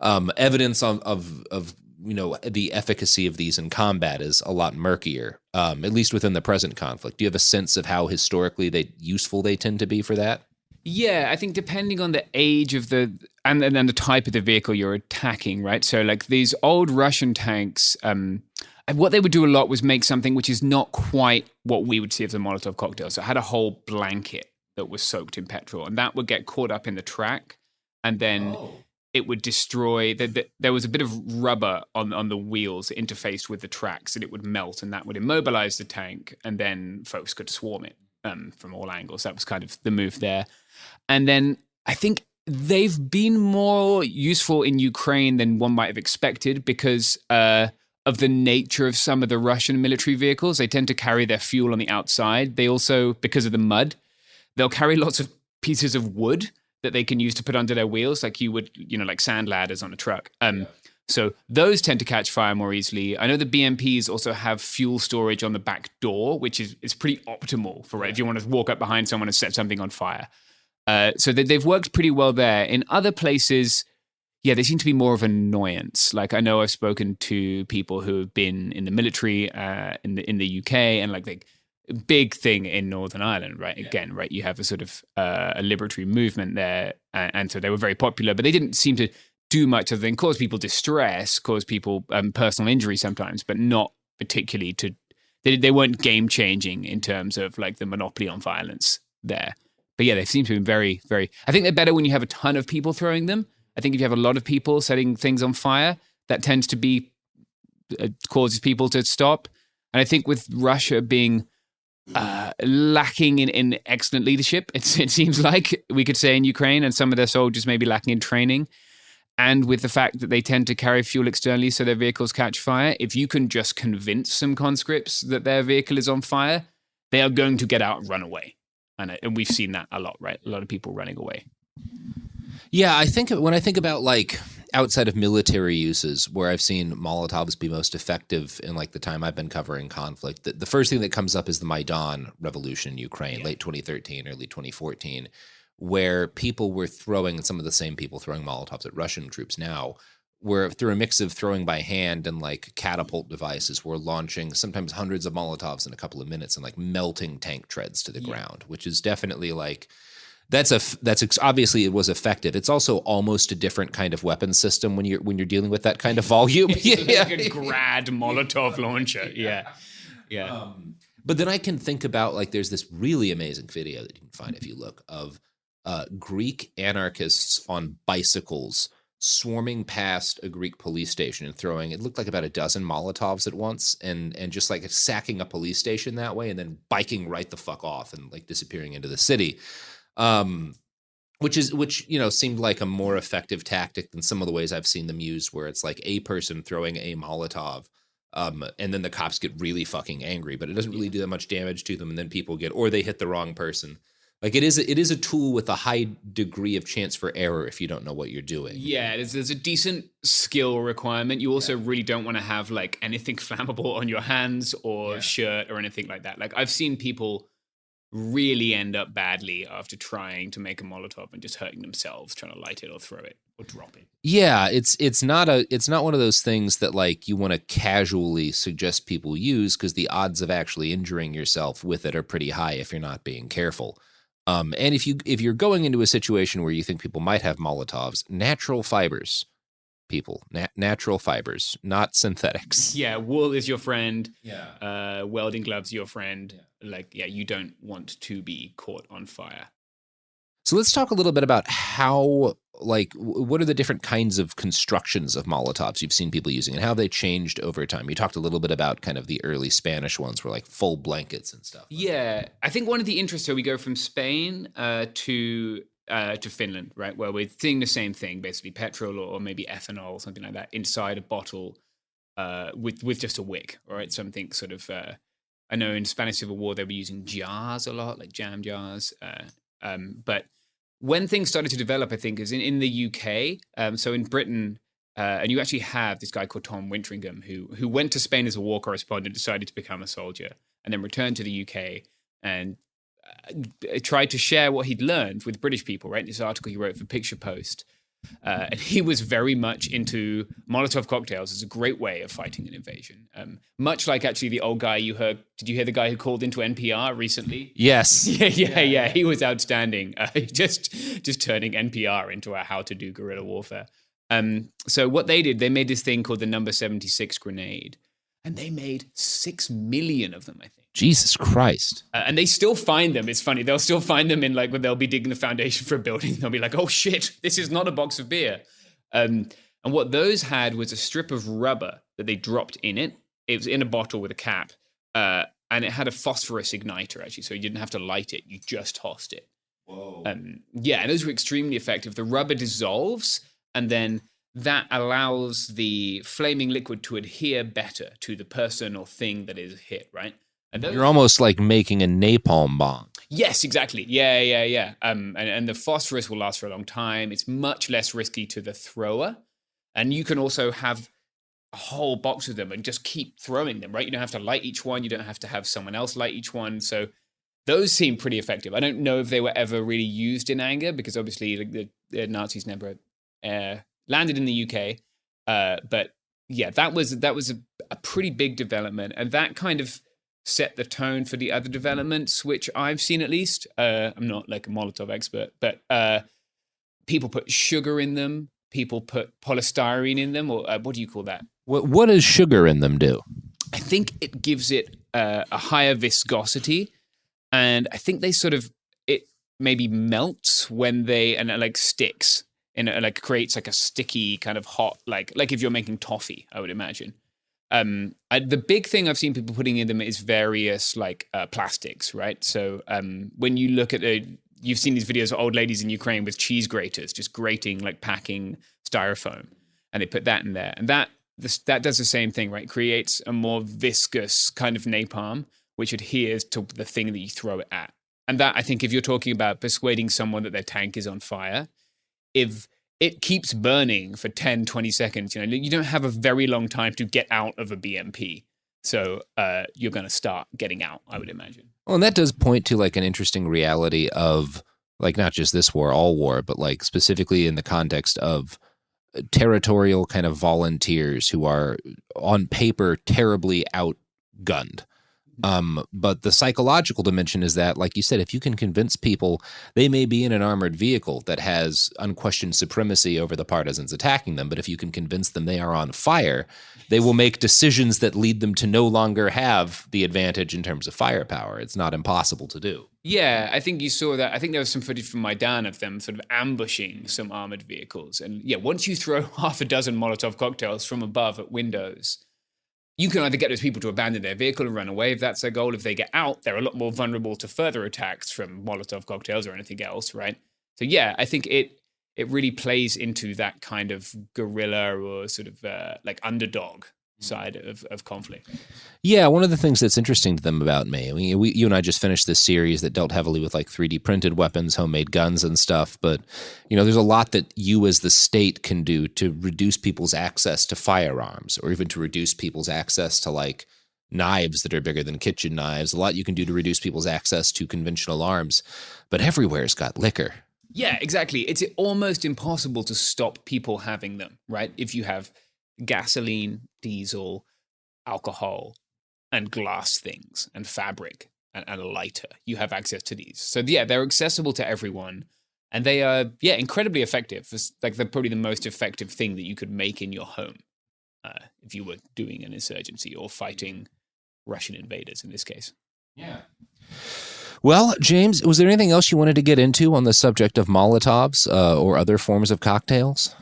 evidence of the efficacy of these in combat is a lot murkier, at least within the present conflict. Do you have a sense of how historically useful they tend to be for that? Yeah, I think depending on the age of and then the type of the vehicle you're attacking, right? So like these old Russian tanks, what they would do a lot was make something which is not quite what we would see as a Molotov cocktail. So it had a whole blanket that was soaked in petrol, and that would get caught up in the track, and then it would destroy. There was a bit of rubber on the wheels that interfaced with the tracks, and it would melt, and that would immobilize the tank, and then folks could swarm it from all angles. That was kind of the move there. And then I think they've been more useful in Ukraine than one might have expected because of the nature of some of the Russian military vehicles. They tend to carry their fuel on the outside. They also, because of the mud, they'll carry lots of pieces of wood that they can use to put under their wheels, like you would, like sand ladders on a truck. So those tend to catch fire more easily. I know the BMPs also have fuel storage on the back door, which is pretty optimal for if you want to walk up behind someone and set something on fire. So they've worked pretty well there. In other places, they seem to be more of an annoyance. Like I know I've spoken to people who have been in the military in the UK, and like the big thing in Northern Ireland, right? Again, right? You have a sort of a liberatory movement there, and so they were very popular, but they didn't seem to do much other than cause people distress, cause people personal injury sometimes, but not particularly they weren't game changing in terms of like the monopoly on violence there. But they seem to be very, very. I think they're better when you have a ton of people throwing them. I think if you have a lot of people setting things on fire, that tends to be causes people to stop. And I think with Russia being lacking in excellent leadership, it seems like we could say in Ukraine, and some of their soldiers may be lacking in training, and with the fact that they tend to carry fuel externally so their vehicles catch fire, if you can just convince some conscripts that their vehicle is on fire, they are going to get out and run away. And we've seen that a lot, right? A lot of people running away. Yeah, I think when I think about like outside of military uses, where I've seen Molotovs be most effective in like the time I've been covering conflict, the first thing that comes up is the Maidan revolution in Ukraine, late 2013, early 2014, where people were throwing, some of the same people throwing Molotovs at Russian troops now, where through a mix of throwing by hand and like catapult devices, we're launching sometimes hundreds of Molotovs in a couple of minutes and like melting tank treads to the ground, which is definitely like, that's obviously it was effective. It's also almost a different kind of weapon system when you're dealing with that kind of volume. Yeah, like a grad Molotov launcher. Yeah. But then I can think about, like, there's this really amazing video that you can find if you look of Greek anarchists on bicycles swarming past a Greek police station and throwing, it looked like about a dozen Molotovs at once, and just like sacking a police station that way and then biking right the fuck off and like disappearing into the city. Which you know, seemed like a more effective tactic than some of the ways I've seen them used, where it's like a person throwing a Molotov, and then the cops get really fucking angry, but it doesn't really do that much damage to them, and then people or they hit the wrong person. Like it is a tool with a high degree of chance for error if you don't know what you're doing. Yeah, there's a decent skill requirement. You also really don't want to have like anything flammable on your hands or shirt or anything like that. Like I've seen people really end up badly after trying to make a Molotov and just hurting themselves trying to light it or throw it or drop it. Yeah, it's not one of those things that like you want to casually suggest people use, because the odds of actually injuring yourself with it are pretty high if you're not being careful. And if you're going into a situation where you think people might have Molotovs, natural fibers, people, natural fibers, not synthetics. Yeah, wool is your friend. Yeah. Welding gloves your friend. Yeah. Like, yeah, you don't want to be caught on fire. So let's talk a little bit about how, like, what are the different kinds of constructions of Molotovs you've seen people using and how they changed over time. You talked a little bit about kind of the early Spanish ones were like full blankets and stuff. Yeah, I think one of the interests, so we go from Spain to Finland, right, where we're seeing the same thing, basically petrol or maybe ethanol or something like that inside a bottle with just a wick, right? Something sort of, I know in Spanish Civil War they were using jars a lot, like jam jars. But when things started to develop, I think, is in the UK. So in Britain, and you actually have this guy called Tom Wintringham who went to Spain as a war correspondent, decided to become a soldier, and then returned to the UK and tried to share what he'd learned with British people, right? This article he wrote for Picture Post. And he was very much into Molotov cocktails as a great way of fighting an invasion. Much like actually the old guy you heard. Did you hear the guy who called into NPR recently? Yes. Yeah. He was outstanding. Just turning NPR into a how to do guerrilla warfare. So what they did, they made this thing called the number 76 grenade. And they made 6 million of them, I think. Jesus Christ. And they still find them. It's funny. They'll still find them in like when they'll be digging the foundation for a building. They'll be like, oh shit, this is not a box of beer. And what those had was a strip of rubber that they dropped in it. It was in a bottle with a cap. And it had a phosphorus igniter, actually. So you didn't have to light it. You just tossed it. Whoa. And those were extremely effective. The rubber dissolves, and then that allows the flaming liquid to adhere better to the person or thing that is hit, right? And You're almost like making a napalm bomb. Yes, exactly. Yeah. And the phosphorus will last for a long time. It's much less risky to the thrower. And you can also have a whole box of them and just keep throwing them, right? You don't have to light each one. You don't have to have someone else light each one. So those seem pretty effective. I don't know if they were ever really used in anger, because obviously the Nazis never landed in the UK, but yeah, that was a pretty big development, and that kind of set the tone for the other developments, which I've seen at least. I'm not like a Molotov expert, but people put sugar in them, people put polystyrene in them, or what do you call that? What does sugar in them do? I think it gives it a higher viscosity, and I think it maybe melts when and it like sticks. And it like creates like a sticky kind of hot, like if you're making toffee, I would imagine. The big thing I've seen people putting in them is various like plastics, right? So when you look at you've seen these videos of old ladies in Ukraine with cheese graters, just grating, like packing styrofoam, and they put that in there. And that does the same thing, right? Creates a more viscous kind of napalm, which adheres to the thing that you throw it at. And that, I think, if you're talking about persuading someone that their tank is on fire, if it keeps burning for 10, 20 seconds, you don't have a very long time to get out of a BMP. So you're going to start getting out, I would imagine. Well, and that does point to like an interesting reality of like not just this war, all war, but like specifically in the context of territorial kind of volunteers who are on paper terribly outgunned. But the psychological dimension is that, like you said, if you can convince people they may be in an armored vehicle that has unquestioned supremacy over the partisans attacking them, but if you can convince them they are on fire, they will make decisions that lead them to no longer have the advantage in terms of firepower. It's not impossible to do. Yeah, I think you saw that. I think there was some footage from Maidan of them sort of ambushing some armored vehicles. And yeah, once you throw half a dozen Molotov cocktails from above at windows, you can either get those people to abandon their vehicle and run away if that's their goal. If they get out, they're a lot more vulnerable to further attacks from Molotov cocktails or anything else, right? So yeah, I think it really plays into that kind of guerrilla or sort of like underdog side of conflict. Yeah, one of the things that's interesting to them about me, I mean, you and I just finished this series that dealt heavily with like 3D printed weapons, homemade guns and stuff, but there's a lot that you as the state can do to reduce people's access to firearms, or even to reduce people's access to like knives that are bigger than kitchen knives. A lot you can do to reduce people's access to conventional arms, but everywhere's got liquor. Yeah, exactly. It's almost impossible to stop people having them, right? If you have gasoline, diesel, alcohol, and glass things, and fabric, and a lighter. You have access to these. So yeah, they're accessible to everyone. And they are, incredibly effective. It's like they're probably the most effective thing that you could make in your home if you were doing an insurgency or fighting Russian invaders in this case. Yeah. Well, James, was there anything else you wanted to get into on the subject of Molotovs or other forms of cocktails?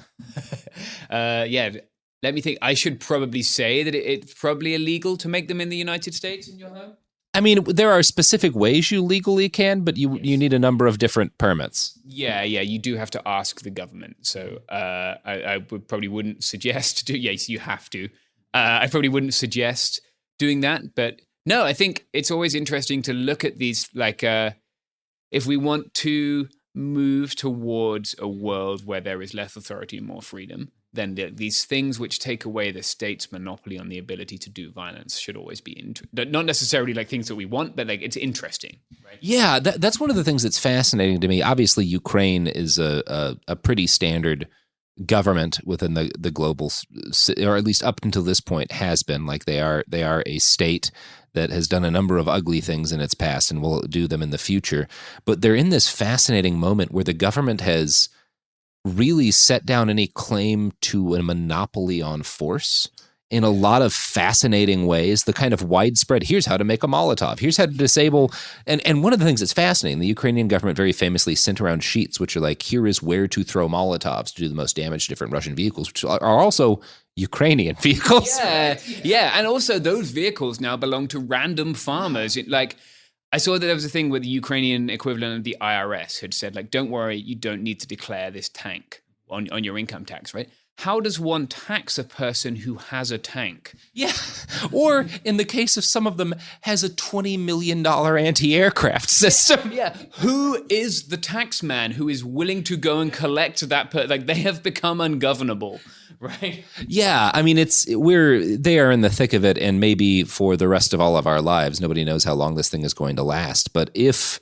Let me think. I should probably say that it's probably illegal to make them in the United States in your home. I mean, there are specific ways you legally can, but you need a number of different permits. Yeah, you do have to ask the government. So I probably wouldn't suggest yes, you have to. I probably wouldn't suggest doing that. But no, I think it's always interesting to look at these, like if we want to move towards a world where there is less authority and more freedom, then these things which take away the state's monopoly on the ability to do violence should always be not necessarily like things that we want, but like it's interesting. Right? Yeah, that's one of the things that's fascinating to me. Obviously, Ukraine is a pretty standard government within the global, or at least up until this point has been. Like they are a state that has done a number of ugly things in its past and will do them in the future. But they're in this fascinating moment where the government has really set down any claim to a monopoly on force in a lot of fascinating ways. The kind of widespread, here's how to make a Molotov, here's how to disable. And one of the things that's fascinating, the Ukrainian government very famously sent around sheets which are like, here is where to throw Molotovs to do the most damage to different Russian vehicles, which are also Ukrainian vehicles. Yeah. And also those vehicles now belong to random farmers. I saw that there was a thing where the Ukrainian equivalent of the IRS had said, like, don't worry, you don't need to declare this tank on your income tax, right? How does one tax a person who has a tank? Yeah. Or in the case of some of them, has a $20 million anti-aircraft system. Yeah. Who is the tax man who is willing to go and collect that? They have become ungovernable. Right. Yeah. I mean, they are in the thick of it, and maybe for the rest of all of our lives, nobody knows how long this thing is going to last. But if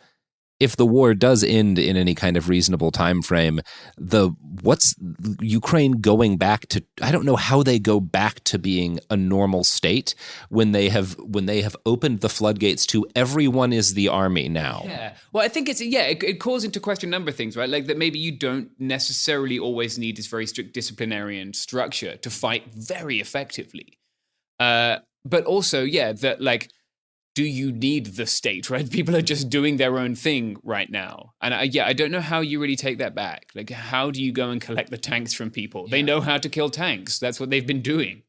the war does end in any kind of reasonable time frame, what's Ukraine going back to? I don't know how they go back to being a normal state when they have opened the floodgates to everyone is the army now. Yeah. Well, I think it calls into question a number of things, right? Like that maybe you don't necessarily always need this very strict disciplinarian structure to fight very effectively. But also, that like, do you need the state, right? People are just doing their own thing right now. And I don't know how you really take that back. Like, how do you go and collect the tanks from people? They know how to kill tanks. That's what they've been doing.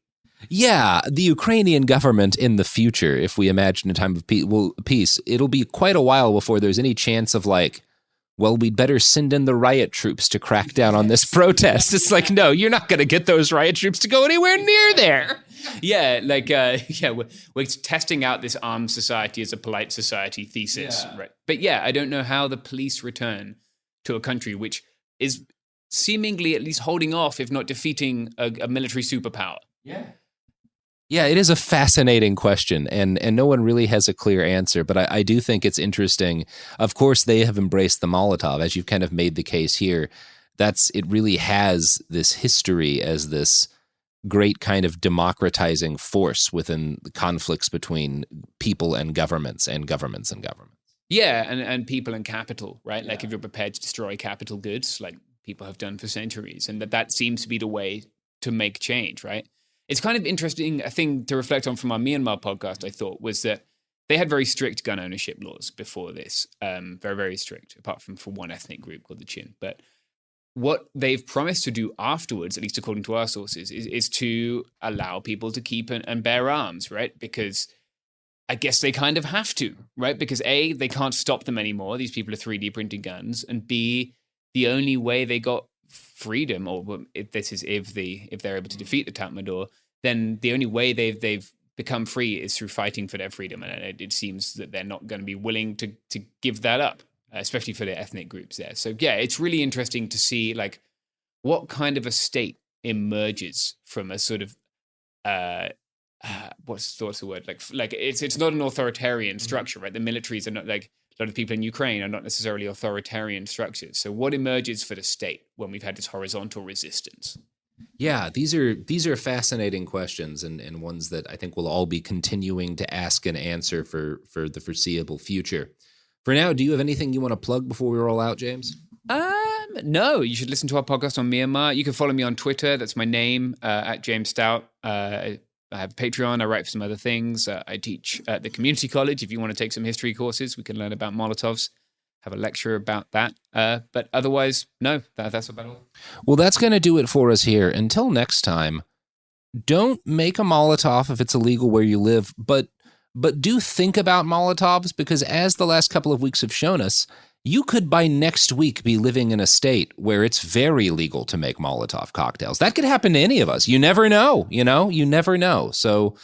Yeah, the Ukrainian government in the future, if we imagine a time of peace, it'll be quite a while before there's any chance of like, well, we'd better send in the riot troops to crack down on this protest. It's like, no, you're not going to get those riot troops to go anywhere near there. Yeah, we're testing out this armed society as a polite society thesis, right? But I don't know how the police return to a country which is seemingly at least holding off, if not defeating, a military superpower. Yeah, Yeah, it is a fascinating question, and no one really has a clear answer, but I do think it's interesting. Of course, they have embraced the Molotov, as you've kind of made the case here. It really has this history as this great kind of democratizing force within the conflicts between people and governments and governments and governments. Yeah, and people and capital, right? Like if you're prepared to destroy capital goods, like people have done for centuries, and that seems to be the way to make change, right? It's kind of interesting. A thing to reflect on from our Myanmar podcast, I thought, was that they had very strict gun ownership laws before this, very, very strict, apart from for one ethnic group called the Chin. But what they've promised to do afterwards, at least according to our sources, is to allow people to keep and bear arms, right? Because I guess they kind of have to, right? Because A, they can't stop them anymore. These people are 3D printing guns. And B, the only way they got freedom, or if they're able to defeat the Tatmadaw, then the only way they've become free is through fighting for their freedom. And it seems that they're not going to be willing to give that up, especially for the ethnic groups there. So yeah, it's really interesting to see like what kind of a state emerges from a sort of what's the word, like it's not an authoritarian structure, right? The militaries are not, like a lot of people in Ukraine are not necessarily authoritarian structures. So what emerges for the state when we've had this horizontal resistance? Yeah, these are fascinating questions and ones that I think we'll all be continuing to ask and answer for the foreseeable future. For now, do you have anything you want to plug before we roll out, James? No, you should listen to our podcast on Myanmar. You can follow me on Twitter. That's my name, at James Stout. I have a Patreon. I write for some other things. I teach at the community college. If you want to take some history courses, we can learn about Molotovs. Have a lecture about that. But otherwise, no, that's about all. Well, that's going to do it for us here. Until next time, don't make a Molotov if it's illegal where you live, but do think about Molotovs, because as the last couple of weeks have shown us, you could by next week be living in a state where it's very legal to make Molotov cocktails. That could happen to any of us. You never know, you never know. So,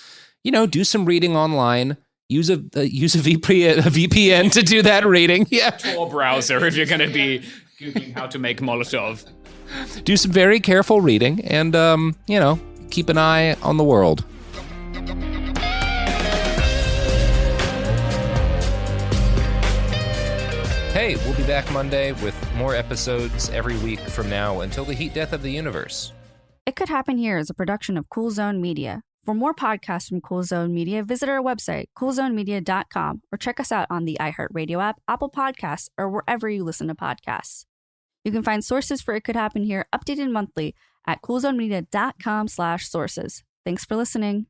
do some reading online. Use a VPN to do that reading. Yeah. Tor browser if you're going to be Googling how to make Molotov. Do some very careful reading and, keep an eye on the world. Hey, we'll be back Monday with more episodes every week from now until the heat death of the universe. It Could Happen Here is a production of Cool Zone Media. For more podcasts from Cool Zone Media, visit our website, coolzonemedia.com, or check us out on the iHeartRadio app, Apple Podcasts, or wherever you listen to podcasts. You can find sources for It Could Happen Here updated monthly at coolzonemedia.com/sources. Thanks for listening.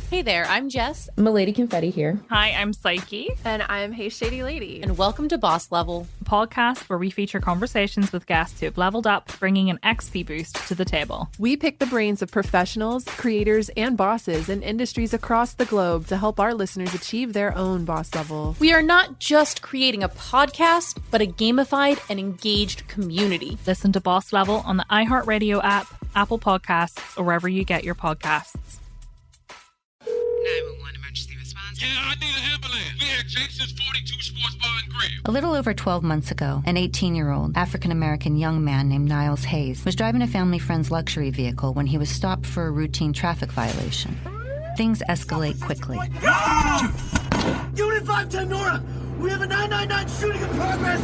Hey there, I'm Jess. Milady Confetti here. Hi, I'm Psyche. And I'm Hey Shady Lady. And welcome to Boss Level, a podcast where we feature conversations with guests who have leveled up, bringing an XP boost to the table. We pick the brains of professionals, creators, and bosses in industries across the globe to help our listeners achieve their own boss level. We are not just creating a podcast, but a gamified and engaged community. Listen to Boss Level on the iHeartRadio app, Apple Podcasts, or wherever you get your podcasts. 911 emergency response. Yeah, I need an ambulance. We had Jason's 42 Sports Bar and Grill. A little over 12 months ago, an 18-year-old African-American young man named Niles Hayes was driving a family friend's luxury vehicle when he was stopped for a routine traffic violation. Things escalate quickly. Unit 510 Nora! We have a 999 shooting in progress!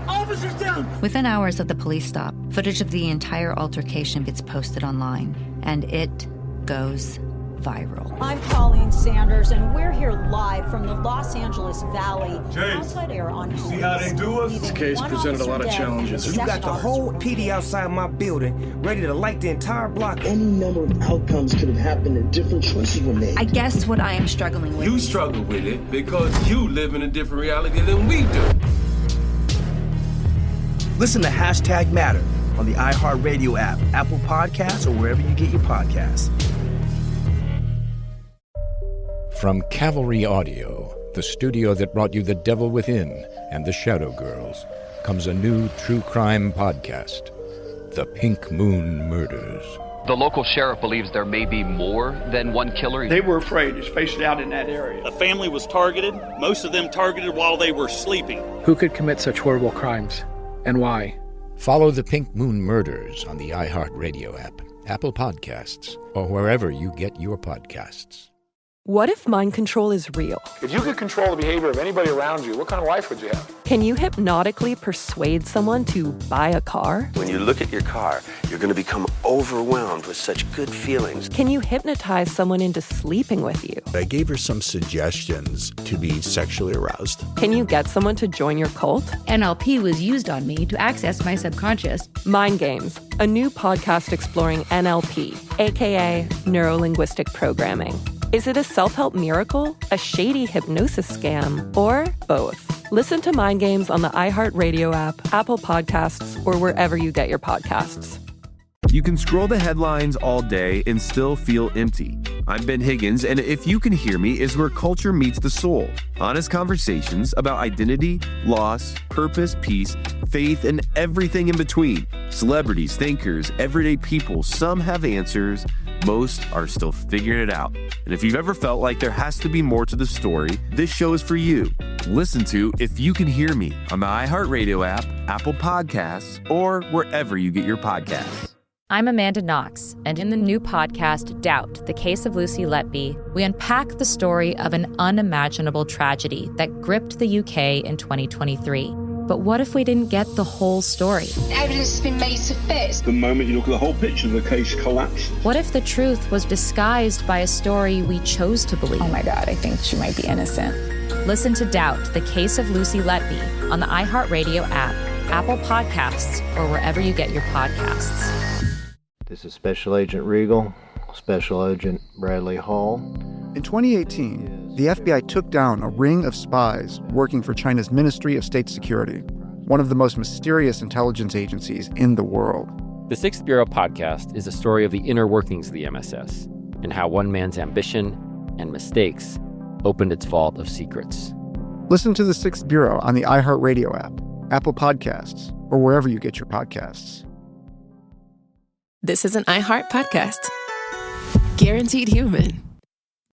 Officers down! Within hours of the police stop, footage of the entire altercation gets posted online, and it goes viral. I'm Colleen Sanders, and we're here live from the Los Angeles Valley. Outside air on see how they do us? This case presented a lot of challenges. You got the whole PD outside my building, ready to light the entire block. Any number of outcomes could have happened and different choices were made. I guess what I am struggling with. You struggle with it because you live in a different reality than we do. Listen to #Matter on the iHeartRadio app, Apple Podcasts, or wherever you get your podcasts. From Cavalry Audio, the studio that brought you The Devil Within and The Shadow Girls, comes a new true crime podcast, The Pink Moon Murders. The local sheriff believes there may be more than one killer. They were afraid to space it out in that area. A family was targeted, most of them targeted while they were sleeping. Who could commit such horrible crimes, and why? Follow The Pink Moon Murders on the iHeartRadio app, Apple Podcasts, or wherever you get your podcasts. What if mind control is real? If you could control the behavior of anybody around you, what kind of life would you have? Can you hypnotically persuade someone to buy a car? When you look at your car, you're going to become overwhelmed with such good feelings. Can you hypnotize someone into sleeping with you? I gave her some suggestions to be sexually aroused. Can you get someone to join your cult? NLP was used on me to access my subconscious. Mind Games, a new podcast exploring NLP, aka Neuro-Linguistic Programming. Is it a self-help miracle, a shady hypnosis scam, or both? Listen to Mind Games on the iHeartRadio app, Apple Podcasts, or wherever you get your podcasts. You can scroll the headlines all day and still feel empty. I'm Ben Higgins, and If You Can Hear Me is where culture meets the soul. Honest conversations about identity, loss, purpose, peace, faith, and everything in between. Celebrities, thinkers, everyday people, some have answers, most are still figuring it out. And if you've ever felt like there has to be more to the story, this show is for you. Listen to If You Can Hear Me on the iHeartRadio app, Apple Podcasts, or wherever you get your podcasts. I'm Amanda Knox, and in the new podcast, Doubt, The Case of Lucy Letby, we unpack the story of an unimaginable tragedy that gripped the UK in 2023. But what if we didn't get the whole story? Evidence has been made to fit. The moment you look at the whole picture, the case collapsed. What if the truth was disguised by a story we chose to believe? Oh my God, I think she might be innocent. Listen to Doubt, The Case of Lucy Letby on the iHeartRadio app, Apple Podcasts, or wherever you get your podcasts. This is Special Agent Regal, Special Agent Bradley Hall. In 2018, the FBI took down a ring of spies working for China's Ministry of State Security, one of the most mysterious intelligence agencies in the world. The Sixth Bureau podcast is a story of the inner workings of the MSS and how one man's ambition and mistakes opened its vault of secrets. Listen to The Sixth Bureau on the iHeartRadio app, Apple Podcasts, or wherever you get your podcasts. This is an iHeart podcast. Guaranteed Human.